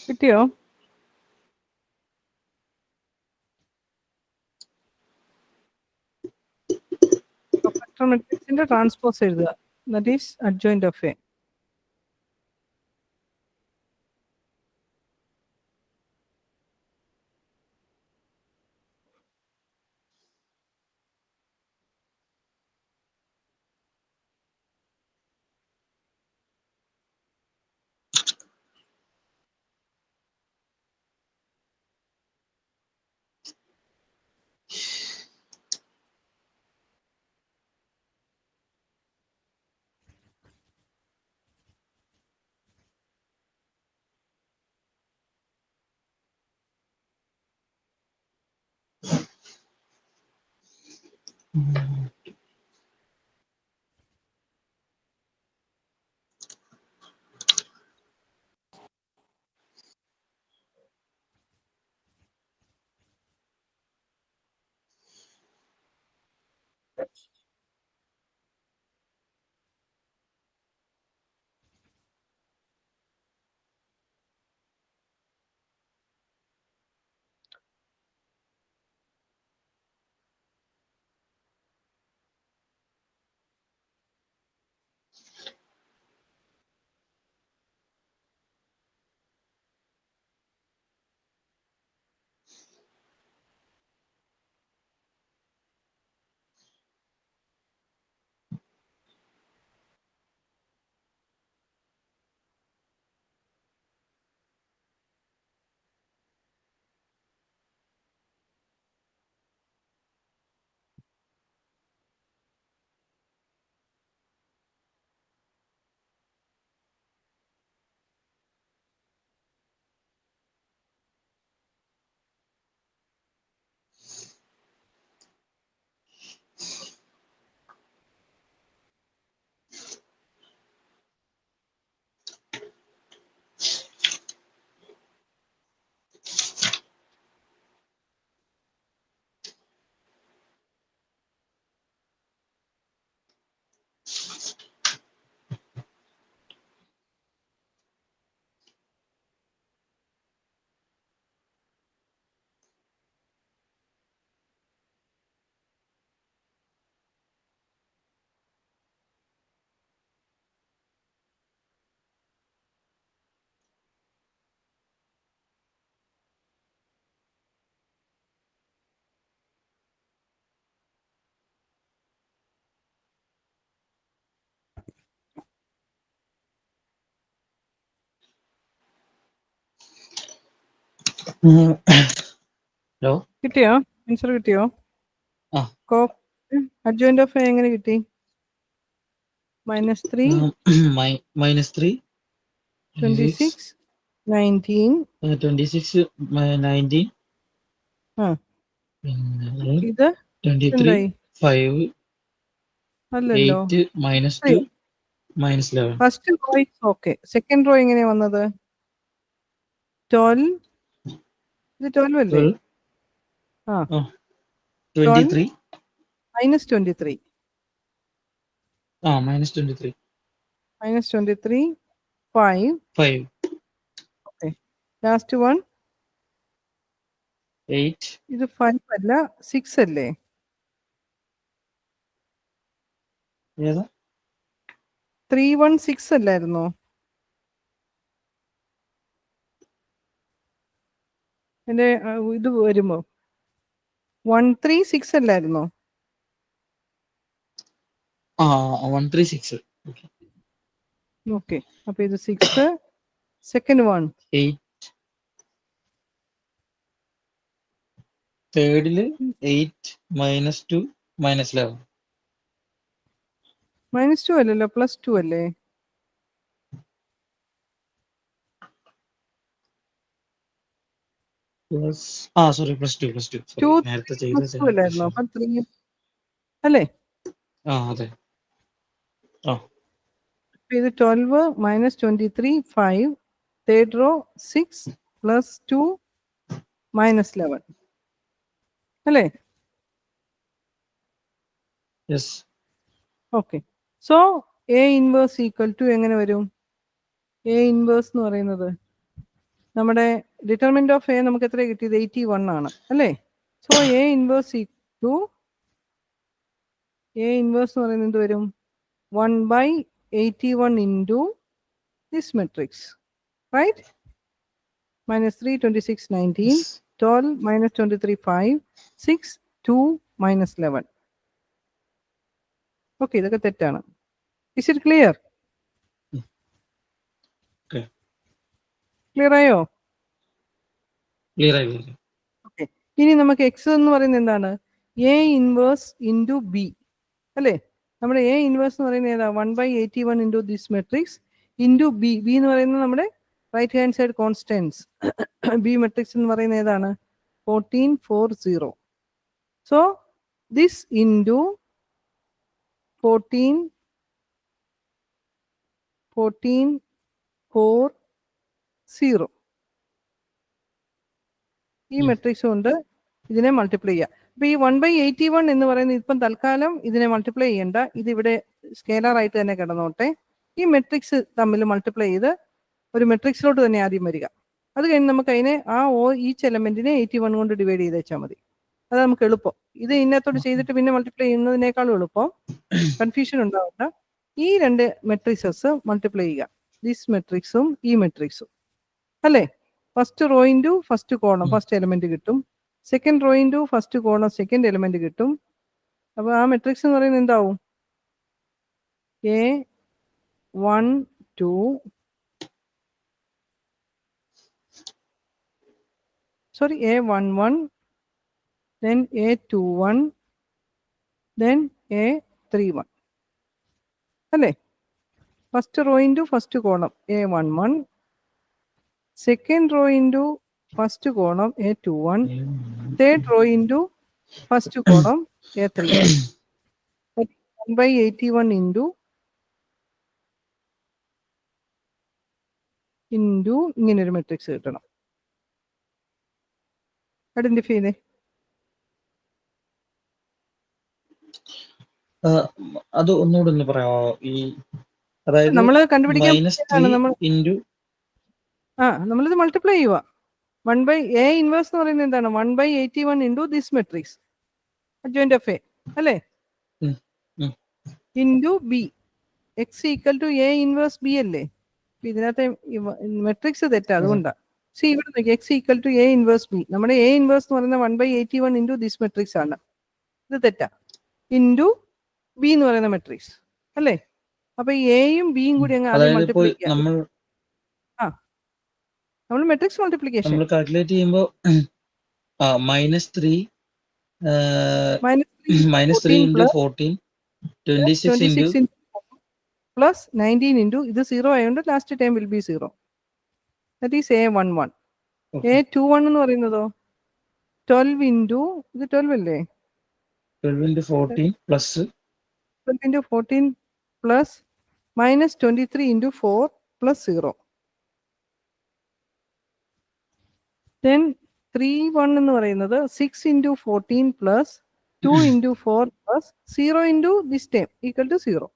കിട്ടിയോ? ഫാക്ടർ മെട്രിക്സിന്റെ ട്രാൻസ്പോസ് എഴുതുക. That is adjoint of A. Hello, കിട്ടിയോ? ആൻസർ കിട്ടിയോ? ആ. അഡ്ജോയിന്റ് ഓഫ് എ എങ്ങനെ കിട്ടി? -3 -3 26 19 26 19 ആ പിന്നെ ഇത് 23 എന്തായി? 5 അല്ലല്ലോ. 8 -2 -11. First rho is okay. Second raw എങ്ങനെയാ വന്നത്? 12. ഇത് 12 അല്ലേ? 12 ആ 23 -23 -23 -23 5. 5 ഓക്കെ. ലാസ്റ്റ് വൺ 8 ഇത് 5 അല്ല 6 അല്ലേ? ഏതാ? 316 അല്ലായിരുന്നോ? എന്റെ ഇത് വരുമ്പോ 136 അല്ലായിരുന്നോ? 136 ഓക്കെ. അപ്പൊ ഇത് 6. സെക്കൻഡ് വൺ 8 തേർഡില് 8 -2 -11 -2 അല്ലല്ലോ, +2 അല്ലേ? സോറി +2 2 നേരത്തെ +2 അല്ലായിരുന്നോ? അപ്പൊ 3 അല്ലേ? അതെ. ഇത് 12 -23 5. തേർഡ് റോ 6 +2 -11 അല്ലേ? Yes. Okay. So A inverse equal to എങ്ങനെ വരും? എ ഇൻവേഴ്സ് എന്ന് പറയുന്നത് നമ്മുടെ ഡിറ്റർമിനന്റ് ഓഫ് എ നമുക്ക് എത്ര കിട്ടിയത് 81 ആണ് അല്ലേ. So A inverse to A inverse എന്ന് പറയുന്നത് എന്ത് വരും 1/81 into this matrix right. -3 26 19 12 -23 5 6 2 -11. Okay, ഇതൊക്കെ തെറ്റാണ്. Is it clear? ക്ലിയർ ആയോ? ക്ലിയർ ആയി. ഓക്കെ, ഇനി നമുക്ക് എക്സ് എന്ന് പറയുന്നത് എന്താണ്? എ ഇൻവേഴ്സ് ഇൻറ്റു ബി അല്ലേ. നമ്മുടെ എ ഇൻവേഴ്സ് എന്ന് പറയുന്നത് ഏതാ 1/81 into this matrix into B. B എന്ന് പറയുന്നത് നമ്മുടെ right hand side constants. B matrix എന്ന് പറയുന്നത് ഏതാണ് 1440. സോ ദിസ് ഇൻറ്റു 1440 ഈ മെട്രിക്സ് കൊണ്ട് ഇതിനെ മൾട്ടിപ്ലൈ ചെയ്യുക. അപ്പൊ ഈ 1/81 എന്ന് പറയുന്നത് ഇപ്പം തൽക്കാലം ഇതിനെ മൾട്ടിപ്ലൈ ചെയ്യണ്ട, ഇതിവിടെ സ്കേലാർ ആയിട്ട് തന്നെ കിടന്നോട്ടെ. ഈ മെട്രിക്സ് തമ്മിൽ മൾട്ടിപ്ലൈ ചെയ്ത് ഒരു മെട്രിക്സിലോട്ട് തന്നെ ആദ്യം വരിക. അത് കഴിഞ്ഞ് നമുക്ക് അതിനെ ഈച്ച് എലമെന്റിനെ 81 കൊണ്ട് ഡിവൈഡ് ചെയ്ത് വെച്ചാൽ മതി. അത് നമുക്ക് എളുപ്പം. ഇത് ഇതിനകത്തോട്ട് ചെയ്തിട്ട് പിന്നെ മൾട്ടിപ്ലൈ ചെയ്യുന്നതിനേക്കാളും എളുപ്പം. കൺഫ്യൂഷൻ ഉണ്ടാവണ്ട. ഈ രണ്ട് മെട്രിക്സസ് മൾട്ടിപ്ലൈ ചെയ്യുക, ദിസ് മെട്രിക്സും ഈ മെട്രിക്സും അല്ലേ. First row into first column first element കിട്ടും, second row into first column second element കിട്ടും. അപ്പൊ ആ മെട്രിക്സ് എന്ന് പറയുന്നത് എന്താവും A1 2 sorry A11 then A21 then A31 അല്ലേ. First row into first column A11, second row into first column A21, third row into first column A31. 1/81 into ഇങ്ങനൊരു matrix കിട്ടണം. Identify ചെയ്തേ. അത് ഒന്നുകൂടെ ഒന്ന് പറയാമോ? ഈ അതായത് നമ്മള് കണ്ടുപിടിക്കാൻ നമ്മളിത് മൾട്ടിപ്ലൈ ചെയ്യുക. A ഇൻവേഴ്സ് എന്ന് പറയുന്നത് എന്താണ് 1/81 into this matrix adjoint of A അല്ലേ into B. X equal to A inverse B അല്ലേ. ഇതിനകത്തെ മെട്രിക്സ് തെറ്റാ, അതുകൊണ്ടാണ്. സി ഇവിടെ നോക്കി, X equal to A inverse B. നമ്മുടെ എ ഇൻവേഴ്സ് എന്ന് പറയുന്നത് 1/81 ഇൻറ്റു ദിസ് മെട്രിക്സ് ആണ്. ഇത് തെറ്റാ. ഇൻറ്റു ബി എന്ന് പറയുന്ന മെട്രിക്സ് അല്ലേ. അപ്പൊ ഈ എയും ബിയും കൂടി അങ്ങ് ആദ്യം മൾട്ടിപ്ലൈ ചെയ്യാം. നമ്മൾ മെട്രിക്സ് മൾട്ടിപ്ലിക്കേഷൻ നമ്മൾ കാൽക്കുലേറ്റ് ചെയ്യുമ്പോൾ -3 ഇൻറ്റു 14 26 പ്ലസ് 19 ഇൻറ്റു ഇത് 0 ആയതുകൊണ്ട് last time will be 0. That is A11. A21 എന്ന് പറയുന്നതോ 12 ഇൻറ്റു ഇത് 12 അല്ലേ. 12 into 14 plus 12 into 14 plus -23 into 4 plus 0. Then 31 എന്ന് പറയുന്നത് 6 into 14 plus 2 into 4 plus 0 into this time equal to 0.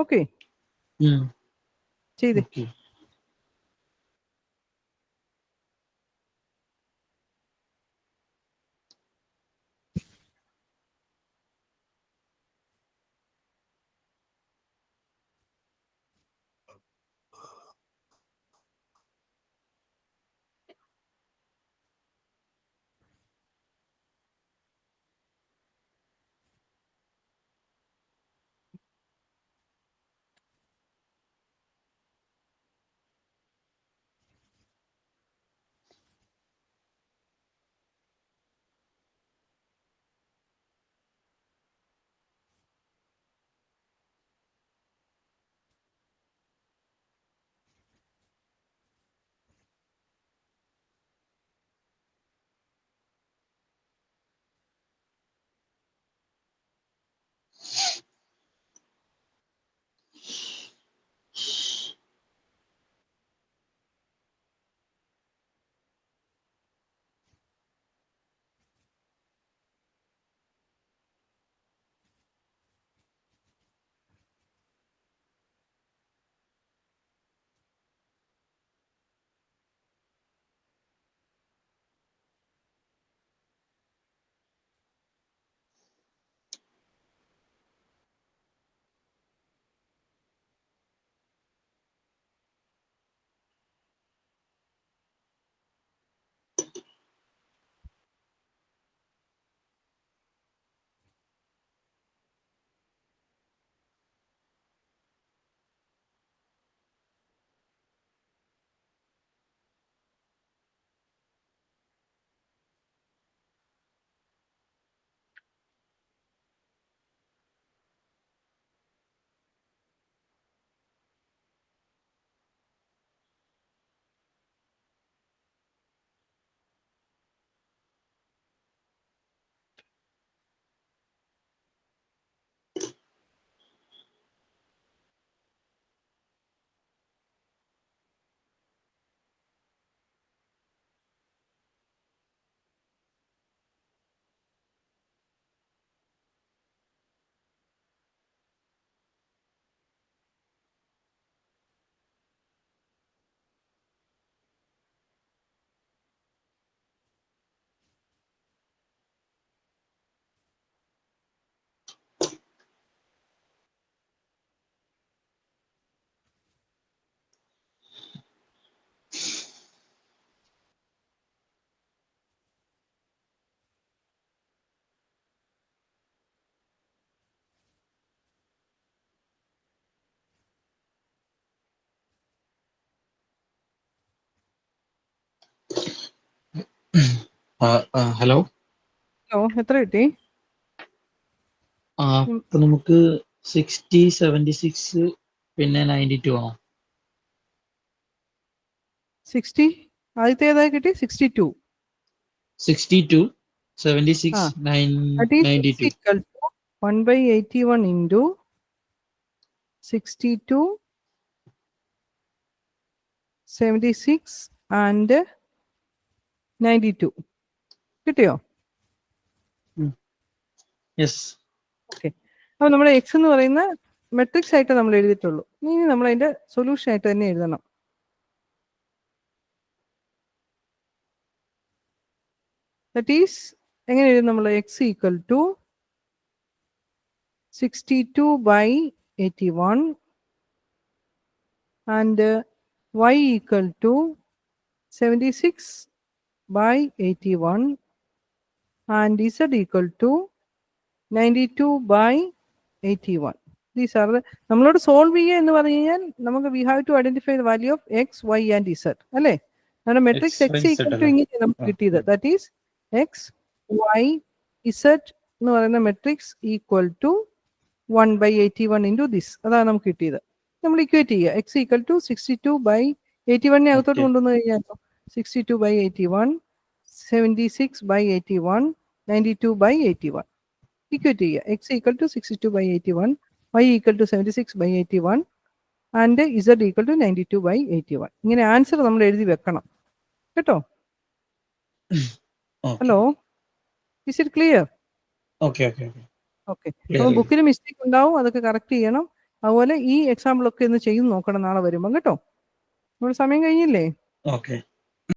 Okay ചെയ്തേ. ഹലോ. ഹലോ, എത്ര കിട്ടി? അപ്പൊ നമുക്ക് 60, 76 പിന്നെ 92 ആണോ? 60 ആദ്യത്തെ ഏതായി കിട്ടി? 62. 62, 76, That is x 92. equal to 1/81 into 62, 76 and 92. കിട്ടിയോ? യെസ്. ഓക്കെ. അപ്പോൾ നമ്മുടെ എക്സ് എന്ന് പറയുന്ന മെട്രിക്സ് ആയിട്ട് നമ്മൾ എഴുതിയിട്ടുള്ളൂ. ഇനി നമ്മൾ അതിന്റെ സൊല്യൂഷൻ ആയിട്ട് തന്നെ എഴുതണം. ദാറ്റ് ഈസ് എങ്ങനെ എഴുതും നമ്മൾ? X equal to 62/81 and y equal to 76/81 and z equal to 92/81. These are the നമ്മളോട് സോൾവ് ചെയ്യുക എന്ന് പറഞ്ഞു കഴിഞ്ഞാൽ നമുക്ക് we have to identify the value of X, Y and Z അല്ലേ? നമ്മുടെ മെട്രിക്സ് എക്സ് ഈക്വൽ ടു ഇങ്ങനെ നമുക്ക് കിട്ടിയത്. That is X, Y, Z എന്ന് പറയുന്ന matrix equal to 1/81 into this. അതാണ് നമുക്ക് കിട്ടിയത്. നമ്മൾ ഇക്വേറ്റ് ചെയ്യുക. എക്സ് ഈക്വൽ ടു 62/81 അകത്തോട്ട് കൊണ്ടുവന്നു കഴിഞ്ഞാൽ 62/81, 76/81, 92/81 ഇക്വേറ്റ് ചെയ്യുക. X equal to 62/81, Y equal to 76/81 and Z equal to 92/81. ഇങ്ങനെ ആൻസർ നമ്മൾ എഴുതി വെക്കണം കേട്ടോ. Hello, is it clear? Okay. അപ്പോൾ ബുക്കിൽ മിസ്റ്റേക്ക് ഉണ്ടാവും, അതൊക്കെ കറക്റ്റ് ചെയ്യണം. അതുപോലെ ഈ എക്സാമ്പിൾ ഒക്കെ ഒന്ന് ചെയ്ത് നോക്കണം നാളെ വരുമ്പോൾ കേട്ടോ. നമ്മുടെ സമയം കഴിഞ്ഞില്ലേ? ഓക്കെ.